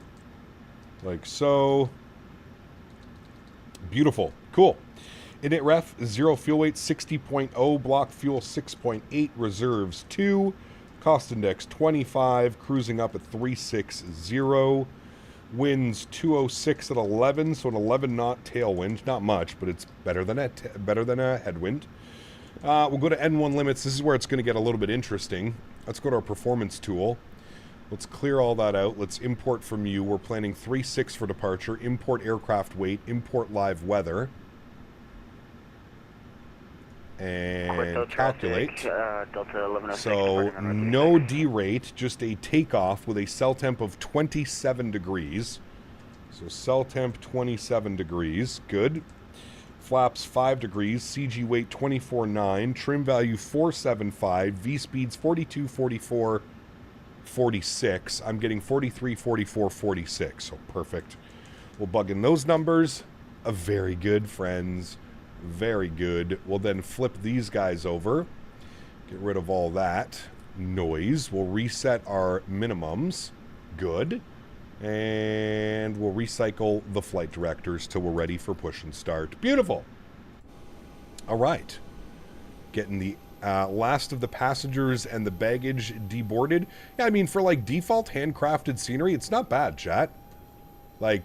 Like so. Beautiful. Cool. Init ref, 0 fuel weight, 60.0, block fuel 6.8, reserves 2, cost index 25, cruising up at 360, winds 206 at 11, so an 11 knot tailwind, not much, but it's better than a headwind. We'll go to N1 limits. This is where it's going to get a little bit interesting. Let's go to our performance tool. Let's clear all that out. Let's import from you. We're planning 3.6 for departure, import aircraft weight, import live weather. And calculate. So no D-rate, just a takeoff with a cell temp of 27 degrees. So cell temp 27 degrees. Good. Flaps 5 degrees. CG weight 24.9. Trim value 475. V speeds 42, 44, 46. I'm getting 43, 44, 46. So perfect. We'll bug in those numbers. Very good, friends. Very good. We'll then flip these guys over. Get rid of all that noise. We'll reset our minimums. Good. And we'll recycle the flight directors till we're ready for push and start. Beautiful. All right. Getting the last of the passengers and the baggage deboarded. Yeah, I mean, for like default handcrafted scenery, it's not bad, chat. Like,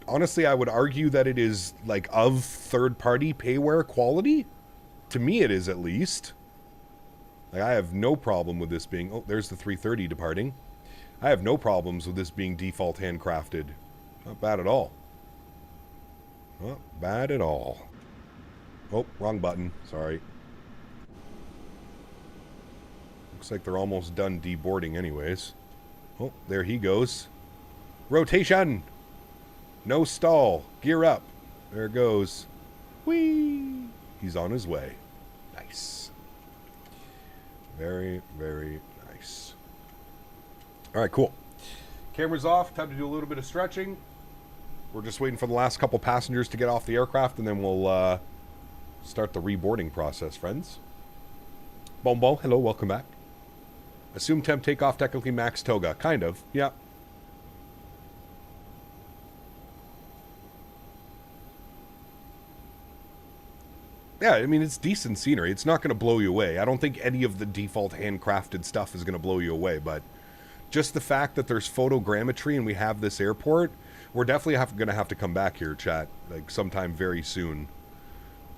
honestly, I would argue that it is, like, of third-party payware quality. To me, it is, at least. Like, I have no problem with this being... Oh, there's the 330 departing. I have no problems with this being default handcrafted. Not bad at all. Not bad at all. Oh, wrong button. Sorry. Looks like they're almost done deboarding anyways. Oh, there he goes. Rotation! No stall. Gear up. There it goes. Whee! He's on his way. Nice. Very, very nice. All right, cool. Camera's off. Time to do a little bit of stretching. We're just waiting for the last couple passengers to get off the aircraft, and then we'll start the reboarding process, friends. Bombo, hello, welcome back. Assume temp takeoff, technically max toga. Kind of, yeah. Yeah, I mean, it's decent scenery. It's not going to blow you away. I don't think any of the default handcrafted stuff is going to blow you away, but just the fact that there's photogrammetry and we have this airport, we're definitely going to have to come back here, chat, like sometime very soon.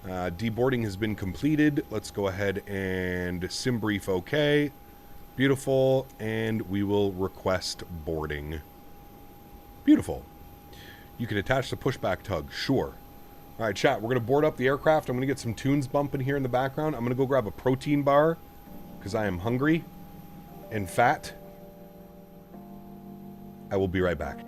Deboarding has been completed. Let's go ahead and sim brief OK. Beautiful. And we will request boarding. Beautiful. You can attach the pushback tug. Sure. All right, chat. We're going to board up the aircraft. I'm going to get some tunes bumping here in the background. I'm going to go grab a protein bar because I am hungry and fat. I will be right back.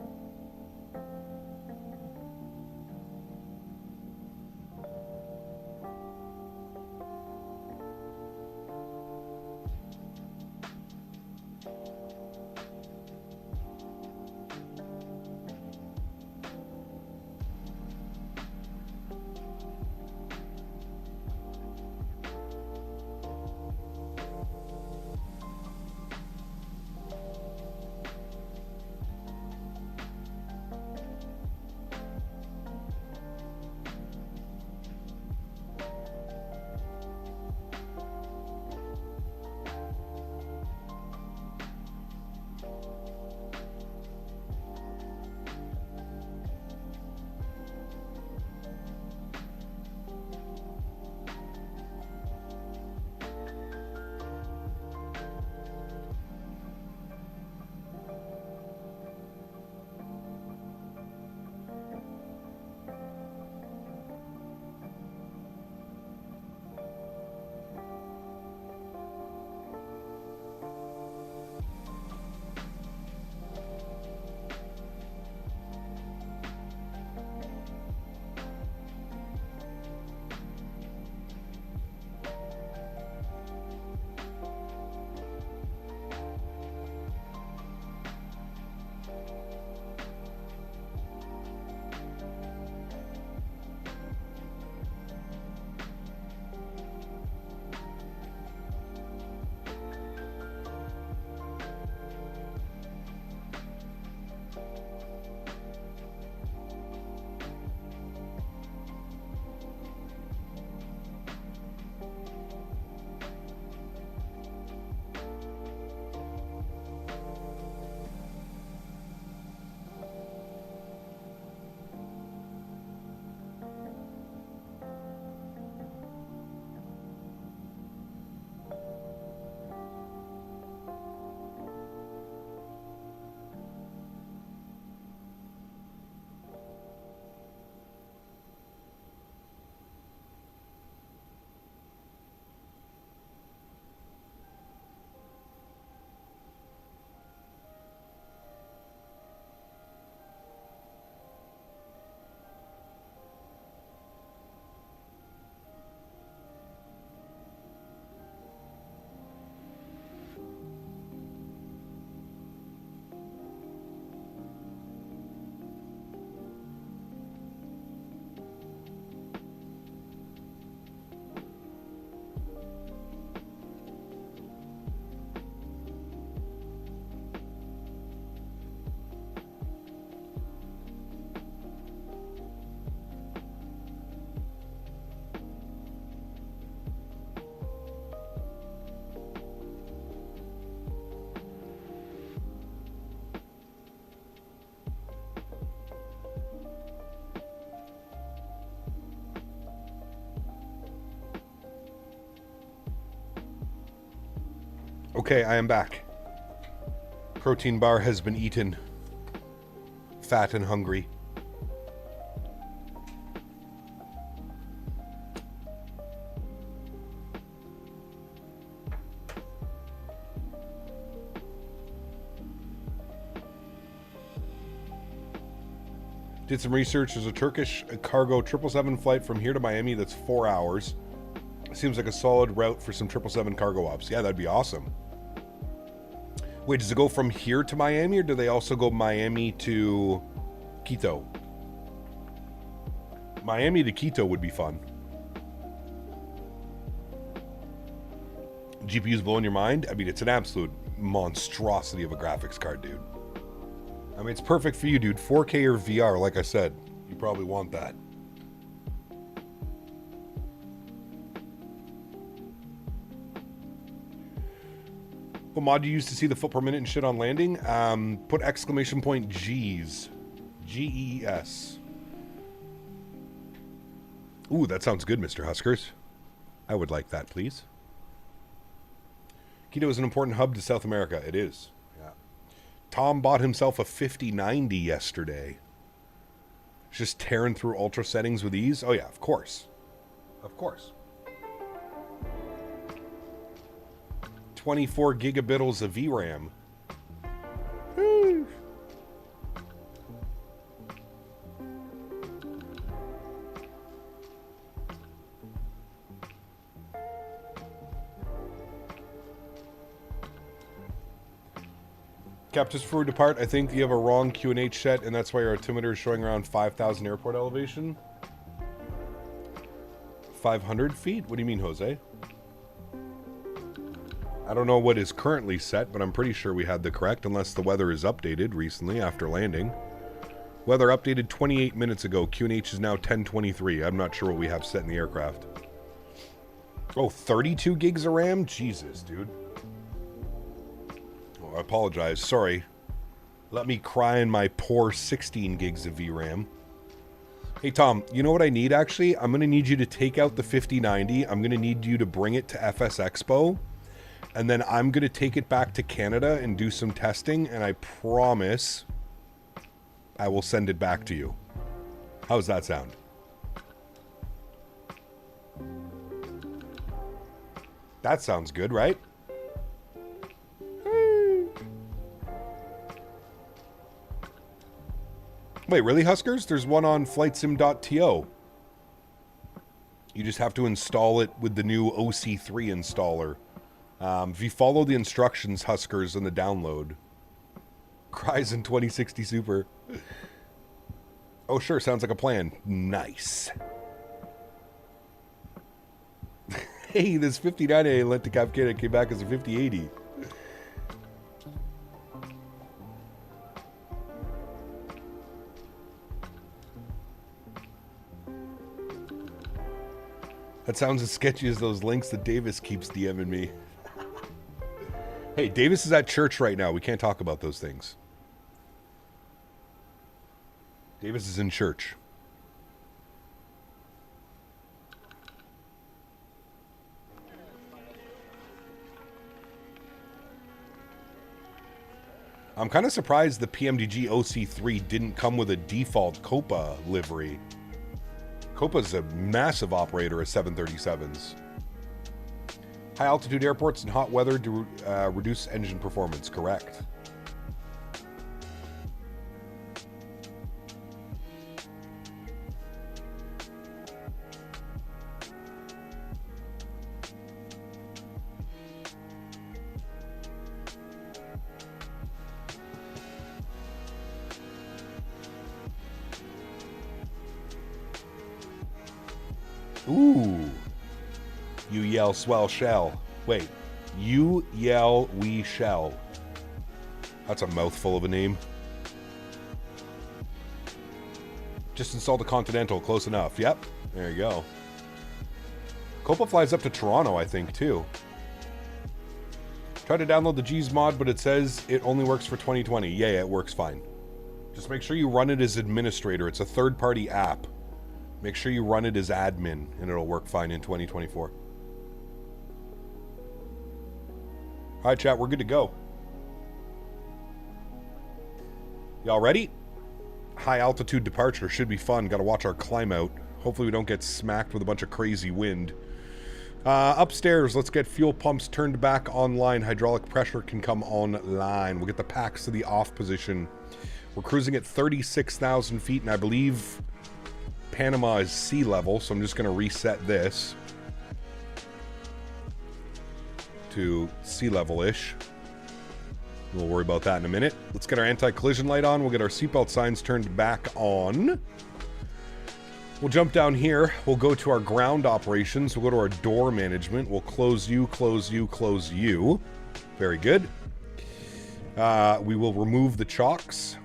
Okay, I am back. Protein bar has been eaten. Fat and hungry. Did some research. There's a Turkish cargo 777 flight from here to Miami that's 4 hours. Seems like a solid route for some 777 cargo ops. Yeah, that'd be awesome. Wait, does it go from here to Miami, or do they also go Miami to Quito? Miami to Quito would be fun. GPU's blowing your mind? I mean, it's an absolute monstrosity of a graphics card, dude. I mean, it's perfect for you, dude. 4K or VR, like I said. You probably want that. What mod do you use to see the foot per minute and shit on landing? Put exclamation point G's. G-E-S. Ooh, that sounds good, Mr. Huskers. I would like that, please. Quito is an important hub to South America. It is. Yeah. Tom bought himself a 5090 yesterday. Just tearing through ultra settings with ease. Oh, yeah, of course. Of course. 24 gigabytes of VRAM. Woo. Cap, just before we depart, I think you have a wrong QNH set, and that's why your altimeter is showing around 5,000 airport elevation. 500 feet? What do you mean, Jose? I don't know what is currently set, but I'm pretty sure we had the correct, unless the weather is updated recently after landing. Weather updated 28 minutes ago. QNH is now 1023. I'm not sure what we have set in the aircraft. Oh, 32 gigs of RAM? Jesus, dude. I apologize. Sorry. Let me cry in my poor 16 gigs of VRAM. Hey, Tom, you know what I need, actually? I'm going to need you to take out the 5090. I'm going to need you to bring it to FS Expo. And then I'm going to take it back to Canada and do some testing. And I promise I will send it back to you. How's that sound? That sounds good, right? Wait, really, Huskers? There's one on flightsim.to. You just have to install it with the new OC3 installer. If you follow the instructions, Huskers, in the download. Cries in 2060 Super. Oh, sure, sounds like a plan. Nice. Hey, this 59A I lent to Cap Canada came back as a 5080. That sounds as sketchy as those links that Davis keeps DMing me. Hey, Davis is at church right now. We can't talk about those things. Davis is in church. I'm kind of surprised the PMDG OC3 didn't come with a default Copa livery. Copa's a massive operator of 737s. High altitude airports and hot weather to reduce engine performance, correct. Ooh. You yell, swell, shell. Wait. You yell, we shall. That's a mouthful of a name. Just installed a Continental. Close enough. Yep. There you go. Copa flies up to Toronto, I think, too. Try to download the G's mod, but it says it only works for 2020. Yeah, it works fine. Just make sure you run it as administrator. It's a third-party app. Make sure you run it as admin, and it'll work fine in 2024. All right, chat, we're good to go. Y'all ready? High altitude departure should be fun. Got to watch our climb out. Hopefully we don't get smacked with a bunch of crazy wind. Upstairs, let's get fuel pumps turned back online. Hydraulic pressure can come online. We'll get the packs to the off position. We're cruising at 36,000 feet, and I believe Panama is sea level, so I'm just going to reset this to sea level-ish. We'll worry about that in a minute. Let's get our anti-collision light on. We'll get our seatbelt signs turned back on. We'll jump down here. We'll go to our ground operations. We'll go to our door management. We'll close you, close you, close you. Very good. We will remove the chocks.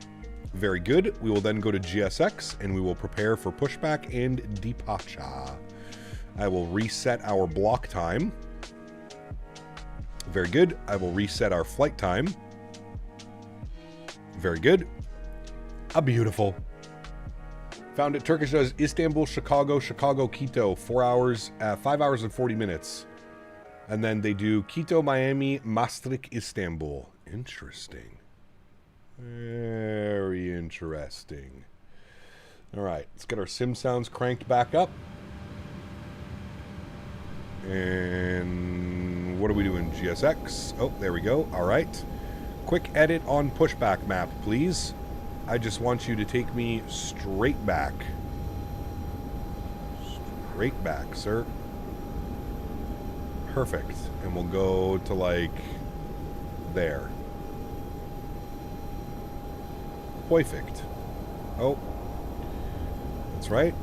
Very good. We will then go to GSX and we will prepare for pushback and departure. I will reset our block time. Very good. I will reset our flight time. Very good. Beautiful. Found it. Turkish does Istanbul, Chicago, Chicago, Quito, 4 hours, 5 hours and 40 minutes. And then they do Quito, Miami, Maastricht, Istanbul. Interesting. Very interesting. All right, let's get our sim sounds cranked back up. And what are we doing? GSX. Oh, there we go. All right. Quick edit on pushback map, please. I just want you to take me straight back. Straight back, sir. Perfect. And we'll go to, like, there. Perfect. Oh. That's right.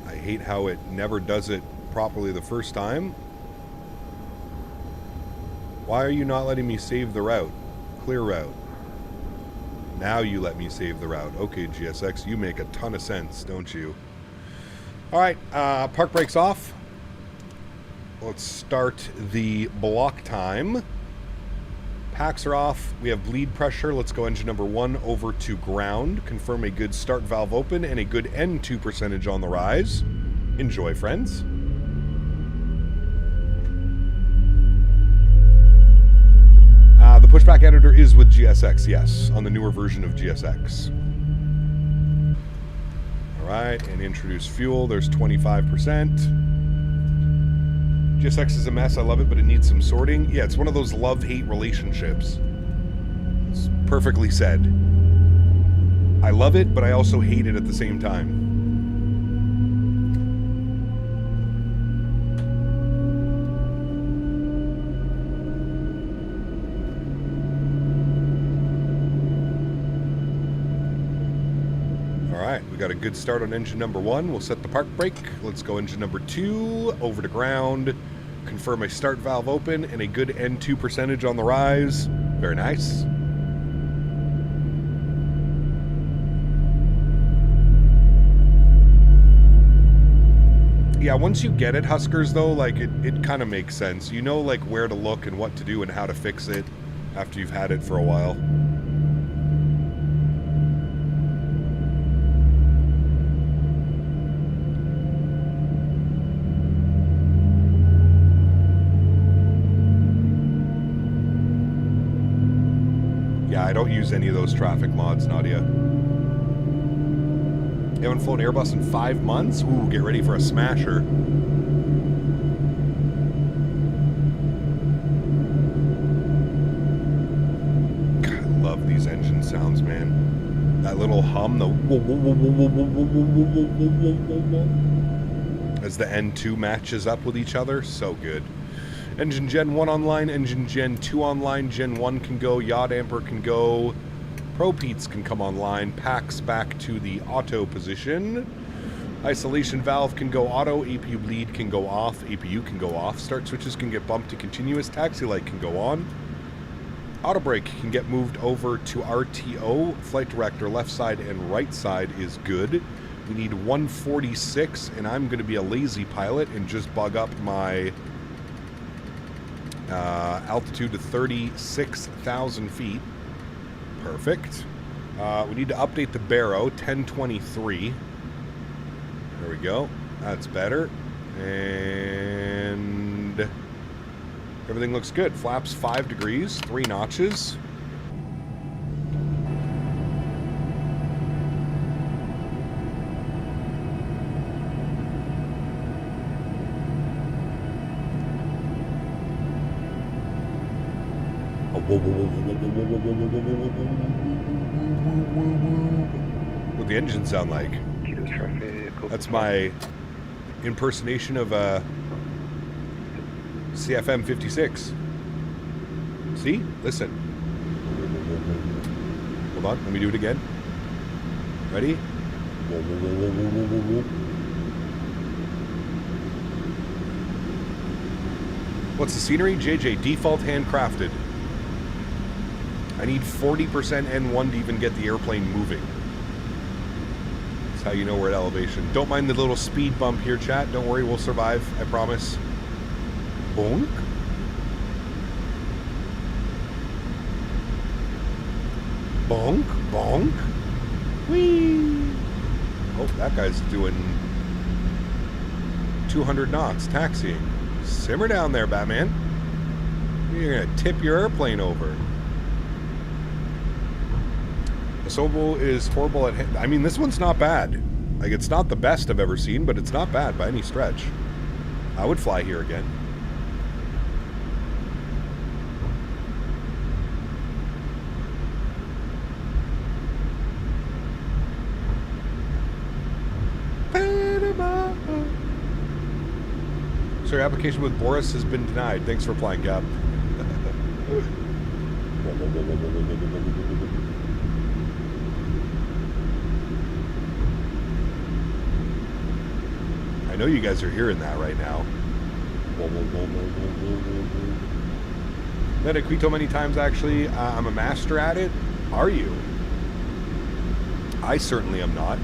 I hate how it never does it properly the first time. Why are you not letting me save the route? Clear route. Now you let me save the route. Okay, GSX, you make a ton of sense, don't you? All right, park brakes off. Let's start the block time. Packs are off. We have bleed pressure. Let's go engine number 1 over to ground. Confirm a good start valve open and a good N2 percentage on the rise. Enjoy, friends. The pushback editor is with GSX, yes, on the newer version of GSX. All right, and introduce fuel. There's 25%. GSX is a mess. I love it, but it needs some sorting. Yeah, it's one of those love-hate relationships. It's perfectly said. I love it, but I also hate it at the same time. We got a good start on engine number 1. We'll set the park brake. Let's go engine number 2 over to ground. Confirm a start valve open and a good N2 percentage on the rise. Very nice. Yeah, once you get it, Huskers, though, like, it kind of makes sense. You know, like, where to look and what to do and how to fix it after you've had it for a while. Yeah, I don't use any of those traffic mods, Nadya. You haven't flown Airbus in 5 months? Ooh, get ready for a smasher. God, I love these engine sounds, man. That little hum, the as the N2 matches up with each other, so good. Engine Gen 1 online, Engine Gen 2 online, Gen 1 can go, Yacht Amper can go, Propeats can come online, Packs back to the auto position, Isolation Valve can go auto, APU bleed can go off, APU can go off, Start switches can get bumped to continuous, Taxi light can go on, Auto brake can get moved over to RTO, Flight Director left side and right side is good. We need 146, and I'm going to be a lazy pilot and just bug up my altitude to 36,000 feet. Perfect. We need to update the Barrow, 1023. There we go. That's better. And everything looks good. Flaps 5 degrees, 3 notches. What the engine sound like? That's my impersonation of a CFM 56. See? Listen. Hold on, let me do it again. Ready? What's the scenery? JJ, default handcrafted. I need 40% N1 to even get the airplane moving. That's how you know we're at elevation. Don't mind the little speed bump here, chat. Don't worry, we'll survive. I promise. Bonk. Bonk, bonk. Whee! Oh, that guy's doing 200 knots, taxiing. Simmer down there, Batman. You're gonna tip your airplane over. Asobo is horrible at... I mean, this one's not bad. Like, it's not the best I've ever seen, but it's not bad by any stretch. I would fly here again. So your application with Boris has been denied. Thanks for applying, Gab. I know you guys are hearing that right now. Been at Quito many times, actually. I'm a master at it. Are you? I certainly am not.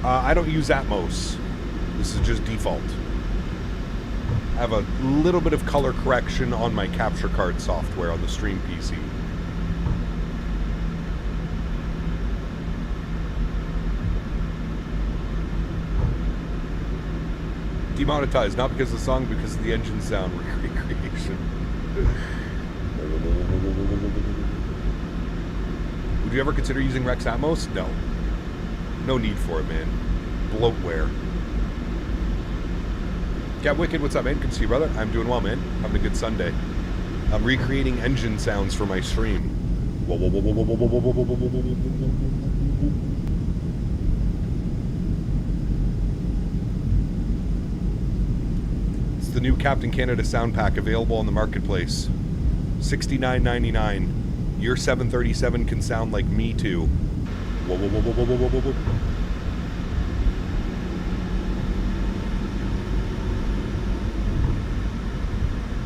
I don't use Atmos. This is just default. I have a little bit of color correction on my capture card software on the Stream PC. Demonetized, not because of the song, because of the engine sound recreation. Would you ever consider using Rex Atmos? No. No need for it, man. Bloatware. Cat Wicked, what's up, man? Good to see you, brother. I'm doing well, man. Having a good Sunday. I'm recreating engine sounds for my stream. It's the new Captain Canada sound pack available on the marketplace. $69.99. Your 737 can sound like me too.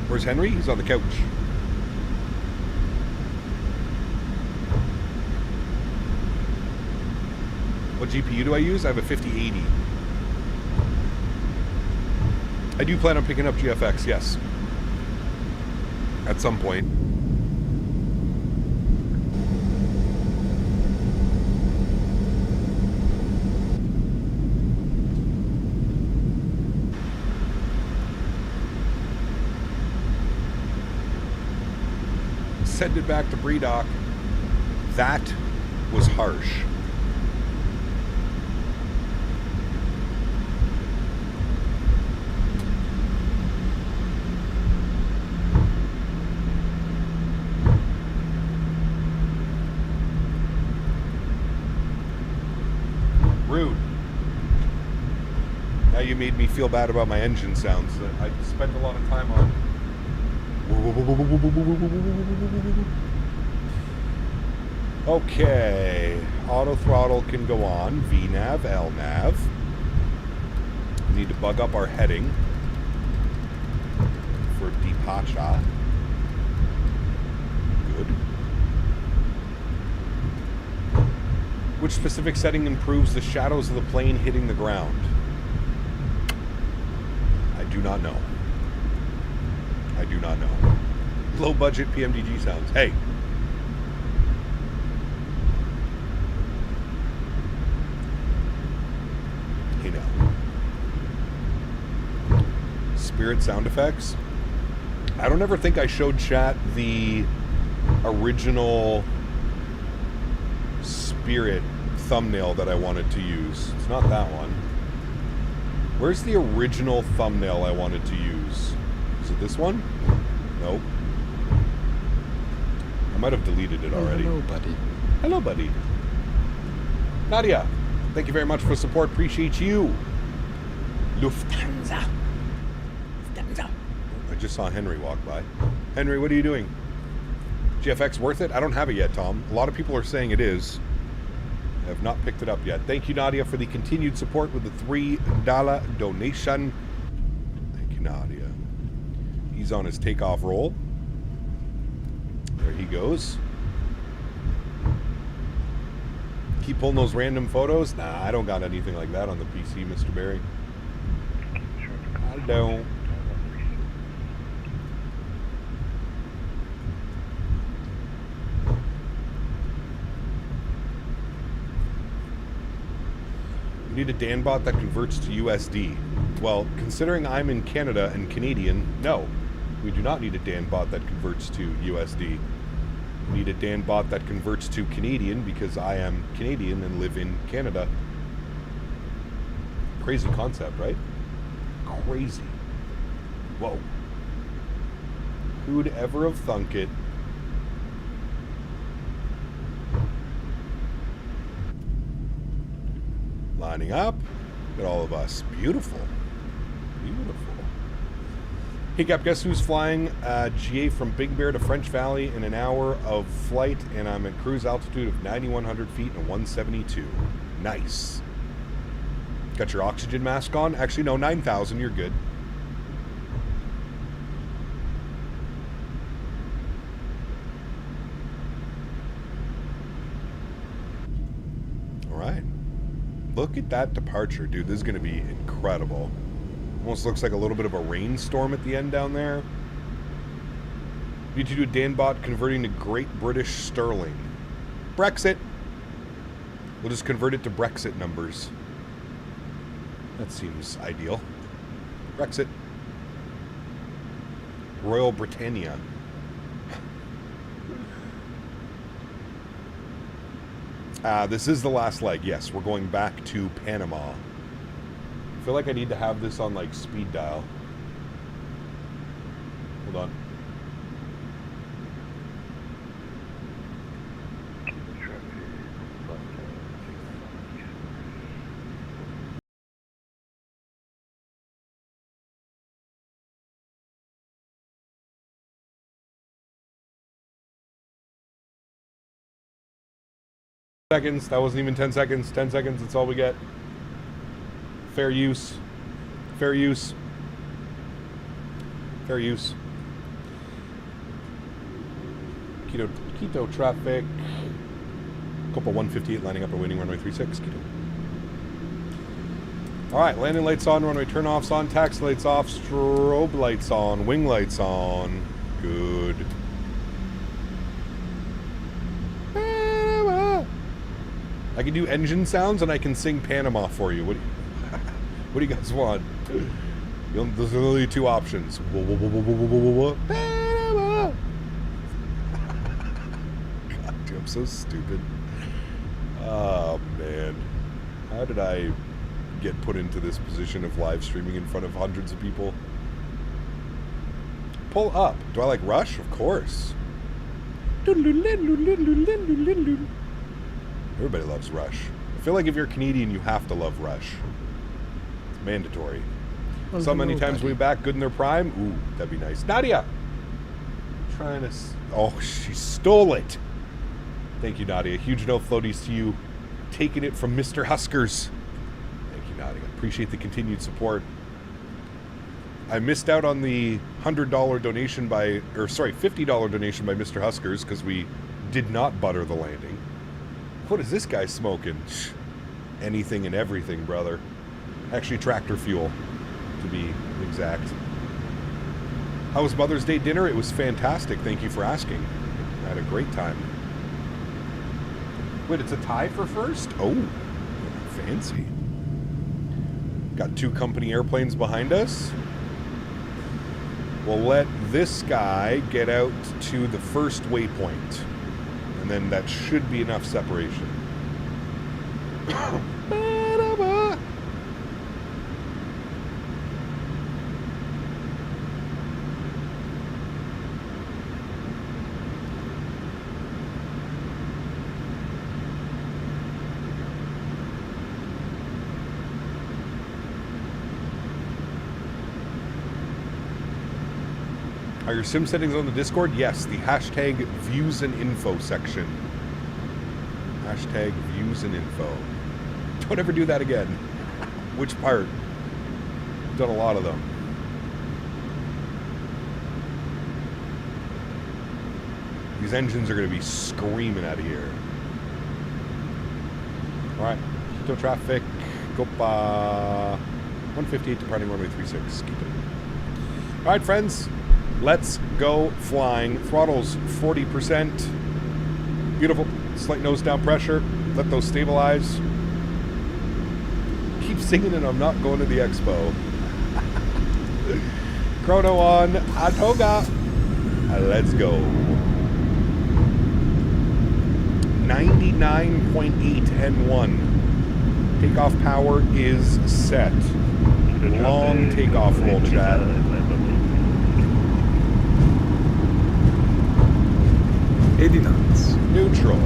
Where's Henry? He's on the couch. What GPU do I use? I have a 5080. I do plan on picking up GFX, yes. At some point. Send it back to Bredock. That was harsh. Rude. Now you made me feel bad about my engine sounds. I spent a lot of time on. Okay, auto throttle can go on. VNav, LNav. We need to bug up our heading for departure. Good. Which specific setting improves the shadows of the plane hitting the ground? I do not know. I do not know. Low budget PMDG sounds. Hey. Hey now. Spirit sound effects. I don't ever think I showed chat the original Spirit thumbnail that I wanted to use. It's not that one. Where's the original thumbnail I wanted to use? Is it this one? Nope. I might have deleted it already. Hello, buddy. Hello, buddy. Nadya, thank you very much for support. Appreciate you. Lufthansa. Lufthansa. I just saw Henry walk by. Henry, what are you doing? GFX worth it? I don't have it yet, Tom. A lot of people are saying it is. I have not picked it up yet. Thank you, Nadya, for the continued support with the $3 donation. Thank you, Nadya. He's on his takeoff roll. There he goes. Keep pulling those random photos? Nah, I don't got anything like that on the PC, Mr. Barry. I don't. We need a Dan bot that converts to USD. Well, considering I'm in Canada and Canadian, no. We do not need a Dan bot that converts to USD. We need a Dan bot that converts to Canadian because I am Canadian and live in Canada. Crazy concept, right? Crazy. Whoa. Who'd ever have thunk it? Lining up. Look at all of us. Beautiful. Beautiful. Hey, Cap, guess who's flying GA from Big Bear to French Valley in an hour of flight, and I'm at cruise altitude of 9,100 feet and 172. Nice. Got your oxygen mask on? Actually, no, 9,000. You're good. All right. Look at that departure, dude. This is going to be incredible. Almost looks like a little bit of a rainstorm at the end down there. You need to do a Danbot converting to Great British Sterling. Brexit. We'll just convert it to Brexit numbers. That seems ideal. Brexit. Royal Britannia. This is the last leg. Yes, we're going back to Panama. I feel like I need to have this on like speed dial. Hold on. Seconds. That wasn't even 10 seconds. 10 seconds. That's all we get. Fair use. Fair use. Fair use. Quito traffic. Copa 158 lining up and waiting runway 36. Quito. Alright, landing lights on, runway turn-offs on, taxi lights off, strobe lights on, wing lights on. Good. I can do engine sounds and I can sing Panama for you. What do you guys want? There's only two options. Panama. God, dude, I'm so stupid. Oh man, how did I get put into this position of live streaming in front of hundreds of people? Pull up. Do I like Rush? Of course. Everybody loves Rush. I feel like if you're Canadian, you have to love Rush. It's mandatory. So many times we'll be back, good in their prime. Ooh, that'd be nice. Nadya! Trying to... Oh, she stole it. Thank you, Nadya. Huge no floaties to you. Taking it from Mr. Huskers. Thank you, Nadya. Appreciate the continued support. I missed out on the $100 donation by... Or, sorry, $50 donation by Mr. Huskers because we did not butter the landing. What is this guy smoking? Anything and everything, brother. Actually, tractor fuel, to be exact. How was Mother's Day dinner? It was fantastic. Thank you for asking. I had a great time. Wait, it's a tie for first? Oh, fancy. Got two company airplanes behind us. We'll let this guy get out to the first waypoint. And then that should be enough separation. Are your sim settings on the Discord? Yes, the hashtag views and info section. Hashtag views and info. Don't ever do that again. Which part? I've done a lot of them. These engines are going to be screaming out of here. Alright, Quito traffic, Copa 158 departing runway 36. Quito. Alright, friends. Let's go flying. Throttles 40%. Beautiful. Slight nose down pressure. Let those stabilize. singing and I'm not going to the expo. Chrono on Atoga. Let's go. 99.8 N1. Takeoff power is set. Long takeoff roll, chat. $80 knots. Neutral.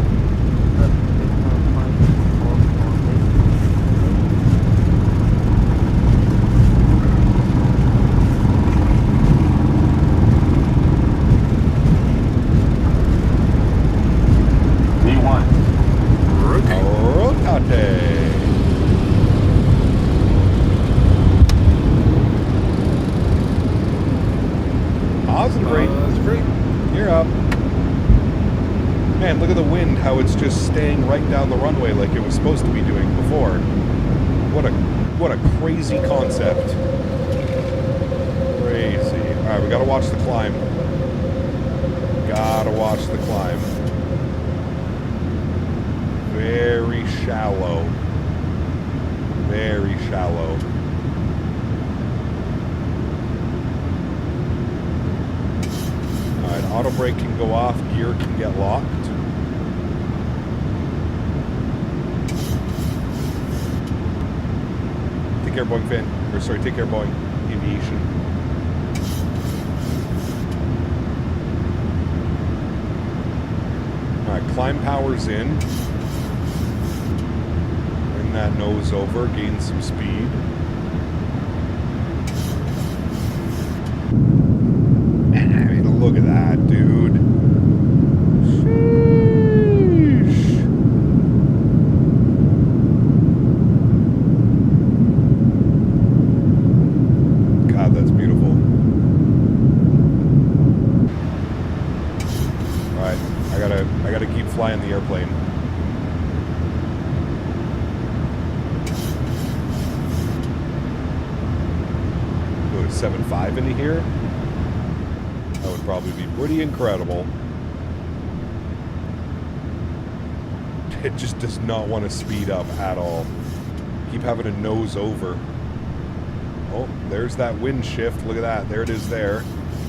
How it's just staying right down the runway like it was supposed to be doing before. What a crazy concept. Crazy. Alright, we gotta watch the climb. Gotta watch the climb. Very shallow. Very shallow. Alright, auto brake can go off, gear can get locked. Take care, Boeing fan. Or sorry, take care, Boeing Aviation. Alright, climb power's in. Bring that nose over, gain some speed. Man, I mean, look at that, dude. Flying the airplane. Go to 7.5 into here. That would probably be pretty incredible. It just does not want to speed up at all. Keep having to nose over. Oh, there's that wind shift. Look at that. There it is there.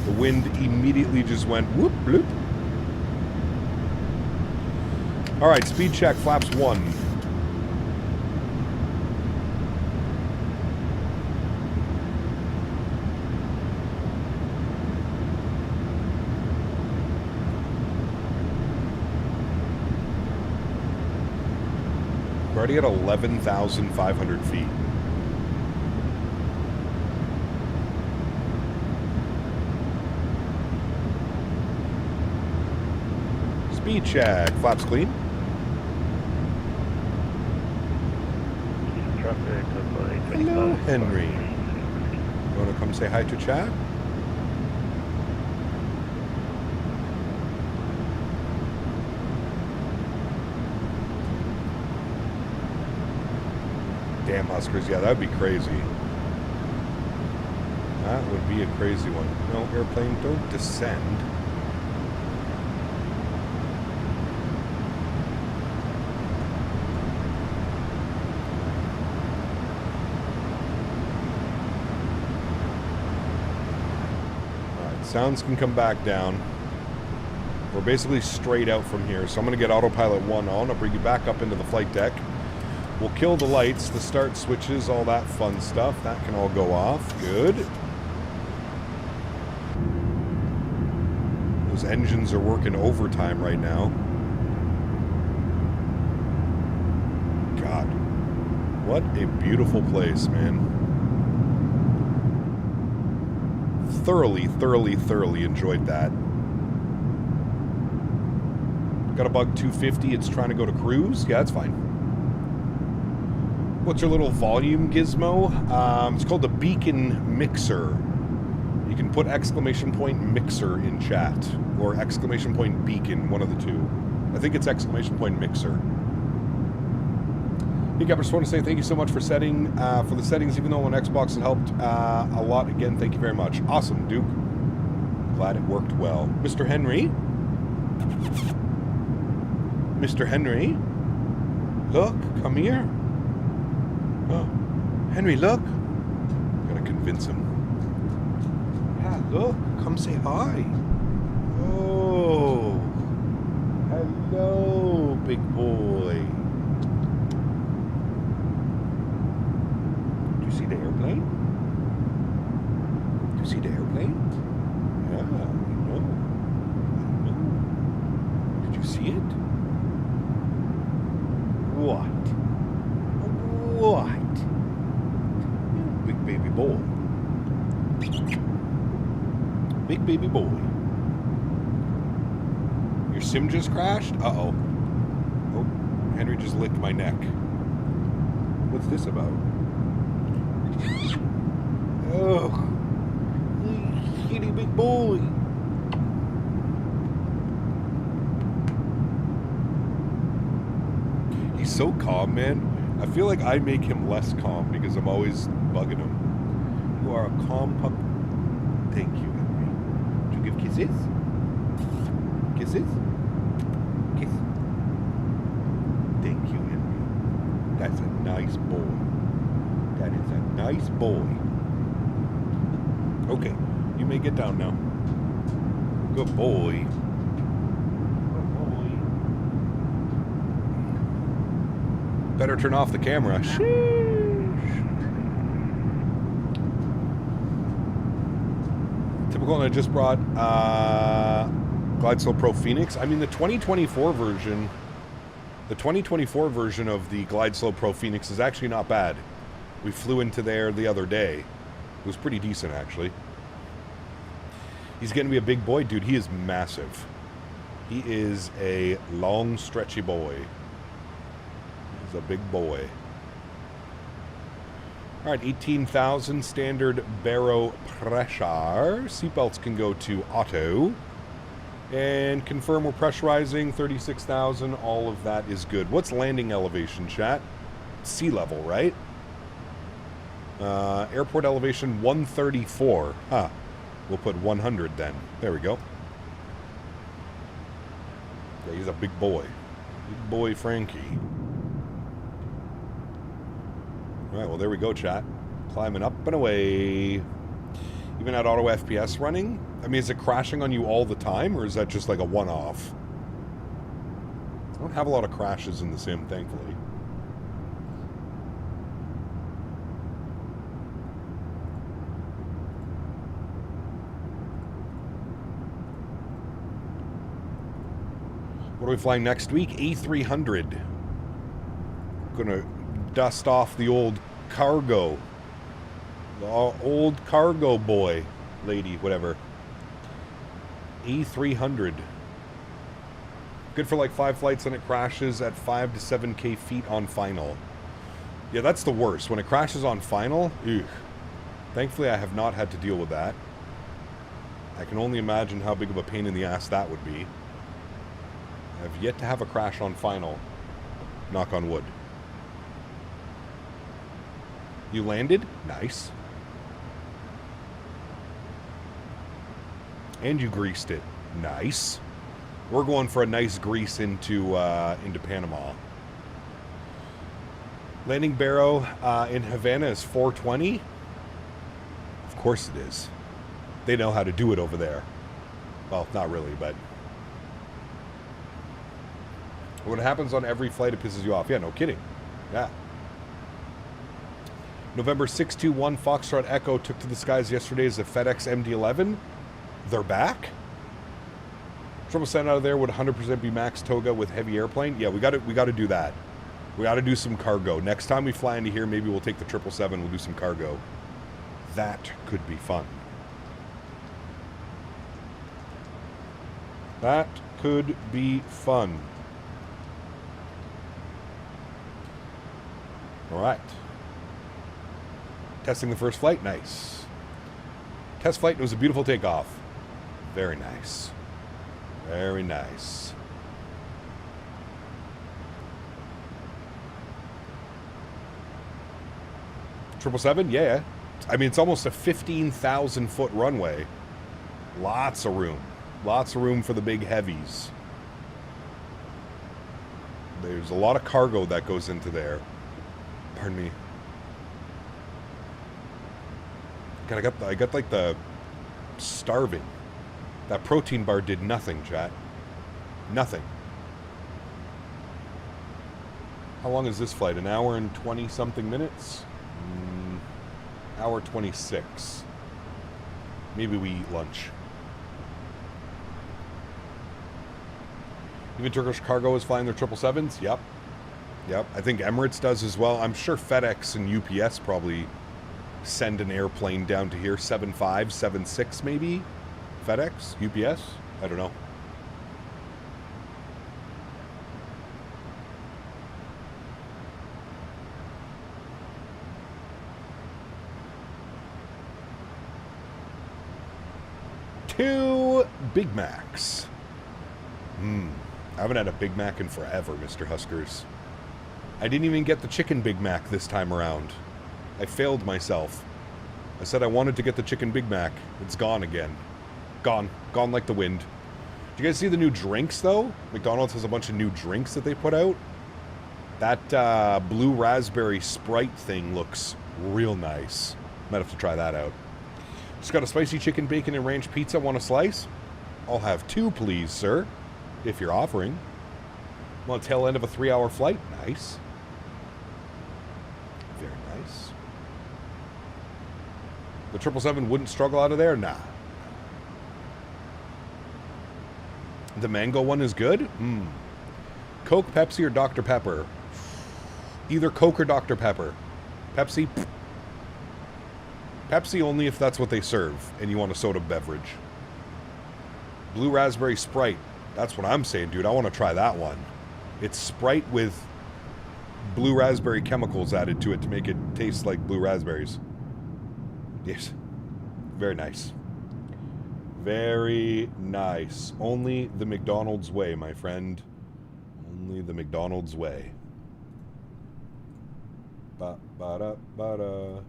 The wind immediately just went whoop, bloop. All right, speed check, flaps 1. We're already at 11,500 feet. Speed check, flaps clean. Hello, Henry. You want to come say hi to chat? Damn Huskers, yeah, that would be crazy. That would be a crazy one. No, airplane, don't descend. Sounds can come back down. We're basically straight out from here, so I'm going to get autopilot 1 on. I'll bring you back up into the flight deck. We'll kill the lights, the start switches, all that fun stuff. That can all go off. Good. Those engines are working overtime right now. God. What a beautiful place, man. Thoroughly enjoyed that. Got a bug 250. It's trying to go to cruise. Yeah, that's fine. What's your little volume gizmo? It's called the beacon mixer. You can put exclamation point mixer in chat or exclamation point beacon, one of the two. I think it's exclamation point mixer. Hey, I just want to say thank you so much for setting for the settings, even though on Xbox it helped a lot. Again, thank you very much. Awesome, Duke. Glad it worked well. Mr. Henry? Mr. Henry? Look, come here. Oh. Henry, look. Gotta convince him. Yeah, look. Come say hi. Oh. Hello, big boy. Do you see the airplane? Do you see the airplane? Yeah, I know. Did you see it? What? What? Big baby boy. Big baby boy. Your sim just crashed? Uh-oh. Oh, Henry just licked my neck. What's this about? Oh, kitty big boy. He's so calm, man. I feel like I make him less calm because I'm always bugging him. You are a calm pup. Thank you, Henry. Did you give kisses? Kisses? Kiss. Thank you, Henry. That's a nice boy. That is a nice boy. Okay, you may get down now. Good boy. Good boy. Better turn off the camera. Typical, and I just brought GlideSlow Pro Phoenix. I mean, the 2024 version of the GlideSlow Pro Phoenix is actually not bad. We flew into there the other day. It was pretty decent, actually. He's going to be a big boy, dude. He is massive. He is a long, stretchy boy. He's a big boy. All right, 18,000 standard baro pressure. Seatbelts can go to auto. And confirm we're pressurizing, 36,000. All of that is good. What's landing elevation, chat? Sea level, right? Airport elevation 134. Huh. We'll put 100 then. There we go. Yeah, he's a big boy. Big boy Frankie. Alright, well there we go, chat. Climbing up and away. Even at auto FPS running? I mean, is it crashing on you all the time, or is that just like a one-off? I don't have a lot of crashes in the sim, thankfully. What are we flying next week? A300. Gonna dust off the old cargo. The old cargo boy. Lady, whatever. A300. Good for like 5 flights and it crashes at 5 to 7k feet on final. Yeah, that's the worst. When it crashes on final, ugh. Thankfully I have not had to deal with that. I can only imagine how big of a pain in the ass that would be. I've yet to have a crash on final. Knock on wood. You landed? Nice. And you greased it. Nice. We're going for a nice grease into Panama. Landing baro in Havana is 420. Of course it is. They know how to do it over there. Well, not really, but... What happens on every flight, it pisses you off. Yeah, no kidding. Yeah. November 621 Foxtrot Echo took to the skies yesterday as a FedEx MD-11. They're back? 777 out of there would 100% be max toga with heavy airplane. Yeah, we got to do that. We got to do some cargo. Next time we fly into here, maybe we'll take the 777. We'll do some cargo. That could be fun. That could be fun. All right. Testing the first flight. Nice. Test flight. It was a beautiful takeoff. Very nice. Very nice. Triple seven, yeah. I mean, it's almost a 15,000 foot runway. Lots of room. Lots of room for the big heavies. There's a lot of cargo that goes into there. Pardon me. God, I got like the starving. That protein bar did nothing, chat. Nothing. How long is this flight? An hour and 20-something minutes? Hour 26. Maybe we eat lunch. Even Turkish Cargo is flying their 777s? Yep. Yep. I think Emirates does as well. I'm sure FedEx and UPS probably send an airplane down to here. 75, 76 maybe? FedEx? UPS? I don't know. Two Big Macs. I haven't had a Big Mac in forever, Mr. Huskers. I didn't even get the chicken Big Mac this time around. I failed myself. I said I wanted to get the chicken Big Mac. It's gone again. Gone. Gone like the wind. Do you guys see the new drinks, though? McDonald's has a bunch of new drinks that they put out. That blue raspberry Sprite thing looks real nice. Might have to try that out. Just got a spicy chicken, bacon, and ranch pizza. Want a slice? I'll have 2, please, sir. If you're offering. I'm on the tail end of a 3-hour flight. Nice. Very nice. The 777 wouldn't struggle out of there? Nah. The mango one is good? Coke, Pepsi, or Dr. Pepper? Either Coke or Dr. Pepper. Pepsi? Pepsi only if that's what they serve and you want a soda beverage. Blue raspberry Sprite. That's what I'm saying, dude. I want to try that one. It's Sprite with blue raspberry chemicals added to it to make it taste like blue raspberries. Yes. Very nice. Very nice. Only the McDonald's way, my friend. Only the McDonald's way. Ba-ba-da-ba-da.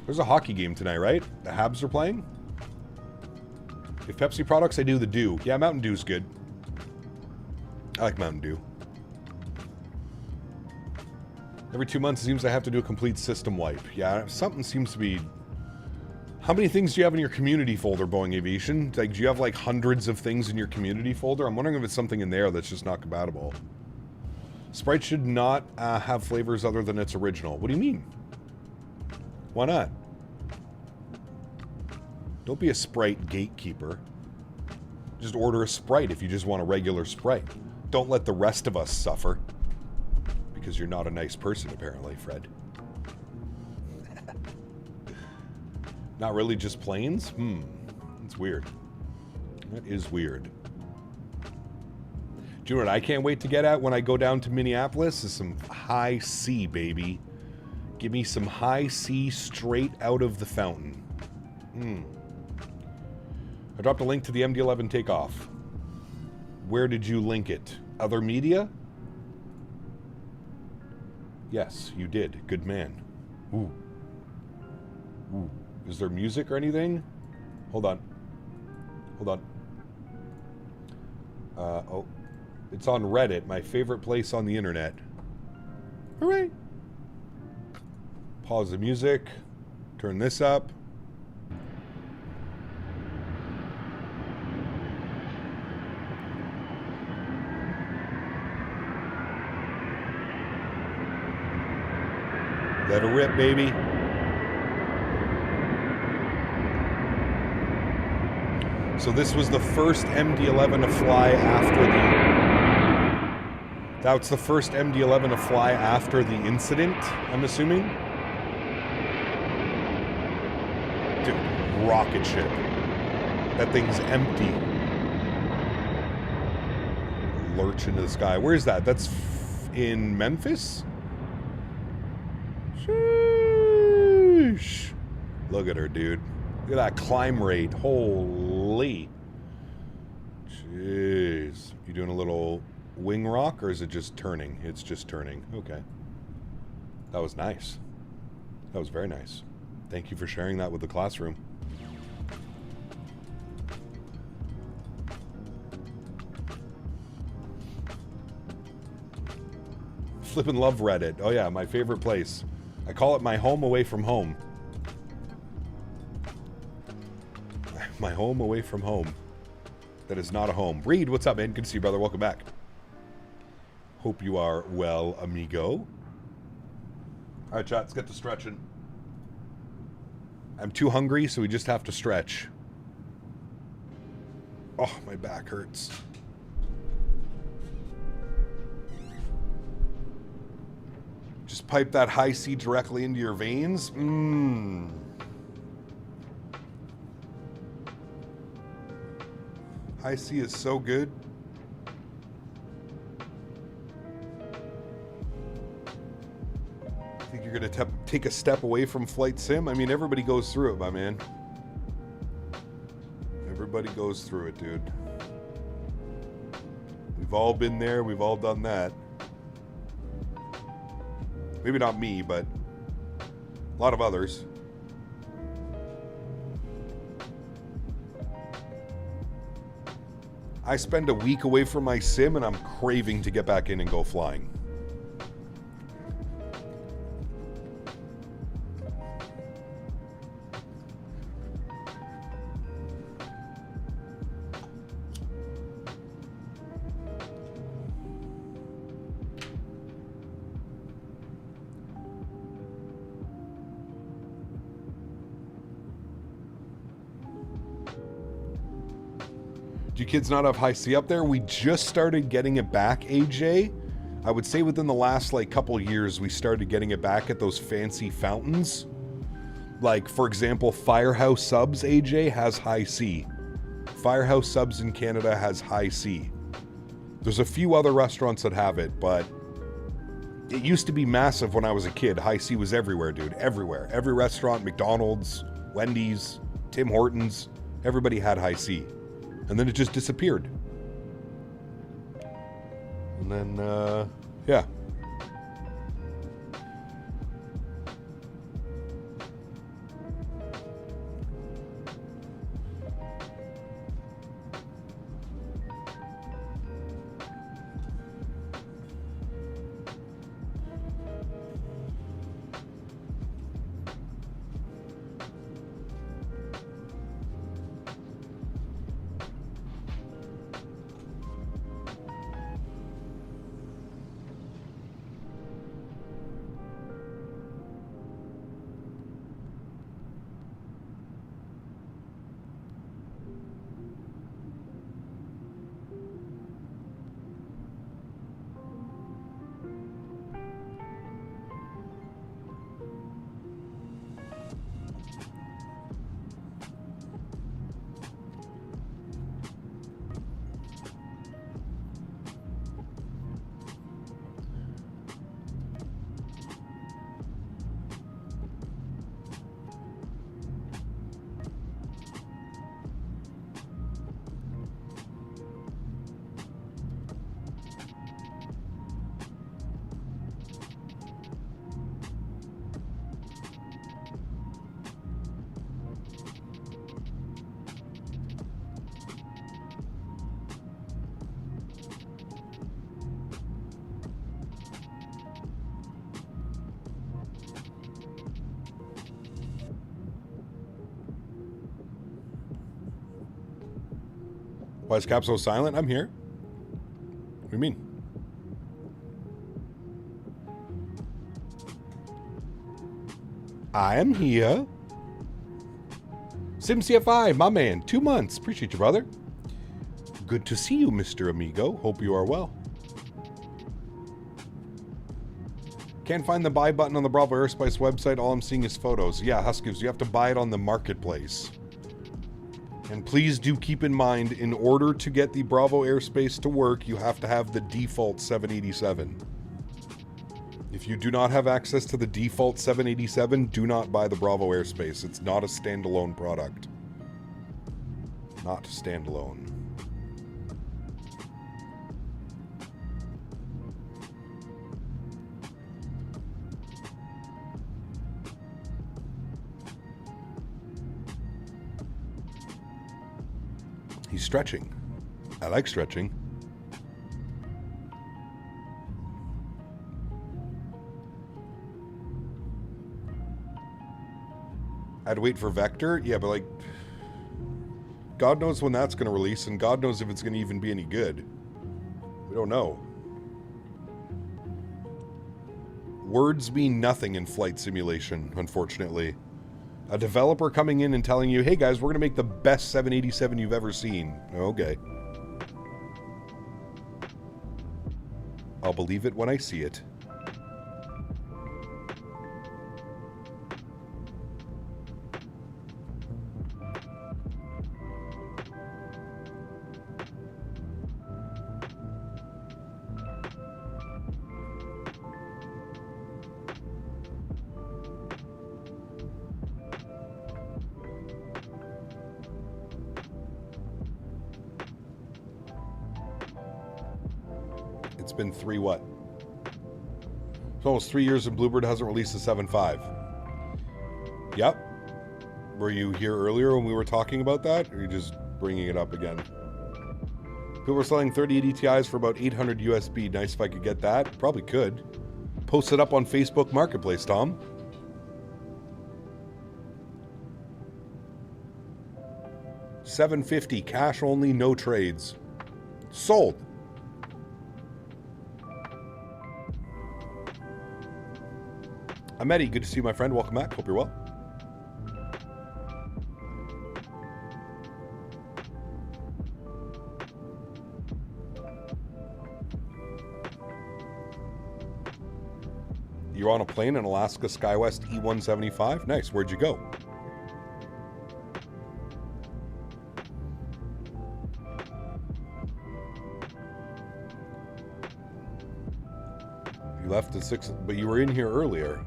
There's a hockey game tonight, right? The Habs are playing? If Pepsi products, I do the Dew. Yeah, Mountain Dew's good. I like Mountain Dew. Every 2 months, it seems I have to do a complete system wipe. Yeah, something seems to be... How many things do you have in your community folder, Boeing Aviation? Like, do you have, like, hundreds of things in your community folder? I'm wondering if it's something in there that's just not compatible. Sprite should not have flavors other than its original. What do you mean? Why not? Don't be a Sprite gatekeeper. Just order a Sprite if you just want a regular Sprite. Don't let the rest of us suffer. Because you're not a nice person, apparently, Fred. Not really just planes? That's weird. That is weird. Do you know what I can't wait to get at when I go down to Minneapolis? Is some high C, baby. Give me some high C straight out of the fountain. I dropped a link to the MD-11 takeoff. Where did you link it? Other media? Yes, you did. Good man. Ooh. Ooh. Is there music or anything? Hold on. Hold on. Oh. It's on Reddit, my favorite place on the internet. Hooray! Pause the music. Turn this up. Let her rip, baby. So this was the first MD-11 to fly after the... That's the first MD-11 to fly after the incident, I'm assuming? Dude, rocket ship. That thing's empty. Lurch into the sky. Where's that? That's in Memphis? Sheesh. Look at her, dude. Look at that climb rate. Holy. Jeez. You doing a little wing rock, or is it just turning? It's just turning. Okay. That was nice. That was very nice. Thank you for sharing that with the classroom. Flippin' love Reddit. Oh yeah, my favorite place. I call it my home away from home. My home away from home. That is not a home. Reed, what's up, man? Good to see you, brother. Welcome back. Hope you are well, amigo. All right, chat, let's get to stretching. I'm too hungry, so we just have to stretch. Oh, my back hurts. Just pipe that high C directly into your veins. Mmm. High C is so good. Think you're gonna take a step away from flight sim? I mean, everybody goes through it, my man. Everybody goes through it, dude. We've all been there. We've all done that. Maybe not me, but a lot of others. I spend a week away from my sim and I'm craving to get back in and go flying. Do you kids not have high C up there? We just started getting it back, AJ. I would say within the last couple years, we started getting it back at those fancy fountains. Like, for example, Firehouse Subs, AJ, has high C. Firehouse Subs in Canada has high C. There's a few other restaurants that have it, but it used to be massive when I was a kid. High C was everywhere, dude. Everywhere. Every restaurant, McDonald's, Wendy's, Tim Hortons, everybody had high C. And then it just disappeared. And then, yeah. Why is Cap so silent? I'm here. What do you mean? I am here. SimCFI, my man. 2 months. Appreciate you, brother. Good to see you, Mr. Amigo. Hope you are well. Can't find the buy button on the Bravo Airspace website. All I'm seeing is photos. Yeah, Huskies, you have to buy it on the marketplace. And please do keep in mind, in order to get the Bravo Airspace to work, you have to have the default 787. If you do not have access to the default 787, do not buy the Bravo Airspace. It's not a standalone product. Not standalone. He's stretching. I like stretching. I'd wait for Vector. Yeah, but like, God knows when that's going to release, and God knows if it's going to even be any good. We don't know. Words mean nothing in flight simulation, unfortunately. A developer coming in and telling you, hey guys, we're going to make the best 787 you've ever seen. Okay. I'll believe it when I see it. It's been 3 what? It's almost 3 years and Bluebird hasn't released the 7.5. Yep. Were you here earlier when we were talking about that? Or are you just bringing it up again? People were selling 3080 Ti's for about 800 USB. Nice if I could get that. Probably could. Post it up on Facebook Marketplace, Tom. $750, cash only, no trades. Sold. I'm Eddie. Good to see you, my friend. Welcome back. Hope you're well. You're on a plane in Alaska SkyWest E175? Nice. Where'd you go? You left at 6, but you were in here earlier.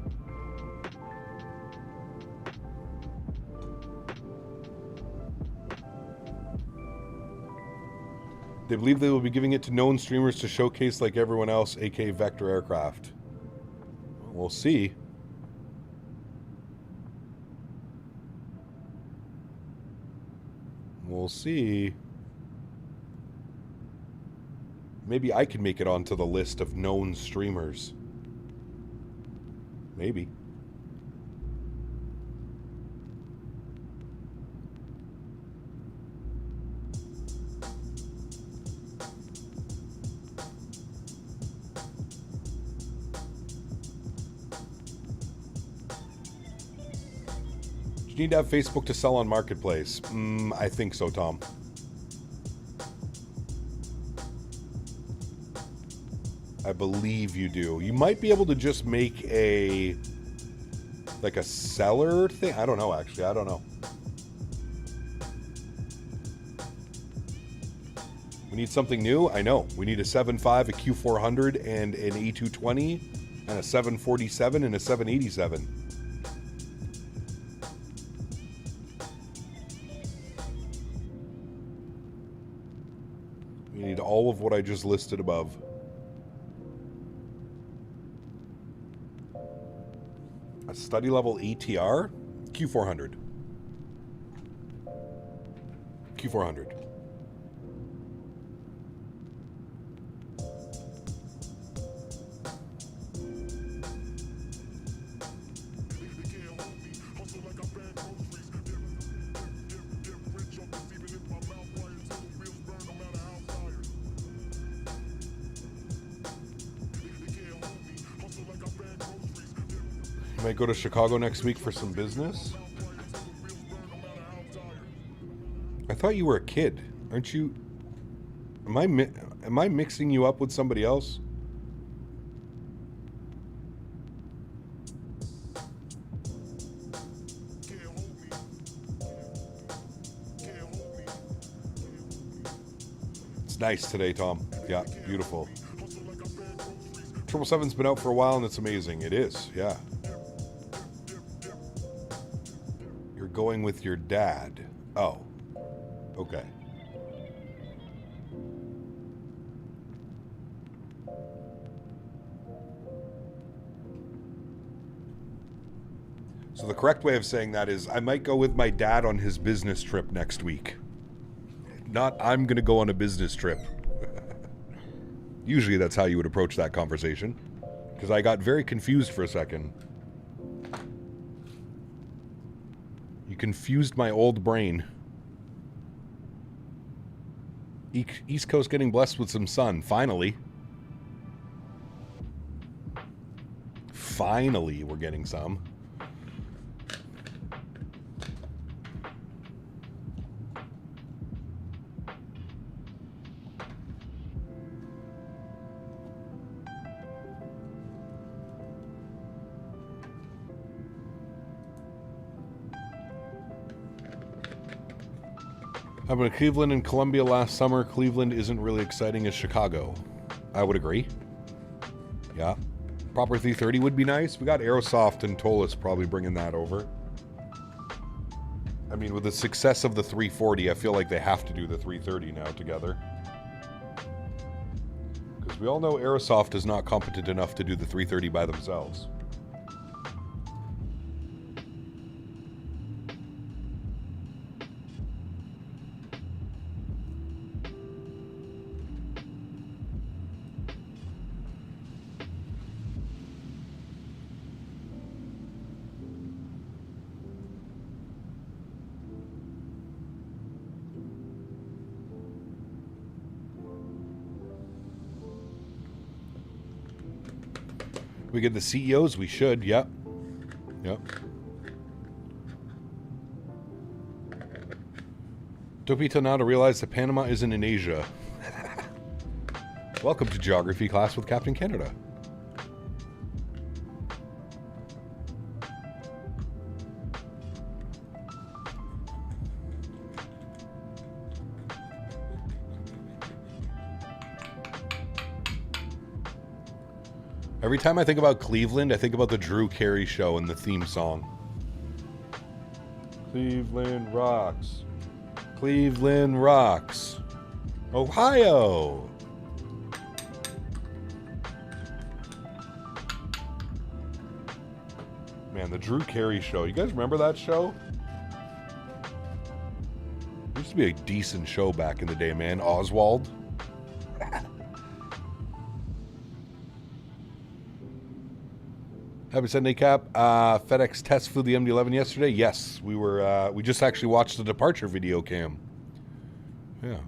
They believe they will be giving it to known streamers to showcase like everyone else, aka Vector Aircraft. We'll see. We'll see. Maybe I can make it onto the list of known streamers. Maybe. You need to have Facebook to sell on Marketplace. I think so, Tom. I believe you do. You might be able to just make a... like a seller thing? I don't know, actually. I don't know. We need something new? I know. We need a 7.5, a Q400, and an A220, and a 747, and a 787. We need all of what I just listed above. A study level ATR? Q400. Q400. Might go to Chicago next week for some business. I thought you were a kid, aren't you? Am I mixing you up with somebody else? It's nice today, Tom. Yeah, beautiful. 777's been out for a while and it's amazing. It is, yeah. Going with your dad. Oh. Okay. So the correct way of saying that is I might go with my dad on his business trip next week. Not I'm going to go on a business trip. Usually that's how you would approach that conversation. Because I got very confused for a second. You confused my old brain. East Coast getting blessed with some sun. Finally. Finally, we're getting some. I've been to Cleveland and Columbia last summer. Cleveland isn't really exciting as Chicago. I would agree. Yeah. Proper 330 would be nice. We got Aerosoft and Tolis probably bringing that over. I mean, with the success of the 340, I feel like they have to do the 330 now together. Because we all know Aerosoft is not competent enough to do the 330 by themselves. We get the CEOs, we should, yep. Yep. Took me till now to realize that Panama isn't in Asia. Welcome to Geography class with Captain Canada. Every time I think about Cleveland, I think about the Drew Carey show and the theme song. Cleveland rocks. Cleveland rocks. Ohio. Man, the Drew Carey show. You guys remember that show? It used to be a decent show back in the day, man. Oswald. Happy Sunday, Cap. FedEx test flew the MD-11 yesterday. Yes, we were. We just actually watched the departure video cam. Yeah.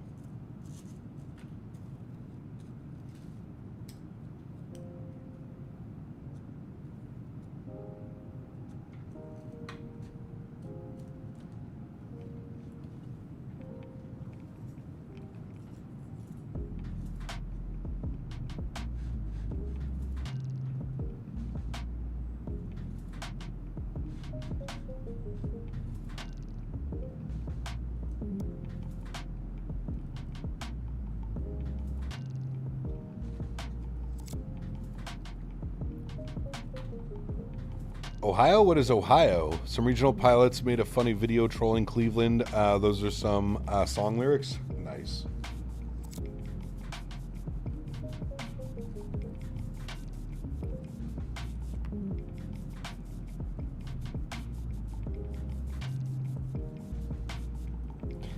Ohio? What is Ohio? Some regional pilots made a funny video trolling Cleveland. Those are some song lyrics. Nice.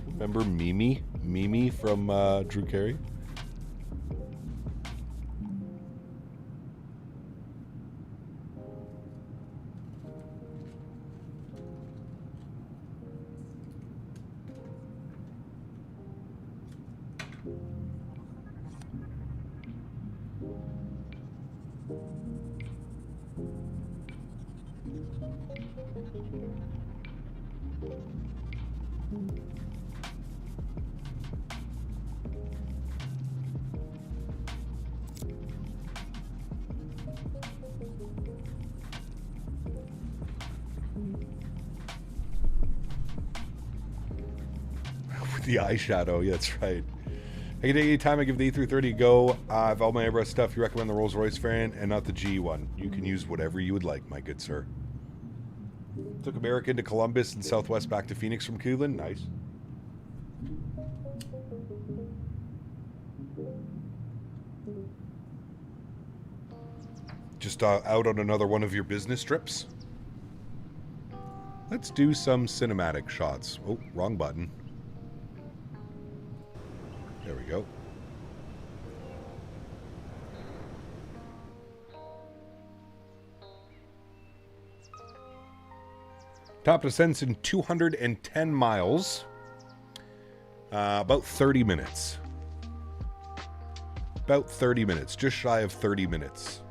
Remember Mimi? Mimi from Drew Carey? The eyeshadow, yeah, that's right. I can take any time I give the A330 a go. I have all my Airbus stuff. You recommend the Rolls Royce variant and not the G one. You can use whatever you would like, my good sir. Took American to Columbus and Southwest back to Phoenix from Cleveland. Nice. Just out on another one of your business trips. Let's do some cinematic shots. Oh, wrong button. There we go. Top descents in 210 miles. About 30 minutes. About 30 minutes. Just shy of 30 minutes.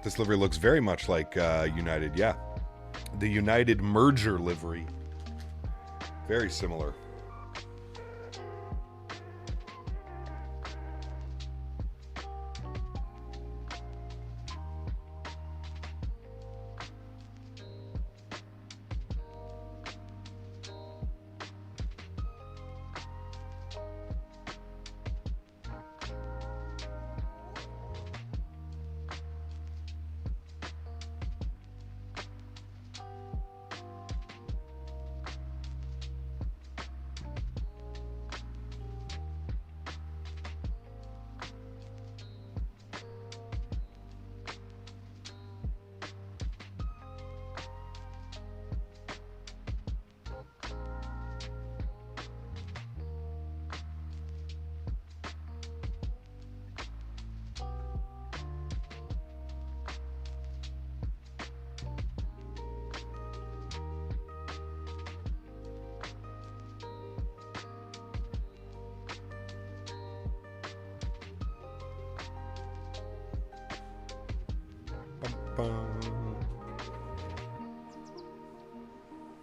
This livery looks very much like United, yeah. The United merger livery. Very similar.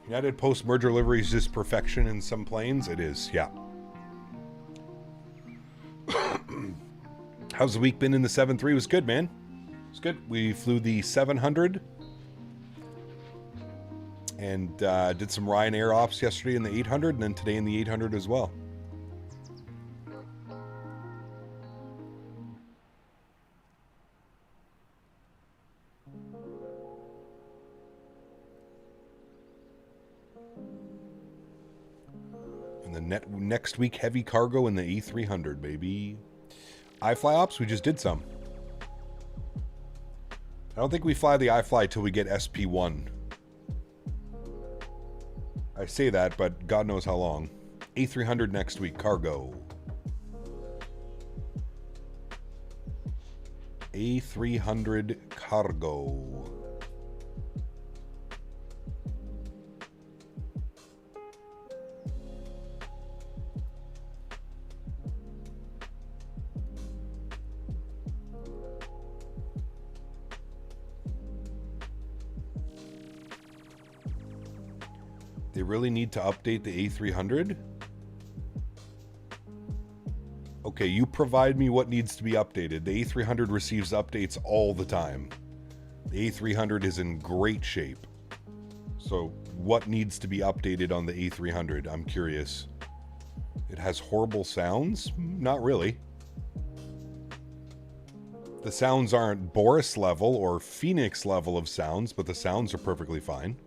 United post-merger livery is just perfection in some planes. It is, yeah. How's the week been in the 7-3? It was good, man. It was good. We flew the 700 and did some Ryanair ops yesterday in the 800 and then today in the 800 as well. Next week, heavy cargo in the A300, baby. iFly ops, we just did some. I don't think we fly the iFly till we get SP1. I say that, but God knows how long. A300 next week, cargo. A300 cargo. They really need to update the A300? Okay, you provide me what needs to be updated. The A300 receives updates all the time. The A300 is in great shape. So what needs to be updated on the A300? I'm curious. It has horrible sounds? Not really. The sounds aren't Boris level or Phoenix level of sounds, but the sounds are perfectly fine.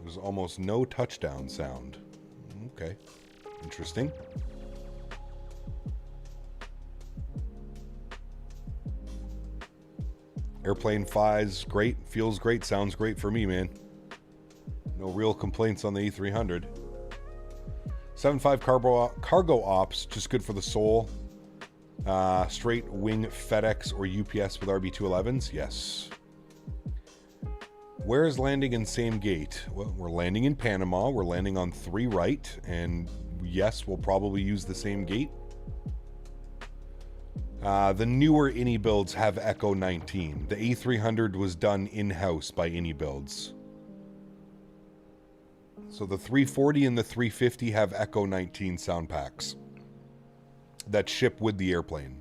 There's almost no touchdown sound. Okay. Interesting. Airplane flies great, feels great, sounds great for me, man. No real complaints on the E300. 7.5 cargo ops, just good for the soul. Straight wing FedEx or UPS with RB211s? Yes. Where is landing in same gate? Well, we're landing in Panama. We're landing on 3 right. And yes, we'll probably use the same gate. The newer Innie builds have Echo 19. The A300 was done in-house by Innie builds. So the 340 and the 350 have Echo 19 sound packs that ship with the airplane.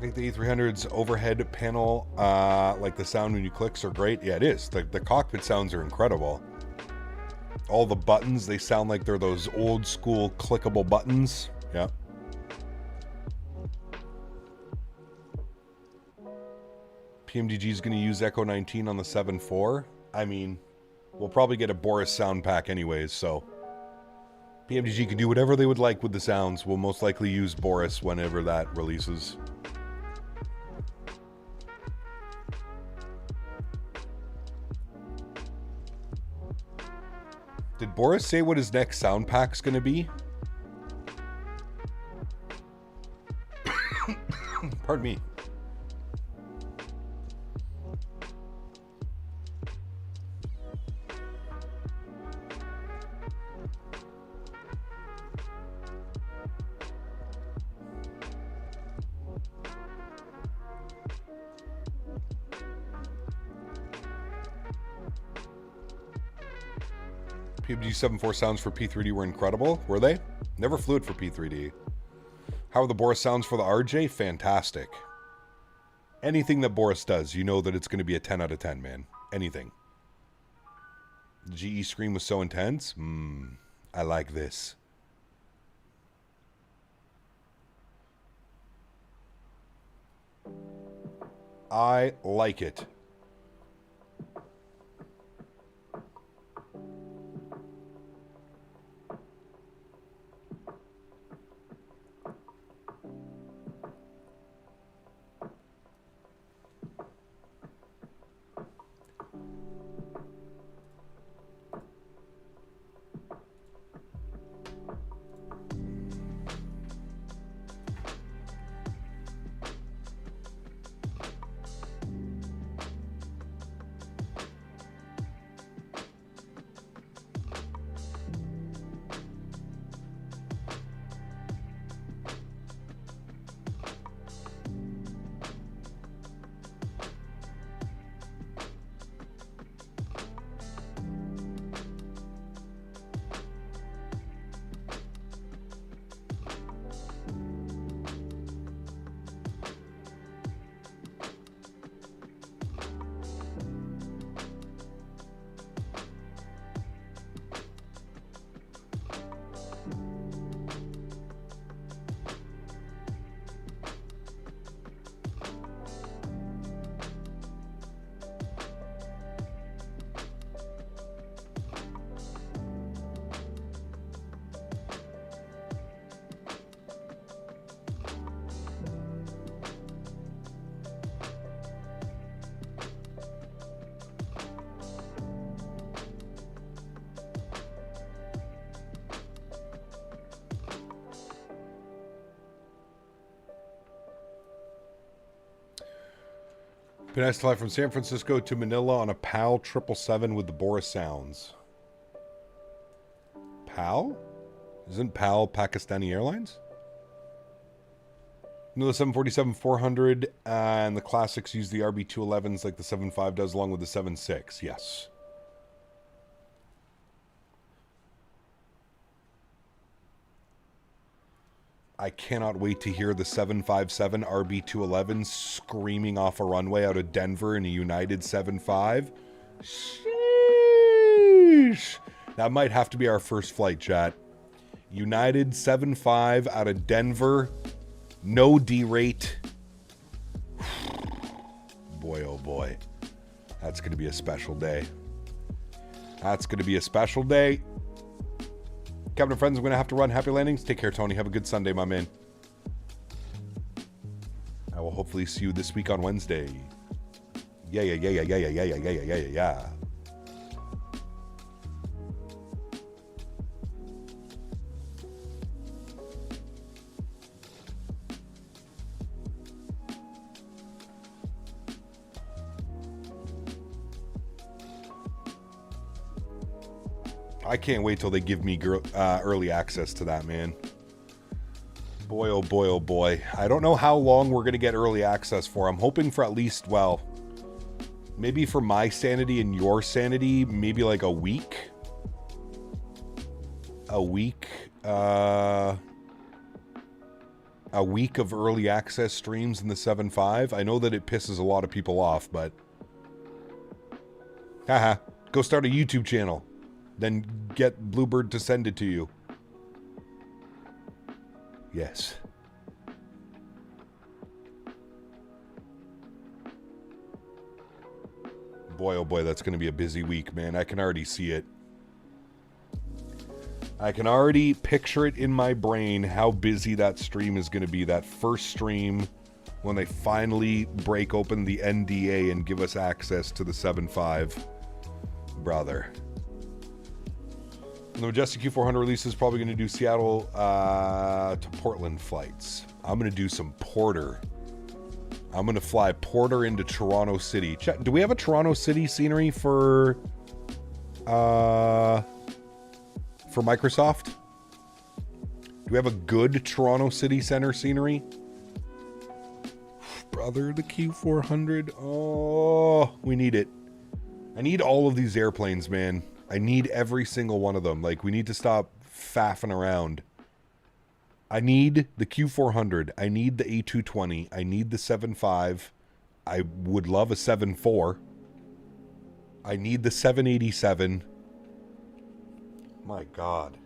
think the A300's overhead panel, like the sound when you clicks, are great. Yeah, it is. The cockpit sounds are incredible. All the buttons, they sound like they're those old school clickable buttons. Yeah. PMDG is going to use Echo 19 on the 7.4. I mean, we'll probably get a Boris sound pack anyways, so PMDG can do whatever they would like with the sounds. We'll most likely use Boris whenever that releases. Did Boris say what his next sound pack's going to be? Pardon me. PMDG 7.4 sounds for P3D were incredible. Were they? Never flew it for P3D. How are the Boris sounds for the RJ? Fantastic. Anything that Boris does, you know that it's going to be a 10 out of 10, man. Anything. The GE scream was so intense. I like this. I like it. Been asked to fly from San Francisco to Manila on a PAL 777 with the Boris sounds. PAL? Isn't PAL Pakistani Airlines? No, the 747-400 and the classics use the RB211s like the 75 does along with the 76. Yes. I cannot wait to hear the 757 RB211 screaming off a runway out of Denver in a United 75. Sheesh. That might have to be our first flight, chat. United 75 out of Denver. No D-rate. Boy, oh boy. That's going to be a special day. That's going to be a special day. Captain and friends, I'm going to have to run. Happy landings. Take care, Tony. Have a good Sunday, my man. I will hopefully see you this week on Wednesday. Yeah. I can't wait till they give me early access to that, man. Boy, oh boy, oh boy. I don't know how long we're going to get early access for. I'm hoping for at least, well, maybe for my sanity and your sanity, maybe like a week. a week of early access streams in the 7.5. I know that it pisses a lot of people off, but haha, go start a YouTube channel. Then get Bluebird to send it to you. Yes. Boy, oh boy, that's going to be a busy week, man. I can already see it. I can already picture it in my brain how busy that stream is going to be. That first stream when they finally break open the NDA and give us access to the 7.5. Brother. And the Majestic Q400 release is probably going to do Seattle to Portland flights. I'm going to do some Porter. I'm going to fly Porter into Toronto City. Check, do we have a Toronto City scenery for Microsoft? Do we have a good Toronto City Center scenery? Brother, the Q400. Oh, we need it. I need all of these airplanes, man. I need every single one of them. Like, we need to stop faffing around. I need the Q400. I need the A220. I need the 7.5. I would love a 7.4. I need the 787. My God.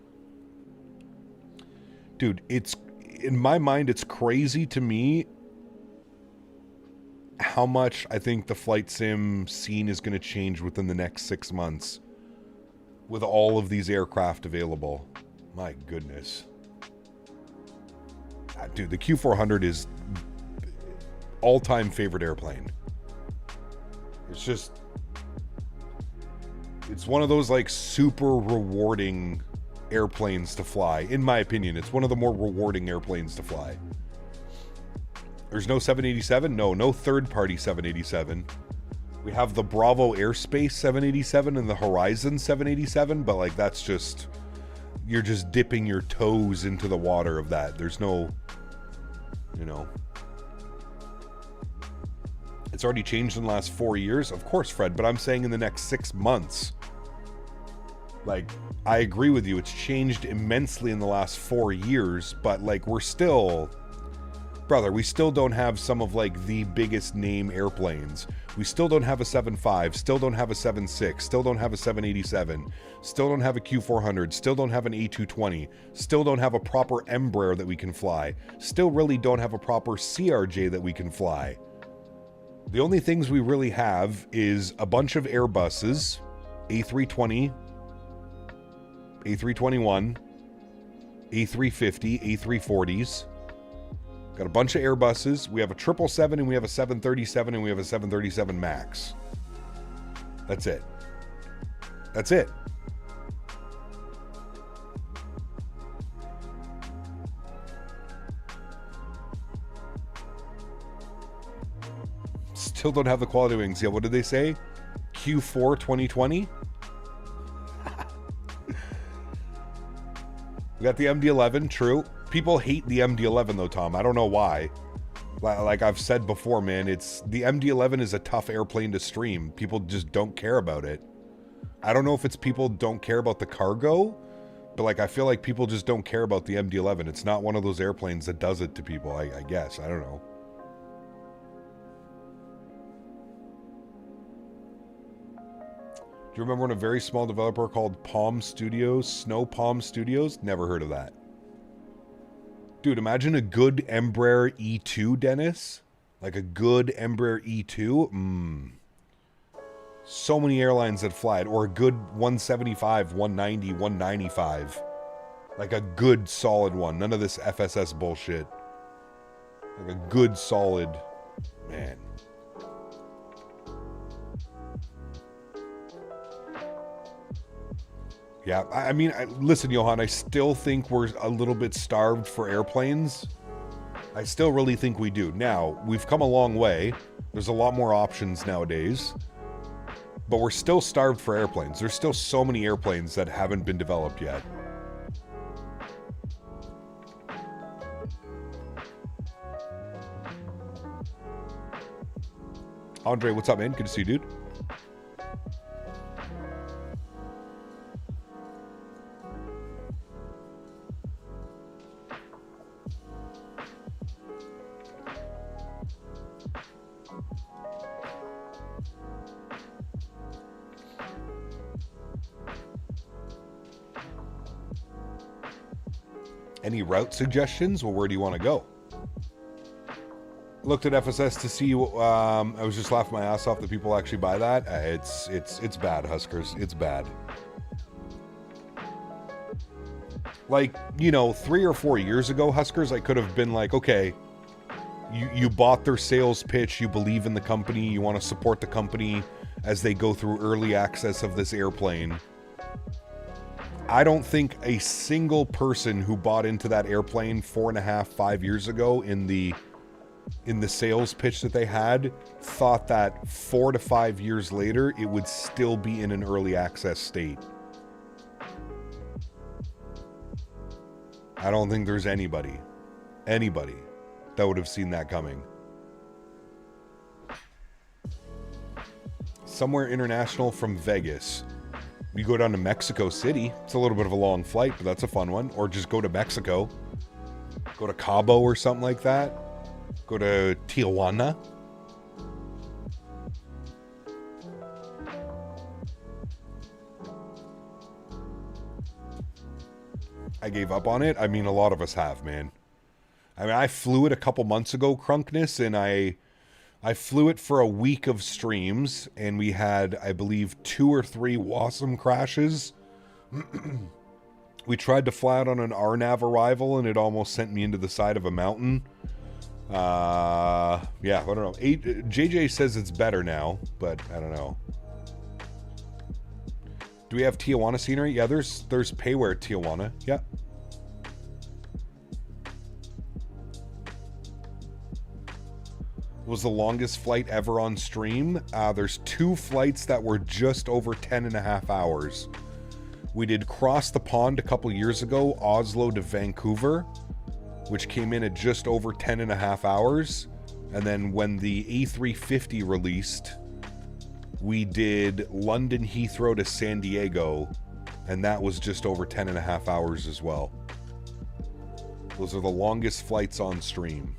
Dude, it's... in my mind, it's crazy to me how much I think the flight sim scene is going to change within the next 6 months with all of these aircraft available. My goodness. Dude, the Q400 is all-time favorite airplane. It's just... it's one of those, like, super rewarding airplanes to fly. In my opinion, it's one of the more rewarding airplanes to fly. There's no 787? No third-party 787. We have the Bravo Airspace 787 and the Horizon 787, but, like, that's just... you're just dipping your toes into the water of that. There's no... you know... it's already changed in the last 4 years. Of course, Fred, but I'm saying in the next 6 months. Like, I agree with you. It's changed immensely in the last 4 years, but, like, we're still... brother, we still don't have some of, like, the biggest name airplanes. We still don't have a 7.5, still don't have a 7.6, still don't have a 787, still don't have a Q400, still don't have an A220, still don't have a proper Embraer that we can fly, still really don't have a proper CRJ that we can fly. The only things we really have is a bunch of Airbuses, A320, A321, A350, A340s. Got a bunch of Airbuses. We have a 777 and we have a 737 and we have a 737 MAX. That's it. That's it. Still don't have the quality wings. Yeah, what did they say? Q4 2020? We got the MD-11, true. People hate the MD-11 though, Tom. I don't know why. Like I've said before, man, it's the MD-11 is a tough airplane to stream. People just don't care about it. I don't know if it's people don't care about the cargo, but like I feel like people just don't care about the MD-11. It's not one of those airplanes that does it to people, I guess. I don't know. Do you remember when a very small developer called Palm Studios, Snow Palm Studios? Never heard of that. Dude, imagine a good Embraer E2, Denis. Like a good Embraer E2. So many airlines that fly it. Or a good 175, 190, 195. Like a good solid one. None of this FSS bullshit. Like a good solid... man. Yeah, I mean, listen, Johan, I still think we're a little bit starved for airplanes. I still really think we do. Now, we've come a long way. There's a lot more options nowadays. But we're still starved for airplanes. There's still so many airplanes that haven't been developed yet. Andre, what's up, man? Good to see you, dude. Any route suggestions? Well, where do you want to go? Looked at FSS to see. I was just laughing my ass off that people actually buy that. It's bad, Huskers. It's bad. Like, you know, 3 or 4 years ago, Huskers, I could have been like, okay, you bought their sales pitch, you believe in the company, you want to support the company as they go through early access of this airplane. I don't think a single person who bought into that airplane 4.5, 5 years ago in the sales pitch that they had thought that 4 to 5 years later it would still be in an early access state. I don't think there's anybody that would have seen that coming. Somewhere international from Vegas. You go down to Mexico City. It's a little bit of a long flight, but that's a fun one. Or just go to Mexico. Go to Cabo or something like that. Go to Tijuana. I gave up on it. I mean, a lot of us have, man. I mean, I flew it a couple months ago, Crunkness, and I flew it for a week of streams, and we had, I believe, 2 or 3 WASM crashes. We tried to fly out on an RNAV arrival, and it almost sent me into the side of a mountain. Yeah, I don't know. JJ says it's better now, but I don't know. Do we have Tijuana scenery? Yeah, there's payware at Tijuana. Yeah. Was the longest flight ever on stream. There's 2 flights that were just over 10.5 hours. We did Cross the Pond a couple years ago, Oslo to Vancouver, which came in at just over 10.5 hours. And then when the A350 released, we did London Heathrow to San Diego, and that was just over 10.5 hours as well. Those are the longest flights on stream.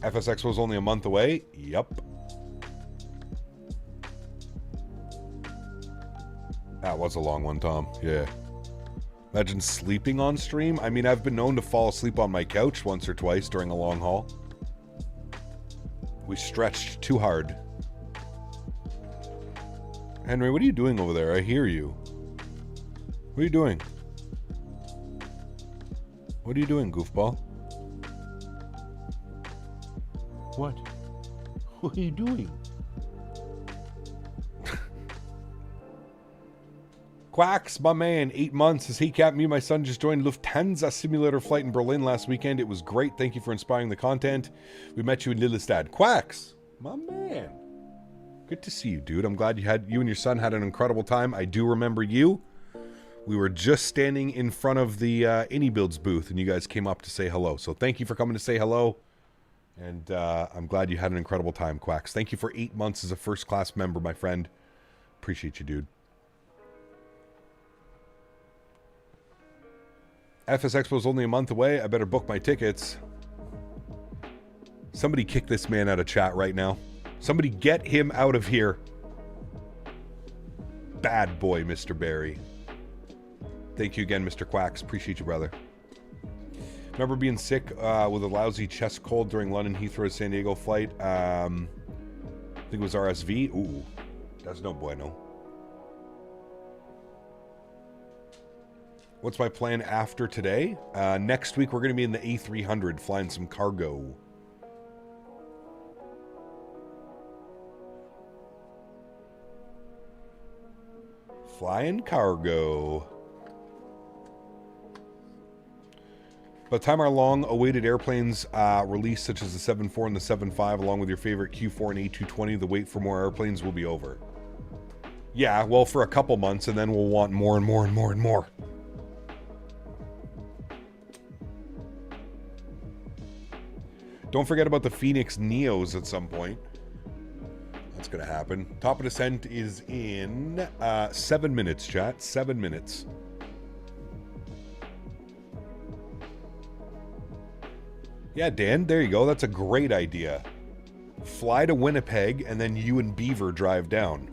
FSX was only a month away. Yup. That was a long one, Tom. Yeah. Imagine sleeping on stream. I mean, I've been known to fall asleep on my couch once or twice during a long haul. We stretched too hard. Henry, what are you doing over there? I hear you. What are you doing? What are you doing, goofball? What? What are you doing? Quacks, my man, 8 months. Says, hey, Cap, me and my son just joined Lufthansa simulator flight in Berlin last weekend. It was great. Thank you for inspiring the content. We met you in Lillestad. Quacks, my man. Good to see you, dude. I'm glad you and your son had an incredible time. I do remember you. We were just standing in front of the AnyBuilds booth, and you guys came up to say hello. So thank you for coming to say hello. And I'm glad you had an incredible time, Quacks. Thank you for 8 months as a first-class member, my friend. Appreciate you, dude. FS Expo is only a month away. I better book my tickets. Somebody kick this man out of chat right now. Somebody get him out of here. Bad boy, Mr. Barry. Thank you again, Mr. Quacks. Appreciate you, brother. Remember being sick with a lousy chest cold during London Heathrow San Diego flight? I think it was RSV. Ooh, that's no bueno. What's my plan after today? Next week, we're going to be in the A300 flying some cargo. Flying cargo. By the time our long-awaited airplanes release, such as the 747 and the 757, along with your favorite Q4 and A220, the wait for more airplanes will be over. Yeah, well, for a couple months, and then we'll want more and more and more and more. Don't forget about the Phoenix Neos at some point. That's going to happen. Top of descent is in 7 minutes, chat. 7 minutes. Yeah, Dan, there you go. That's a great idea. fly to Winnipeg, and then you and Beaver drive down.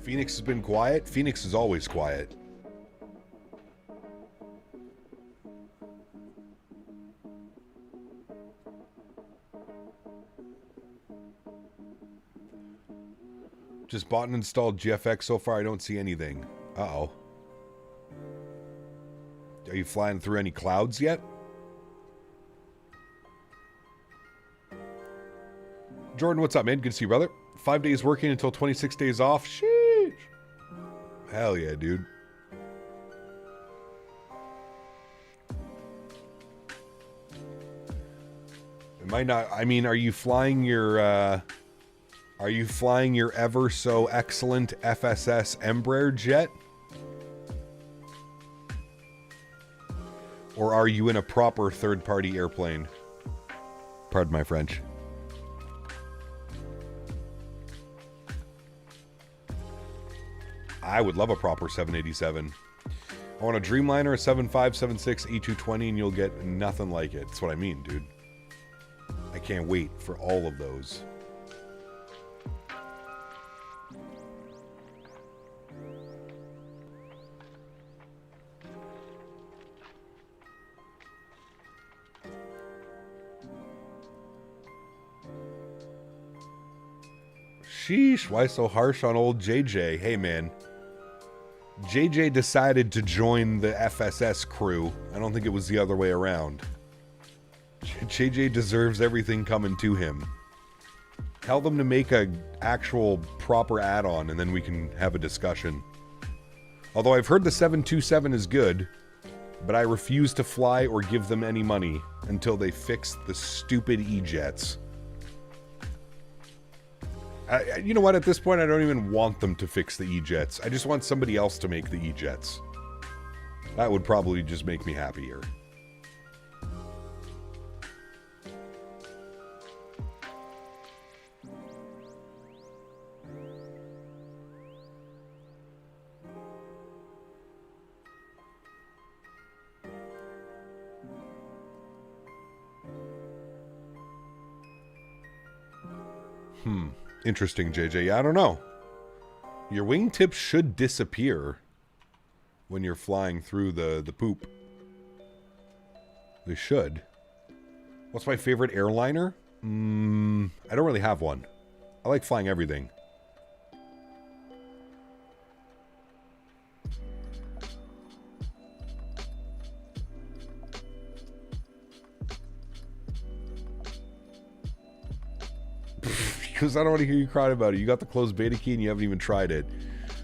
Phoenix has been quiet. Phoenix is always quiet. Just bought and installed GFX so far. I don't see anything. Uh-oh. Are you flying through any clouds yet? Jordan, what's up, man? Good to see you, brother. 5 days working until 26 days off. Sheesh. Hell yeah, dude. It might not... I mean, are you flying your ever so excellent FSS Embraer jet? Or are you in a proper third-party airplane? Pardon my French. I would love a proper 787. I want a Dreamliner, a 7576 E220, and you'll get nothing like it. That's what I mean, dude. I can't wait for all of those. Sheesh, why so harsh on old JJ? Hey, man. JJ decided to join the FSS crew. I don't think it was the other way around. JJ deserves everything coming to him. Tell them to make a actual proper add-on, and then we can have a discussion. Although I've heard the 727 is good, but I refuse to fly or give them any money until they fix the stupid E-jets. You know what? At this point, I don't even want them to fix the E-jets. I just want somebody else to make the E-jets. That would probably just make me happier. Interesting, JJ. Yeah, I don't know. Your wingtips should disappear when you're flying through the poop. They should. What's my favorite airliner? I don't really have one. I like flying everything. Because I don't want to hear you cry about it. You got the closed beta key and you haven't even tried it.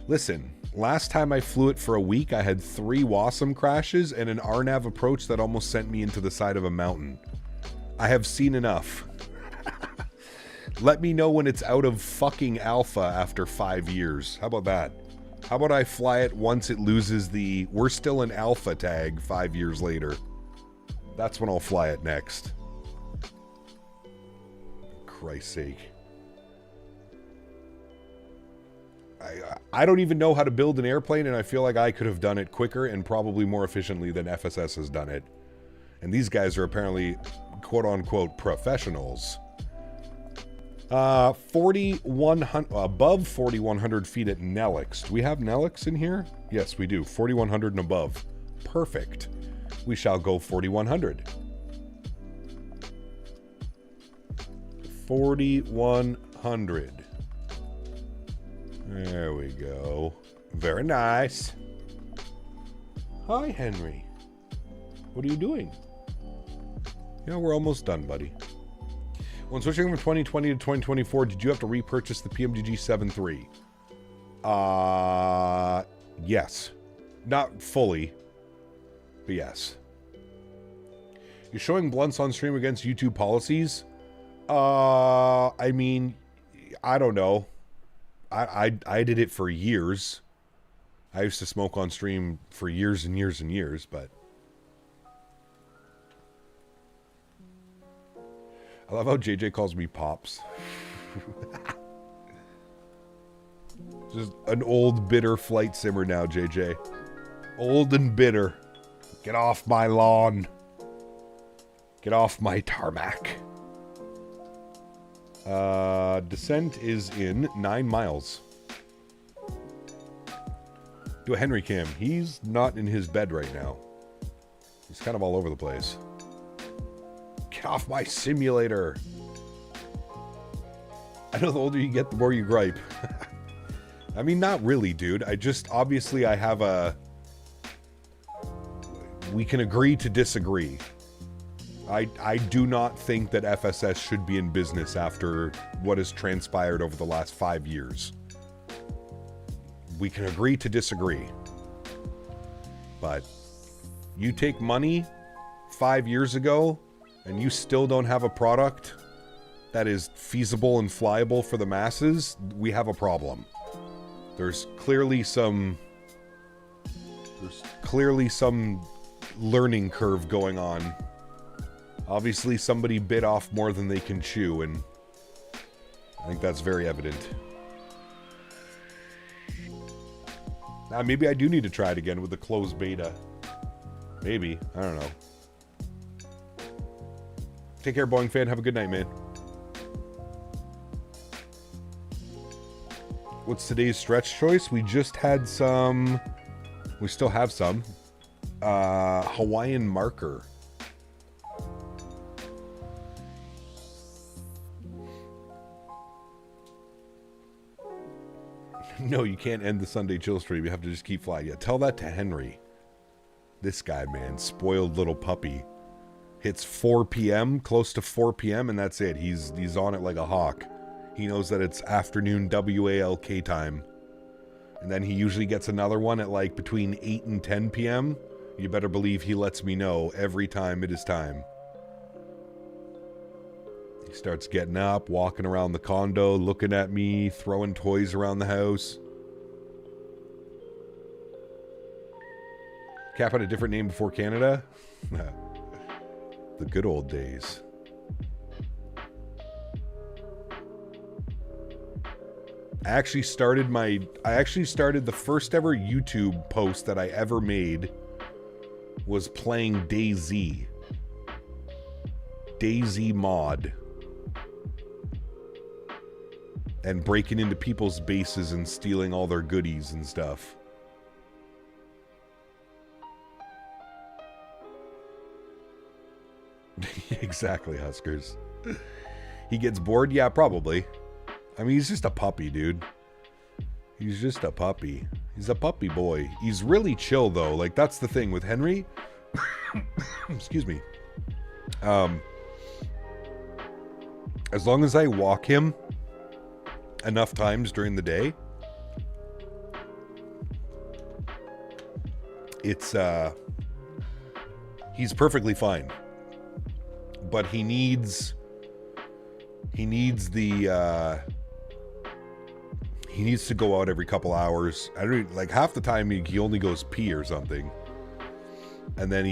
Listen, last time I flew it for a week, I had 3 WASM crashes and an RNAV approach that almost sent me into the side of a mountain. I have seen enough. Let me know when it's out of fucking alpha after 5 years. How about that? How about I fly it once it loses the "we're still in alpha" tag 5 years later? That's when I'll fly it next. Christ's sake. I don't even know how to build an airplane, and I feel like I could have done it quicker and probably more efficiently than FSS has done it. And these guys are apparently quote-unquote professionals. 4,100 above 4,100 feet at Nelix. Do we have Nelix in here? Yes, we do. 4,100 and above. Perfect. We shall go 4,100. 4,100. There we go. Very nice. Hi, Henry. What are you doing? Yeah, we're almost done, buddy. When switching from 2020 to 2024, did you have to repurchase the PMDG 7.3? Yes. Not fully, but yes. You're showing blunts on stream against YouTube policies? I mean, I don't know. I did it for years. I used to smoke on stream for years and years and years, but... I love how JJ calls me Pops. Just an old, bitter flight simmer now, JJ. Old and bitter. Get off my lawn. Get off my tarmac. Descent is in 9 miles. Do a Henry cam. He's not in his bed right now. He's kind of all over the place. Get off my simulator. I know the older you get, the more you gripe. I mean, not really, dude. Obviously I have we can agree to disagree. I do not think that FSS should be in business after what has transpired over the last 5 years. We can agree to disagree. But you take money 5 years ago and you still don't have a product that is feasible and flyable for the masses, we have a problem. There's clearly some learning curve going on. Obviously somebody bit off more than they can chew, and I think that's very evident. Now, maybe I do need to try it again with the closed beta. Maybe. I don't know. Take care, Boeing fan. Have a good night, man. What's today's stretch choice? We just had some... We still have some. Hawaiian marker. No, you can't end the Sunday chill stream. You have to just keep flying. Yeah, tell that to Henry. This guy, man. Spoiled little puppy. Hits 4 p.m., close to 4 p.m., and that's it. He's on it like a hawk. He knows that it's afternoon WALK time. And then he usually gets another one at like between 8 and 10 p.m. You better believe he lets me know every time it is time. He starts getting up, walking around the condo, looking at me, throwing toys around the house. Cap had a different name before Canada? The good old days. I actually started the first ever YouTube post that I ever made was playing DayZ. DayZ mod. And breaking into people's bases and stealing all their goodies and stuff. Exactly, Huskers. He gets bored? Yeah, probably. I mean, he's just a puppy, dude. He's just a puppy. He's a puppy boy. He's really chill, though. Like, that's the thing with Henry. Excuse me. As long as I walk him enough times during the day, he's perfectly fine. But he needs to go out every couple hours. I don't like half the time he only goes pee or something. And then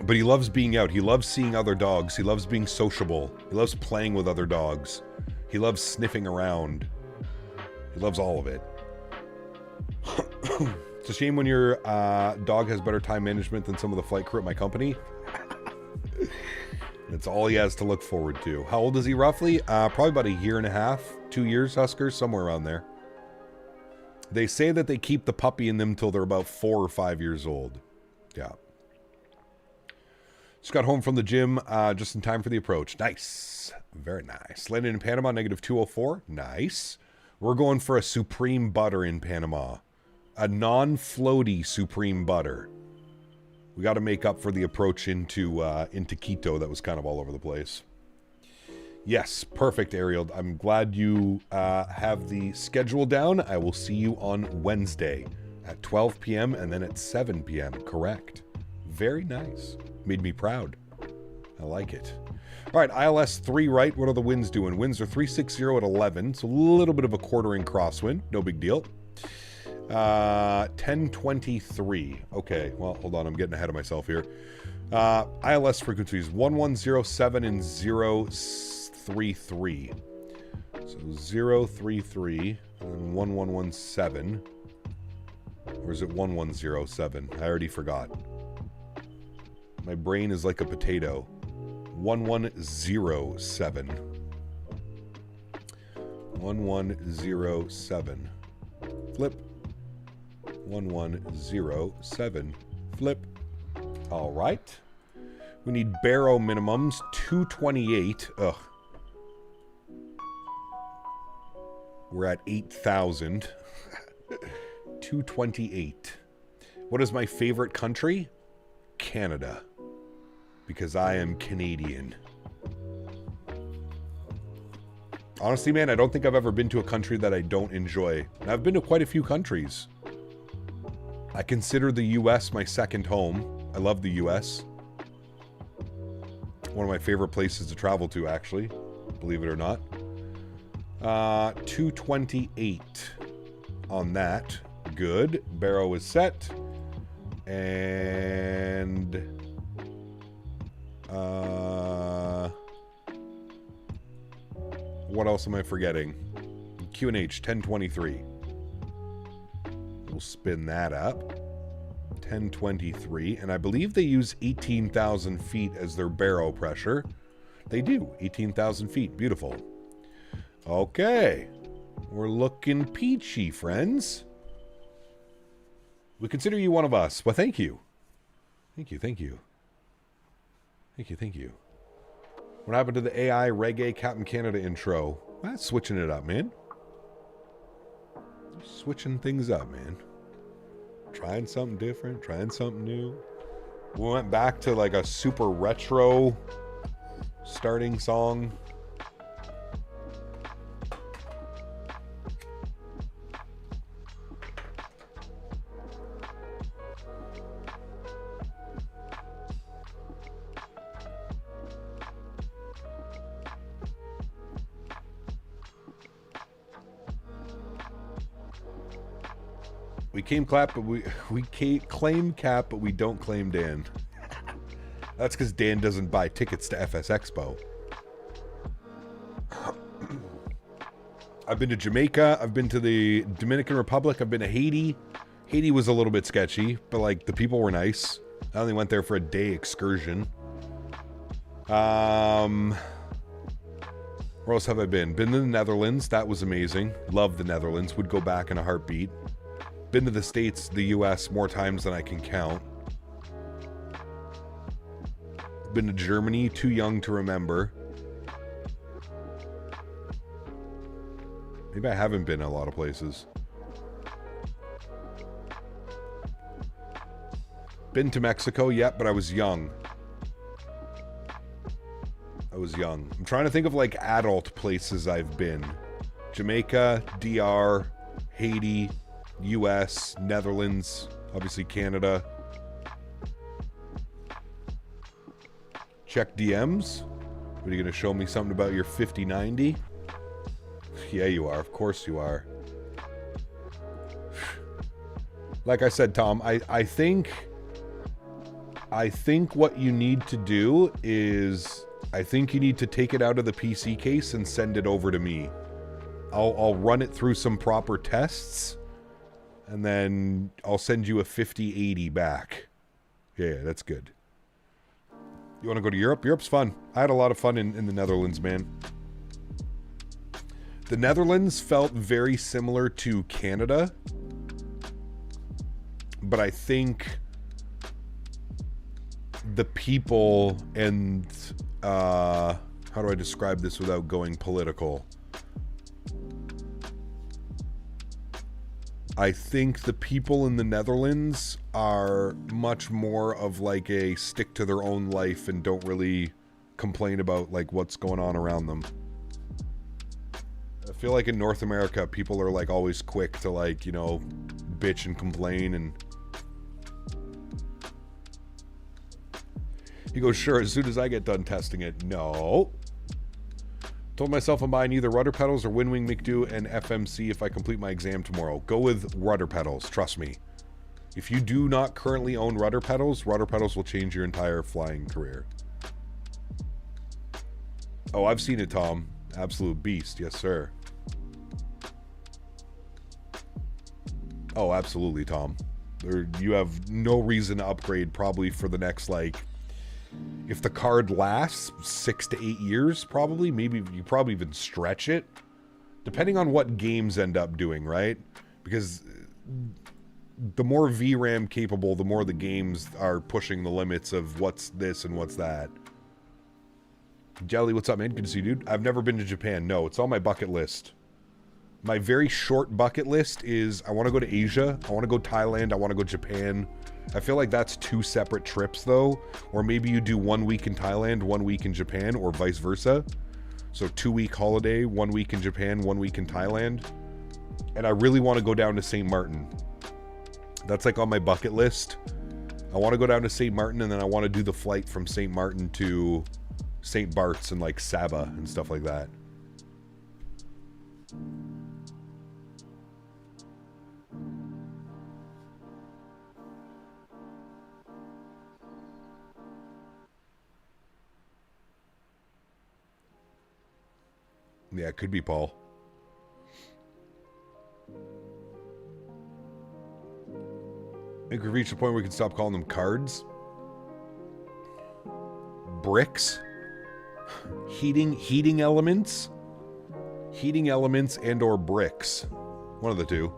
but he loves being out. He loves seeing other dogs. He loves being sociable. He loves playing with other dogs. He loves sniffing around. He loves all of it. It's a shame when your dog has better time management than some of the flight crew at my company. It's all he has to look forward to. How old is he roughly? Probably about 1.5 years, 2 years, Huskers, somewhere around there. They say that they keep the puppy in them till they're about 4 or 5 years old. Yeah. Just got home from the gym just in time for the approach. Nice. Very nice. Landed in Panama, -204. Nice. We're going for a supreme butter in Panama. A non-floaty supreme butter. We got to make up for the approach into Quito that was kind of all over the place. Yes, perfect, Ariel. I'm glad you have the schedule down. I will see you on Wednesday at 12 p.m. and then at 7 p.m. Correct. Very nice. Made me proud. I like it. All right, ILS 3 right. What are the winds doing? Winds are 360 at 11. So a little bit of a quartering crosswind. No big deal. 1023. Okay, well, hold on. I'm getting ahead of myself here. ILS frequencies 1107 and 033. So 033 and 1117. Or is it 1107? I already forgot. My brain is like a potato. 1107. 1107. Flip. 1107. Flip. All right. We need barrow minimums. 228. Ugh. We're at 8,000. 228. What is my favorite country? Canada. Because I am Canadian. Honestly, man, I don't think I've ever been to a country that I don't enjoy. And I've been to quite a few countries. I consider the US my second home. I love the US. One of my favorite places to travel to, actually. Believe it or not. 228 on that. Good. Barrow is set. And... what else am I forgetting? Q&H, 1023. We'll spin that up. 1023. And I believe they use 18,000 feet as their barrow pressure. They do. 18,000 feet. Beautiful. Okay. We're looking peachy, friends. We consider you one of us. Well, thank you. Thank you, thank you. Thank you, thank you. What happened to the AI Reggae Captain Canada intro? That's switching it up, man. Switching things up, man. Trying something different, trying something new. We went back to like a super retro starting song. We claim Cap, but we don't claim Dan. That's because Dan doesn't buy tickets to FS Expo. I've been to Jamaica. I've been to the Dominican Republic. I've been to Haiti. Haiti was a little bit sketchy, but like the people were nice. I only went there for a day excursion. Where else have I been? Been to the Netherlands. That was amazing. Love the Netherlands. Would go back in a heartbeat. Been to the States, the US, more times than I can count. Been to Germany, too young to remember. Maybe I haven't been a lot of places. Been to Mexico, yep, but I was young. I was young. I'm trying to think of like adult places I've been. Jamaica, DR, Haiti, US, Netherlands, obviously Canada. Check DMs. What, are you going to show me something about your 5090? Yeah, you are. Of course you are. Like I said, Tom, I think what you need to do is, I think you need to take it out of the PC case and send it over to me. I'll run it through some proper tests. And then I'll send you a 5080 back. Yeah, that's good. You want to go to Europe? Europe's fun. I had a lot of fun in the Netherlands, man. The Netherlands felt very similar to Canada. But I think the people and... how do I describe this without going political? I think the people in the Netherlands are much more of like a stick to their own life and don't really complain about like what's going on around them. I feel like in North America, people are like always quick to like, you know, bitch and complain. And he goes, sure, as soon as I get done testing it. No. Told myself I'm buying either rudder pedals or Windwing McDo and FMC if I complete my exam tomorrow. Go with rudder pedals, trust me. If you do not currently own rudder pedals will change your entire flying career. Oh, I've seen it, Tom. Absolute beast, yes sir. Oh, absolutely, Tom. You have no reason to upgrade probably for the next like if the card lasts 6 to 8 years, probably, maybe you probably even stretch it, depending on what games end up doing, right? Because the more VRAM capable, the more the games are pushing the limits of what's this and what's that. Jelly, what's up, man? Good to see you, dude. I've never been to Japan. No, it's on my bucket list. My very short bucket list is I want to go to Asia, I want to go Thailand, I want to go Japan. I feel like that's 2 separate trips, though. Or maybe you do 1 week in Thailand, 1 week in Japan, or vice versa. So 2-week holiday, 1 week in Japan, 1 week in Thailand. And I really want to go down to St. Martin. That's like on my bucket list. I want to go down to St. Martin, and then I want to do the flight from St. Martin to St. Bart's and like Saba and stuff like that. Yeah, it could be Paul. I think we've reached a point where we can stop calling them cards. Bricks. Heating elements. Heating elements and or bricks. One of the two.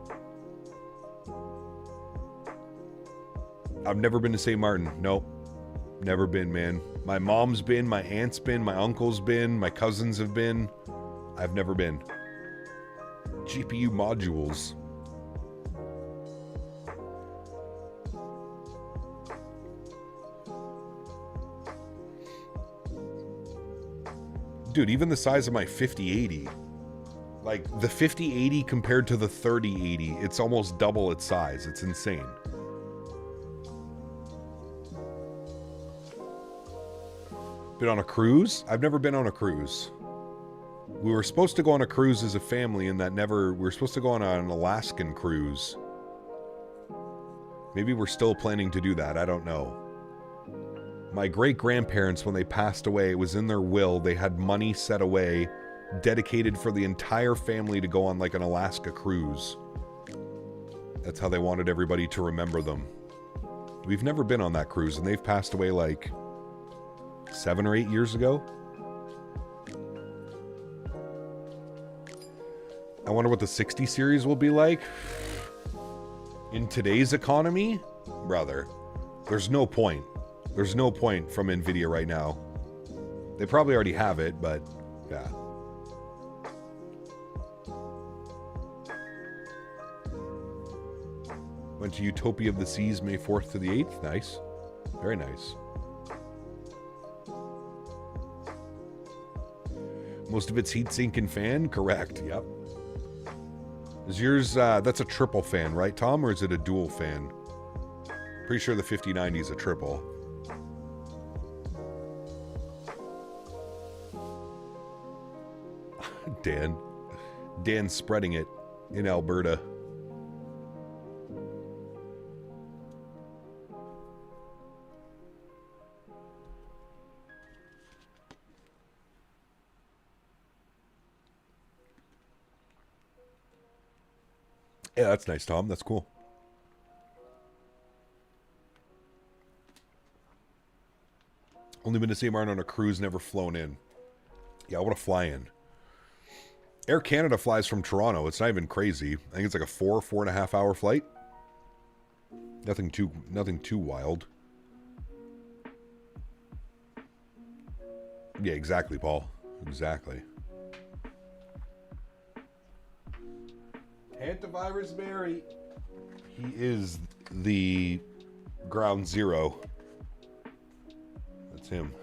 I've never been to St. Martin. Nope. Never been, man. My mom's been, my aunt's been, my uncle's been, my cousins have been. I've never been. GPU modules. Dude, even the size of my 5080. Like, the 5080 compared to the 3080, it's almost double its size. It's insane. Been on a cruise? I've never been on a cruise. We were supposed to go on a cruise as a family, and that never... We were supposed to go on an Alaskan cruise. Maybe we're still planning to do that. I don't know. My great-grandparents, when they passed away, it was in their will. They had money set away, dedicated for the entire family to go on, like, an Alaska cruise. That's how they wanted everybody to remember them. We've never been on that cruise, and they've passed away, like, 7 or 8 years ago. I wonder what the 60 series will be like. In today's economy, brother, there's no point. There's no point from NVIDIA right now. They probably already have it, but yeah. Went to Utopia of the Seas May 4th to the 8th. Nice. Very nice. Most of it's heatsink and fan? Correct, yep. Is yours, that's a triple fan, right, Tom? Or is it a dual fan? Pretty sure the 5090 is a triple. Dan's spreading it in Alberta. Yeah, that's nice, Tom. That's cool. Only been to St. Martin on a cruise, never flown in. Yeah, I want to fly in. Air Canada flies from Toronto. It's not even crazy. I think it's like a 4.5 hour flight. Nothing too wild. Yeah, exactly, Paul. Exactly. Antivirus Mary. He is the ground zero. That's him.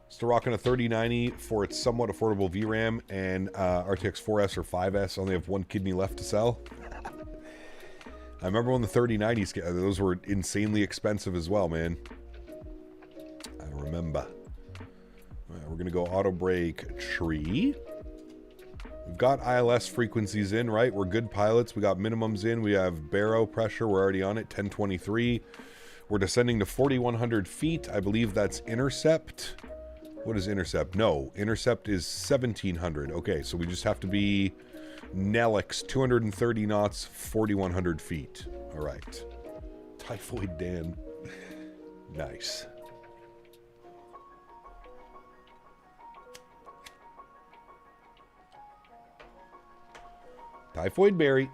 Still rocking a 3090 for its somewhat affordable VRAM and RTX 4S or 5S. Only have one kidney left to sell. I remember when the 3090s, those were insanely expensive as well, man. I remember. All right, we're going to go auto brake tree. We've got ILS frequencies in, right? We're good pilots. We got minimums in. We have baro pressure. We're already on it, 1023. We're descending to 4,100 feet. I believe that's intercept. What is intercept? No, intercept is 1,700. Okay, so we just have to be Nelix, 230 knots, 4,100 feet. All right. Typhoid Dan. Nice. Typhoid berry.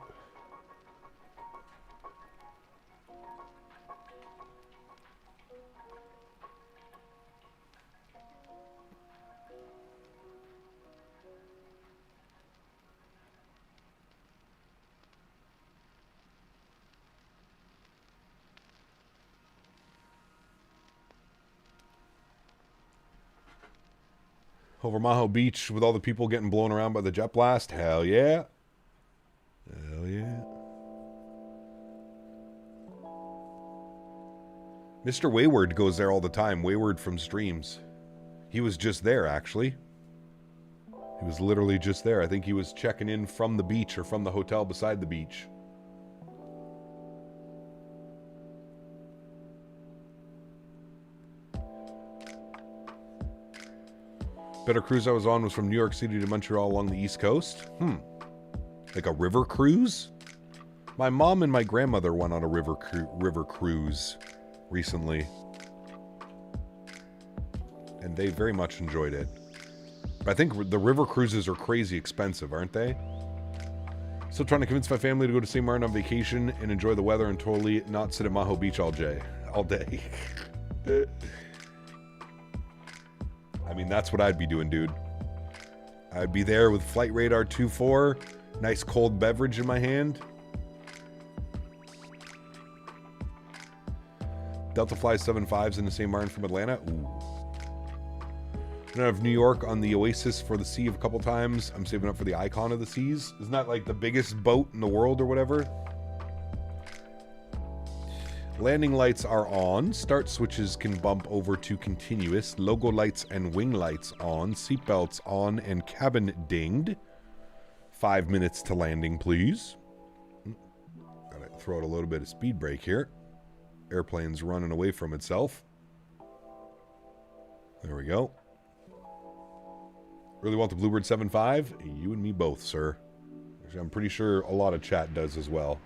Over Maho Beach with all the people getting blown around by the jet blast. Hell yeah. Hell yeah. Mr. Wayward goes there all the time. Wayward from Streams. He was just there, actually. He was literally just there. I think he was checking in from the beach or from the hotel beside the beach. Better cruise I was on was from New York City to Montreal along the East Coast. Like a river cruise? My mom and my grandmother went on a river cruise recently. And they very much enjoyed it. But I think the river cruises are crazy expensive, aren't they? Still trying to convince my family to go to St. Martin on vacation and enjoy the weather and totally not sit at Maho Beach all day. I mean, that's what I'd be doing, dude. I'd be there with Flight Radar 2-4, nice cold beverage in my hand. Delta flies 7.5s into St. Martin from Atlanta. Ooh. Been out of New York on the Oasis for the Sea a couple times. I'm saving up for the Icon of the Seas. Isn't that like the biggest boat in the world or whatever? Landing lights are on. Start switches can bump over to continuous. Logo lights and wing lights on. Seatbelts on and cabin dinged. 5 minutes to landing, please. Gotta throw out a little bit of speed brake here. Airplane's running away from itself. There we go. Really want the Bluebird 7.5? You and me both, sir. Actually, I'm pretty sure a lot of chat does as well.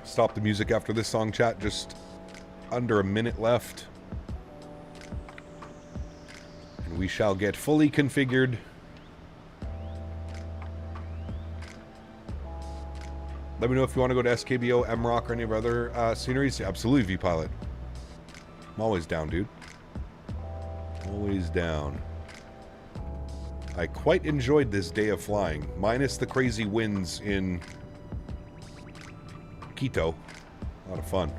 Stop the music after this song, chat. Just under a minute left. And we shall get fully configured. Let me know if you want to go to SKBO, MROC, or any of our other sceneries. Absolutely, V-Pilot. I'm always down, dude. Always down. I quite enjoyed this day of flying. Minus the crazy winds in Quito. A lot of fun.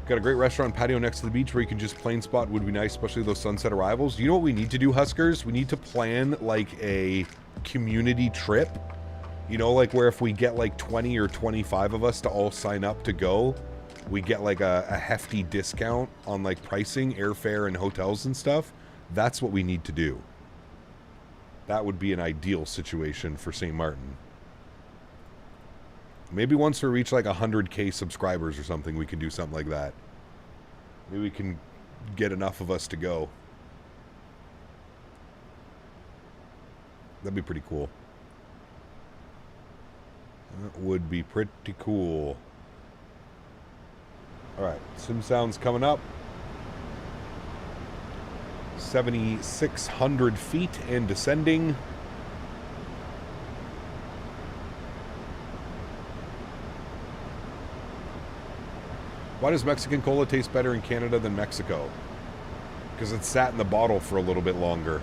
Got a great restaurant patio next to the beach where you can just plane spot. Would be nice, especially those sunset arrivals. You know what we need to do, Huskers? We need to plan like a community trip. You know, like where if we get like 20 or 25 of us to all sign up to go, we get like a hefty discount on like pricing, airfare, and hotels and stuff. That's what we need to do. That would be an ideal situation for St. Martin. Maybe once we reach like 100K subscribers or something, we can do something like that. Maybe we can get enough of us to go. That'd be pretty cool. That would be pretty cool. Alright, sim sound's coming up. 7,600 feet and descending. Why does Mexican cola taste better in Canada than Mexico? Because it sat in the bottle for a little bit longer.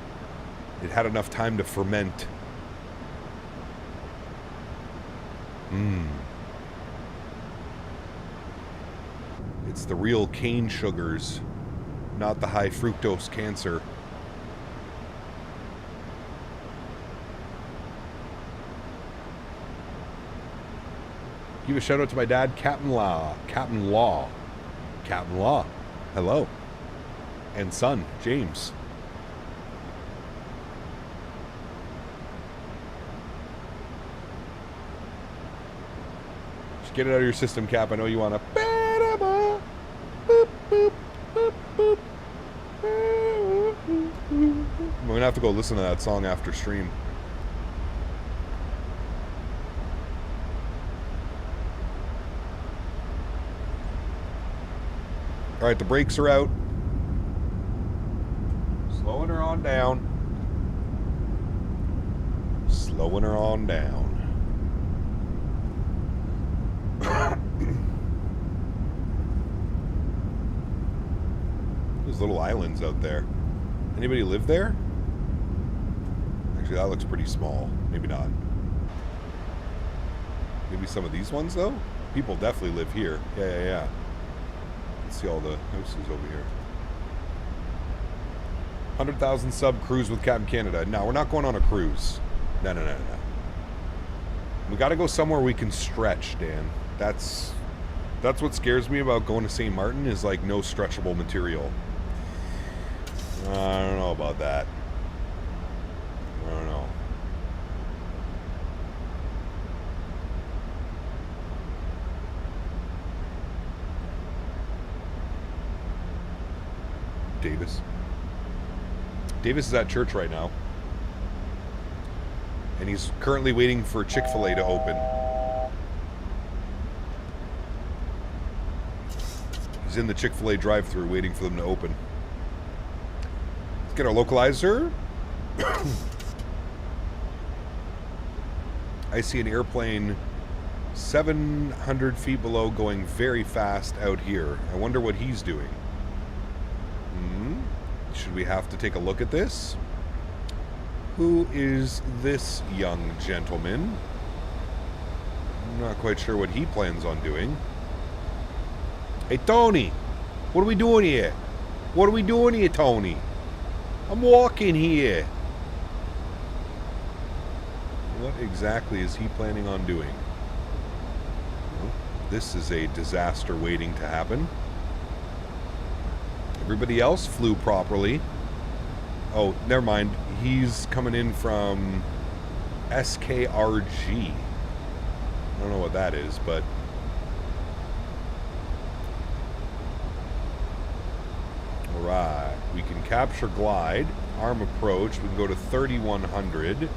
It had enough time to ferment. It's the real cane sugars, not the high fructose cancer. Give a shout out to my dad, Captain Law. Hello. And son, James. Just get it out of your system, Cap. I know you want to. I'm going to have to go listen to that song after stream. All right, the brakes are out. Slowing her on down. Slowing her on down. Those little islands out there. Anybody live there? Actually, that looks pretty small. Maybe not. Maybe some of these ones, though? People definitely live here. Yeah. Let's see all the houses over here. 100,000 sub cruise with Captain Canada. No, we're not going on a cruise. No. We got to go somewhere we can stretch, Dan. That's what scares me about going to St. Martin is like no stretchable material. I don't know about that. I don't know. Davis is at church right now. And he's currently waiting for Chick-fil-A to open. He's in the Chick-fil-A drive-thru waiting for them to open. Let's get our localizer. I see an airplane 700 feet below going very fast out here. I wonder what he's doing. Should we have to take a look at this? Who is this young gentleman? I'm not quite sure what he plans on doing. Hey, Tony! What are we doing here? What are we doing here, Tony? I'm walking here. What exactly is he planning on doing? Well, this is a disaster waiting to happen. Everybody else flew properly. Oh, never mind. He's coming in from SKRG. I don't know what that is, but... Alright. We can capture glide. Arm approach. We can go to 3,100.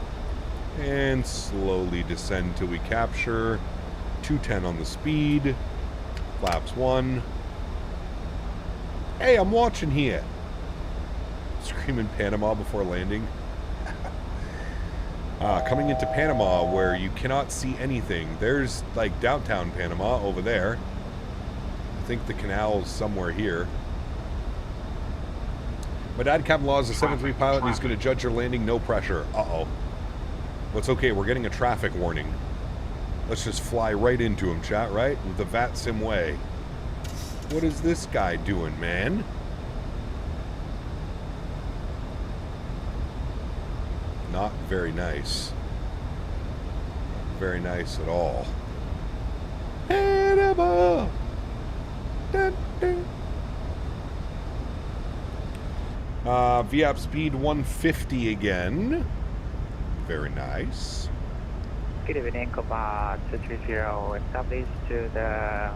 And slowly descend till we capture. 210 on the speed. Flaps 1. Hey, I'm watching here. Screaming Panama before landing. Coming into Panama where you cannot see anything. There's like downtown Panama over there. I think the canal's somewhere here. My dad, Captain Law, is a 7-3 pilot and he's going to judge your landing, no pressure. Uh-oh. Well, it's okay, we're getting a traffic warning. Let's just fly right into him, chat, right? The VATSIM way. What is this guy doing, man? Not very nice. Not very nice at all. Panama! Dun, dun. VAP speed 150 again. Very nice. Good evening, Copa 230. Established to the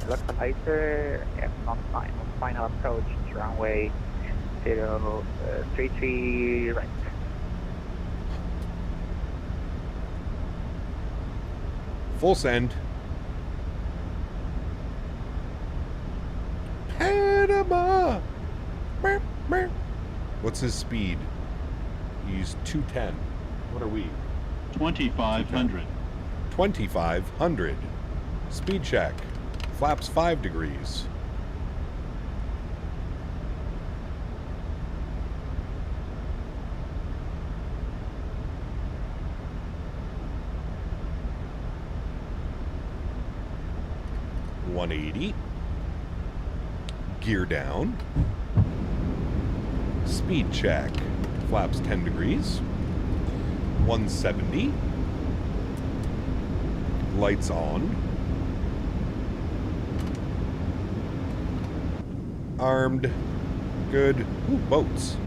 localizer on final approach to runway 033 right. Full send. Panama! What's his speed? He's 210. What are we? 2,500. 2,500. Speed check. Flaps 5 degrees. $180. Gear down. Speed check. Flaps 10 degrees. 170. Lights on. Armed. Good. Ooh, boats.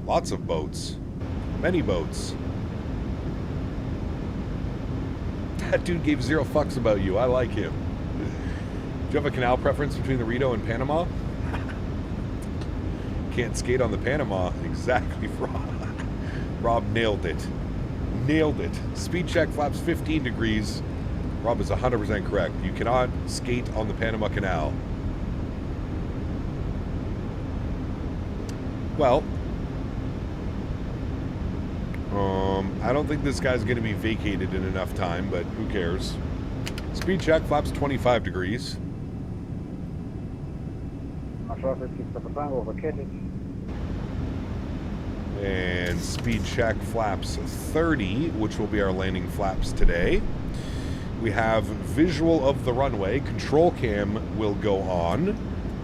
Lots of boats. Many boats. That dude gave 0 fucks about you. I like him. Do you have a canal preference between the Rito and Panama? Can't skate on the Panama. Exactly, Rob nailed it. Nailed it. Speed check, flaps 15 degrees. Rob is 100% correct. You cannot skate on the Panama Canal. Well, I don't think this guy's going to be vacated in enough time, but who cares? Speed check, flaps 25 degrees. And speed check, flaps 30, which will be our landing flaps today. We have visual of the runway. Control cam will go on.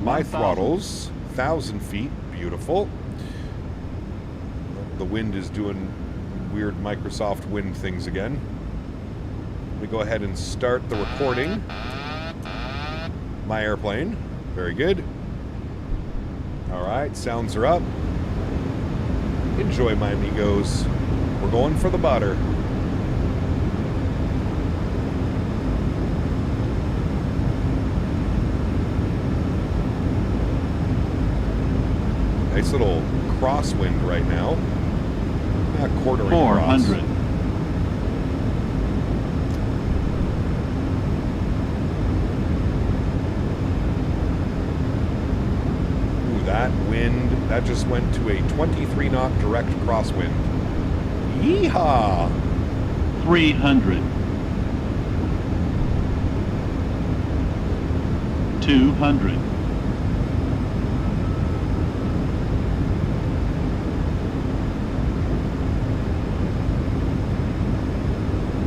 My throttles, 1,000 feet. Beautiful. The wind is doing weird Microsoft wind things again. We go ahead and start the recording. My airplane. Very good. All right, sounds are up. Enjoy, my amigos. We're going for the butter. Nice little crosswind right now. Quartering 400. cross. Ooh, that wind, that just went to a 23 knot direct crosswind. Yeehaw! 300. 200.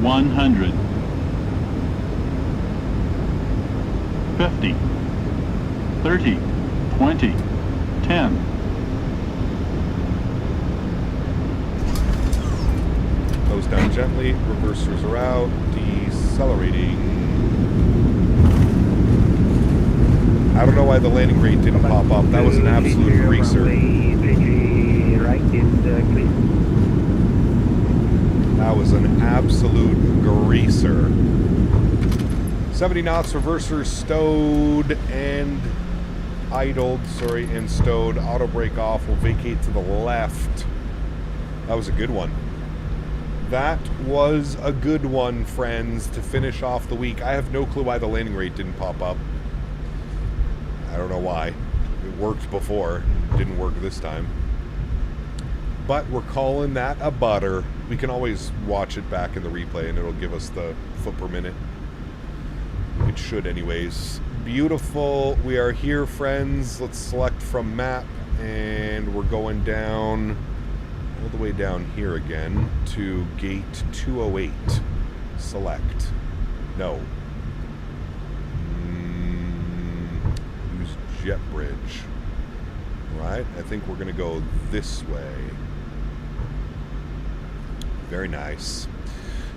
100. 50. 30. 20. 10. Nose down gently, reversers are out, decelerating. I don't know why the landing rate didn't pop up. That was an absolute greaser. That was an absolute greaser. 70 knots, reversers stowed and idled, sorry, and stowed. Auto brake off, will vacate to the left. That was a good one. That was a good one, friends, to finish off the week. I have no clue why the landing rate didn't pop up. I don't know why. It worked before, didn't work this time. But we're calling that a butter. We can always watch it back in the replay and it'll give us the foot per minute. It should anyways. Beautiful. We are here, friends. Let's select from map and we're going down all the way down here again to gate 208. Select. No. Use jet bridge. Right? I think we're going to go this way. Very nice.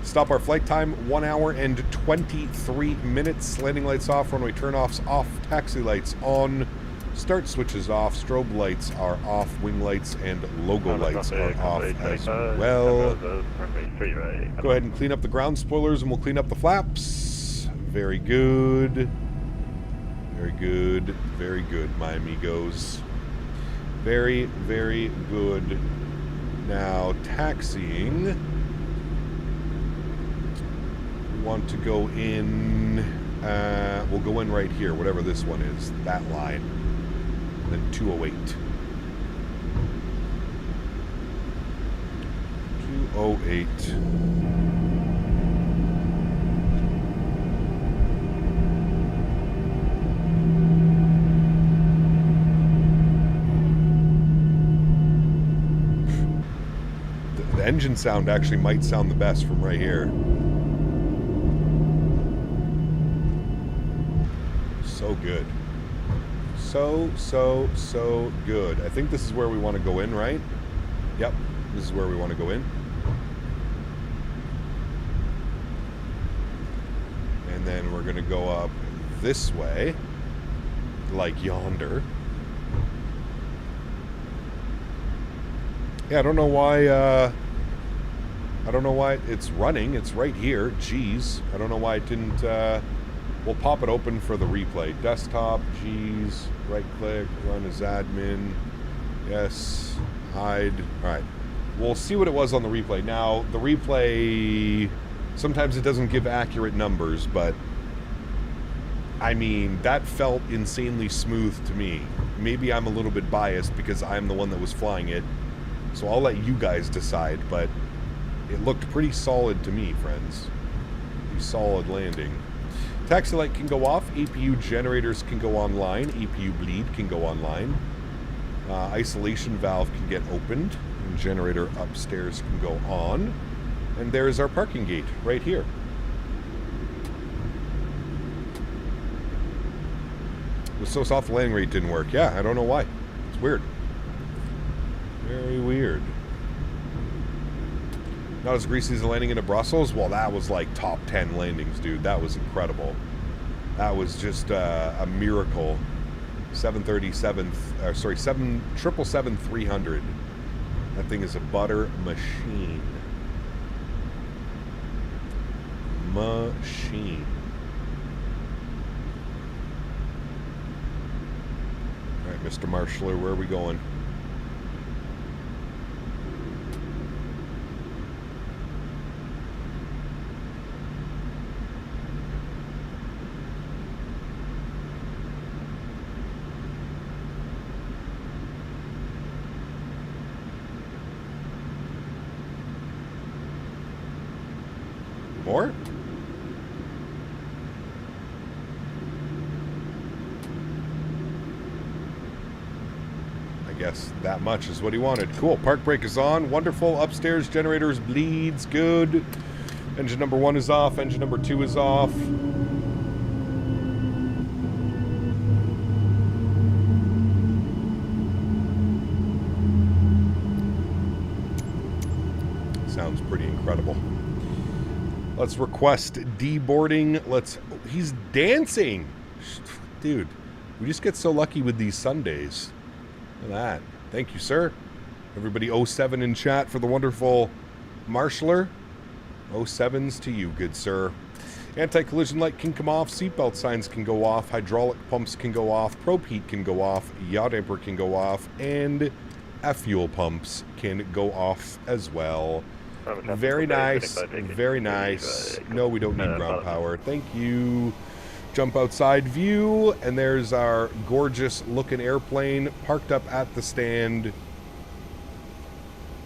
Stop our flight time, 1 hour and 23 minutes. Landing lights off, runway turnoffs off, taxi lights on, start switches off, strobe lights are off, wing lights and logo lights are off as well. Go ahead and clean up the ground spoilers and we'll clean up the flaps. Very good. Very good. Very good, my amigos. Very, very good. Now, taxiing. We want to go in. We'll go in right here, whatever this one is, that line. And then 208. 208. The engine sound actually might sound the best from right here. So good. So good. I think this is where we want to go in, right? Yep, this is where we want to go in. And then we're going to go up this way, like yonder. Yeah, I don't know why it's running. It's right here. Jeez. I don't know why it didn't... We'll pop it open for the replay. Desktop, G's, right click, run as admin. Yes, hide. All right. We'll see what it was on the replay. Now, the replay, sometimes it doesn't give accurate numbers, but I mean, that felt insanely smooth to me. Maybe I'm a little bit biased because I'm the one that was flying it. So I'll let you guys decide, but it looked pretty solid to me, friends. Pretty solid landing. Taxi light can go off. APU generators can go online. APU bleed can go online. Isolation valve can get opened. And generator upstairs can go on. And there's our parking gate right here. It was so soft the landing rate didn't work. Yeah, I don't know why. It's weird. Very weird. Not as greasy as the landing into Brussels? Well, that was like top 10 landings, dude. That was incredible. That was just a miracle. 777-300. That thing is a butter machine. Machine. All right, Mr. Marshaller, where are we going? More? I guess that much is what he wanted. Cool. Park brake is on. Wonderful. Upstairs generators bleeds. Good. Engine number 1 is off. Engine number 2 is off. Sounds pretty incredible. Let's request deboarding. He's dancing. Dude, we just get so lucky with these Sundays. Look at that. Thank you, sir. Everybody 07 in chat for the wonderful Marshaller. 07s to you, good sir. Anti-collision light can come off. Seatbelt signs can go off. Hydraulic pumps can go off. Probe heat can go off. Yaw damper can go off. And fuel pumps can go off as well. Very nice, very nice. No, we don't need ground power. Thank you. Jump outside view, and there's our gorgeous looking airplane parked up at the stand.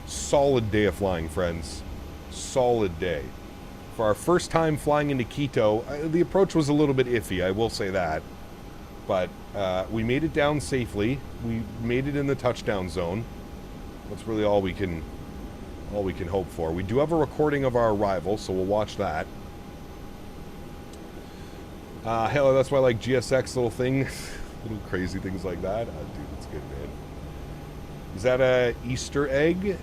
Solid day of flying, friends. Solid day. For our first time flying into Quito, the approach was a little bit iffy, I will say that. But we made it down safely. We made it in the touchdown zone. That's really all we can hope for. We do have a recording of our arrival, so we'll watch that. Hell, that's why I like GSX little thing. Little crazy things like that. Dude, that's good, man. Is that a Easter egg?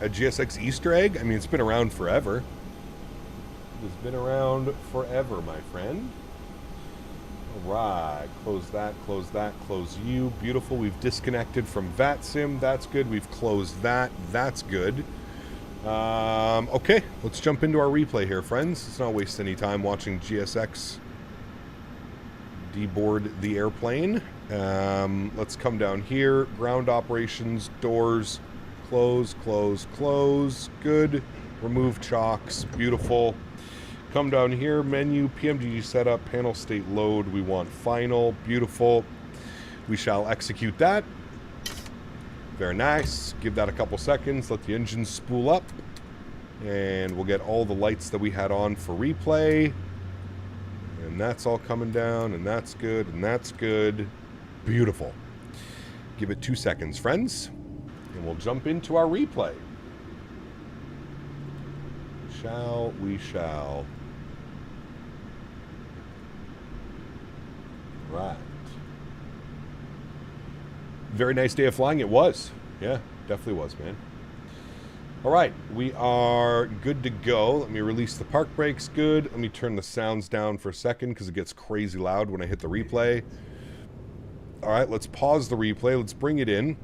A GSX Easter egg? I mean, it's been around forever. It's been around forever, my friend. Alright, close that, close you. Beautiful. We've disconnected from VATSIM. That's good. We've closed that. That's good. Okay, let's jump into our replay here, friends. Let's not waste any time watching GSX deboard the airplane. Let's come down here. Ground operations, doors, close. Good. Remove chocks. Beautiful. Come down here, menu, PMDG setup, panel state load. We want final. Beautiful. We shall execute that. Very nice. Give that a couple seconds. Let the engine spool up. And we'll get all the lights that we had on for replay. And that's all coming down, and that's good, and that's good. Beautiful. Give it 2 seconds, friends. And we'll jump into our replay. Shall we shall. Right. Very nice day of flying. It was. Yeah, definitely was, man. All right, we are good to go. Let me release the park brakes. Good. Let me turn the sounds down for a second because it gets crazy loud when I hit the replay. All right, let's pause the replay. Let's bring it in.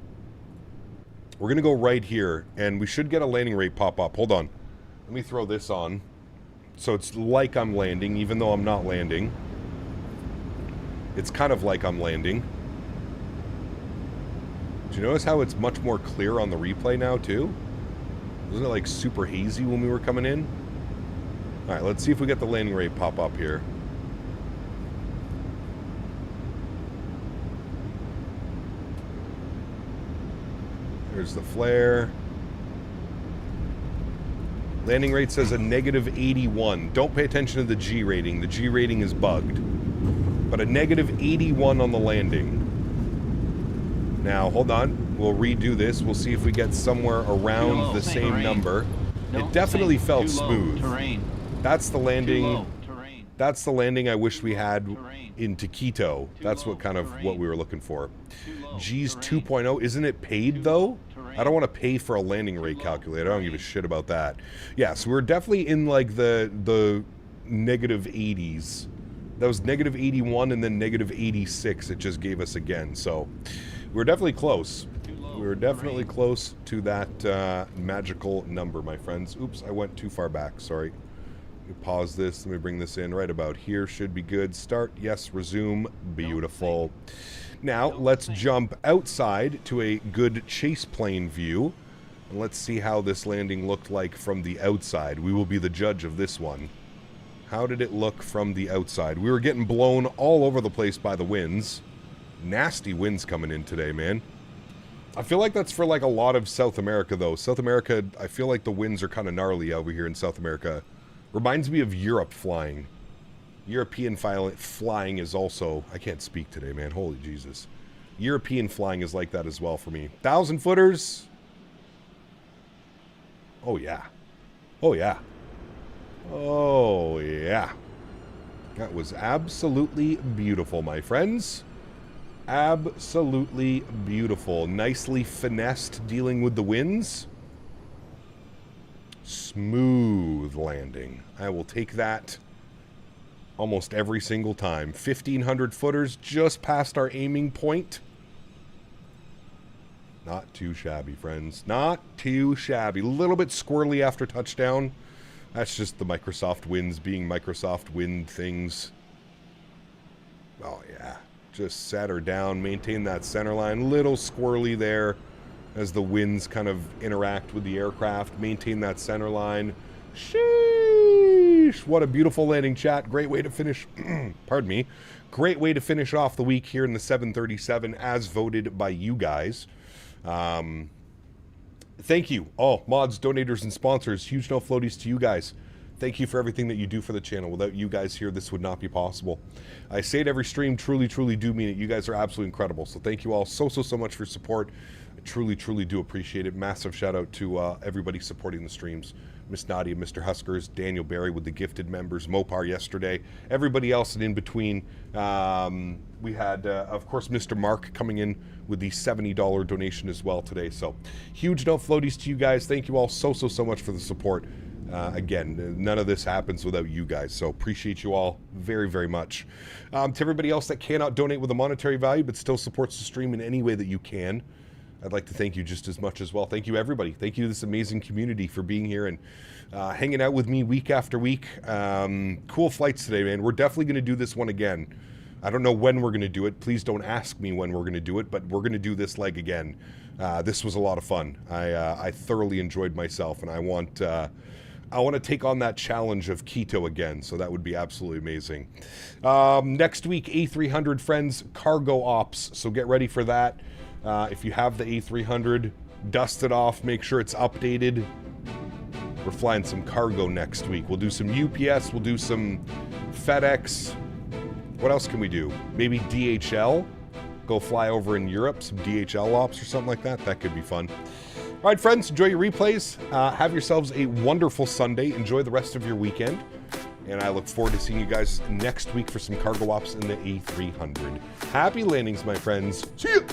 We're going to go right here, and we should get a landing rate pop up. Hold on. Let me throw this on. So it's like I'm landing, even though I'm not landing. It's kind of like I'm landing. Do you notice how it's much more clear on the replay now, too? Wasn't it like super hazy when we were coming in? Alright, let's see if we get the landing rate pop up here. There's the flare. Landing rate says a negative 81. Don't pay attention to the G rating. The G rating is bugged. But a negative 81 on the landing. Now, hold on. We'll redo this. We'll see if we get somewhere around the same number. It definitely felt smooth. That's the landing. That's the landing I wish we had into Quito. That's what kind of what we were looking for. G's 2.0. Isn't it paid though? I don't want to pay for a landing rate calculator. I don't give a shit about that. Yeah, so we're definitely in like the negative 80s. That was negative 81 and then negative 86 it just gave us again. So we're definitely close. We were definitely close to that magical number, my friends. Oops, I went too far back. Sorry. Let me pause this. Let me bring this in right about here. Should be good. Start. Yes. Resume. Beautiful. Now, let's jump outside to a good chase plane view. And let's see how this landing looked like from the outside. We will be the judge of this one. How did it look from the outside? We were getting blown all over the place by the winds. Nasty winds coming in today, man. I feel like that's for like a lot of South America, though. South America, I feel like the winds are kind of gnarly over here in South America. Reminds me of Europe flying. European flying is also... I can't speak today, man. Holy Jesus. European flying is like that as well for me. 1,000 footers. Oh, yeah. Oh, yeah. Oh, yeah. That was absolutely beautiful, my friends. Absolutely beautiful. Nicely finessed dealing with the winds. Smooth landing. I will take that almost every single time. 1,500 footers just past our aiming point. Not too shabby, friends. Not too shabby. A little bit squirrely after touchdown. That's just the Microsoft winds being Microsoft wind things. Oh, yeah. Just set her down. Maintain that center line. Little squirrely there as the winds kind of interact with the aircraft. Maintain that center line. Sheesh. What a beautiful landing, chat. Great way to finish. Pardon me. Great way to finish off the week here in the 737 as voted by you guys. Thank you, all mods, donators, and sponsors. Huge no floaties to you guys. Thank you for everything that you do for the channel. Without you guys here, this would not be possible. I say it every stream, truly, truly do mean it. You guys are absolutely incredible. So thank you all so much for your support. I truly, truly do appreciate it. Massive shout out to everybody supporting the streams. Miss Nadya, Mr. Huskers, Daniel Barry with the gifted members, Mopar yesterday, everybody else and in between. We had, of course, Mr. Mark coming in with the $70 donation as well today. So huge no floaties to you guys. Thank you all so much for the support. Again, none of this happens without you guys, so appreciate you all very, very much. To everybody else that cannot donate with a monetary value but still supports the stream in any way that you can, I'd like to thank you just as much as well. Thank you, everybody. Thank you to this amazing community for being here and hanging out with me week after week. Cool flights today, man. We're definitely going to do this one again. I don't know when we're going to do it. Please don't ask me when we're going to do it, but we're going to do this leg again. This was a lot of fun. I thoroughly enjoyed myself, and I want to take on that challenge of Quito again, so that would be absolutely amazing. Next week, A300 friends, cargo ops, so get ready for that. If you have the A300, dust it off, make sure it's updated. We're flying some cargo next week. We'll do some UPS, we'll do some FedEx. What else can we do? Maybe DHL? Go fly over in Europe, some DHL ops or something like that. That could be fun. All right, friends, enjoy your replays. Have yourselves a wonderful Sunday. Enjoy the rest of your weekend. And I look forward to seeing you guys next week for some cargo ops in the A300. Happy landings, my friends. See you!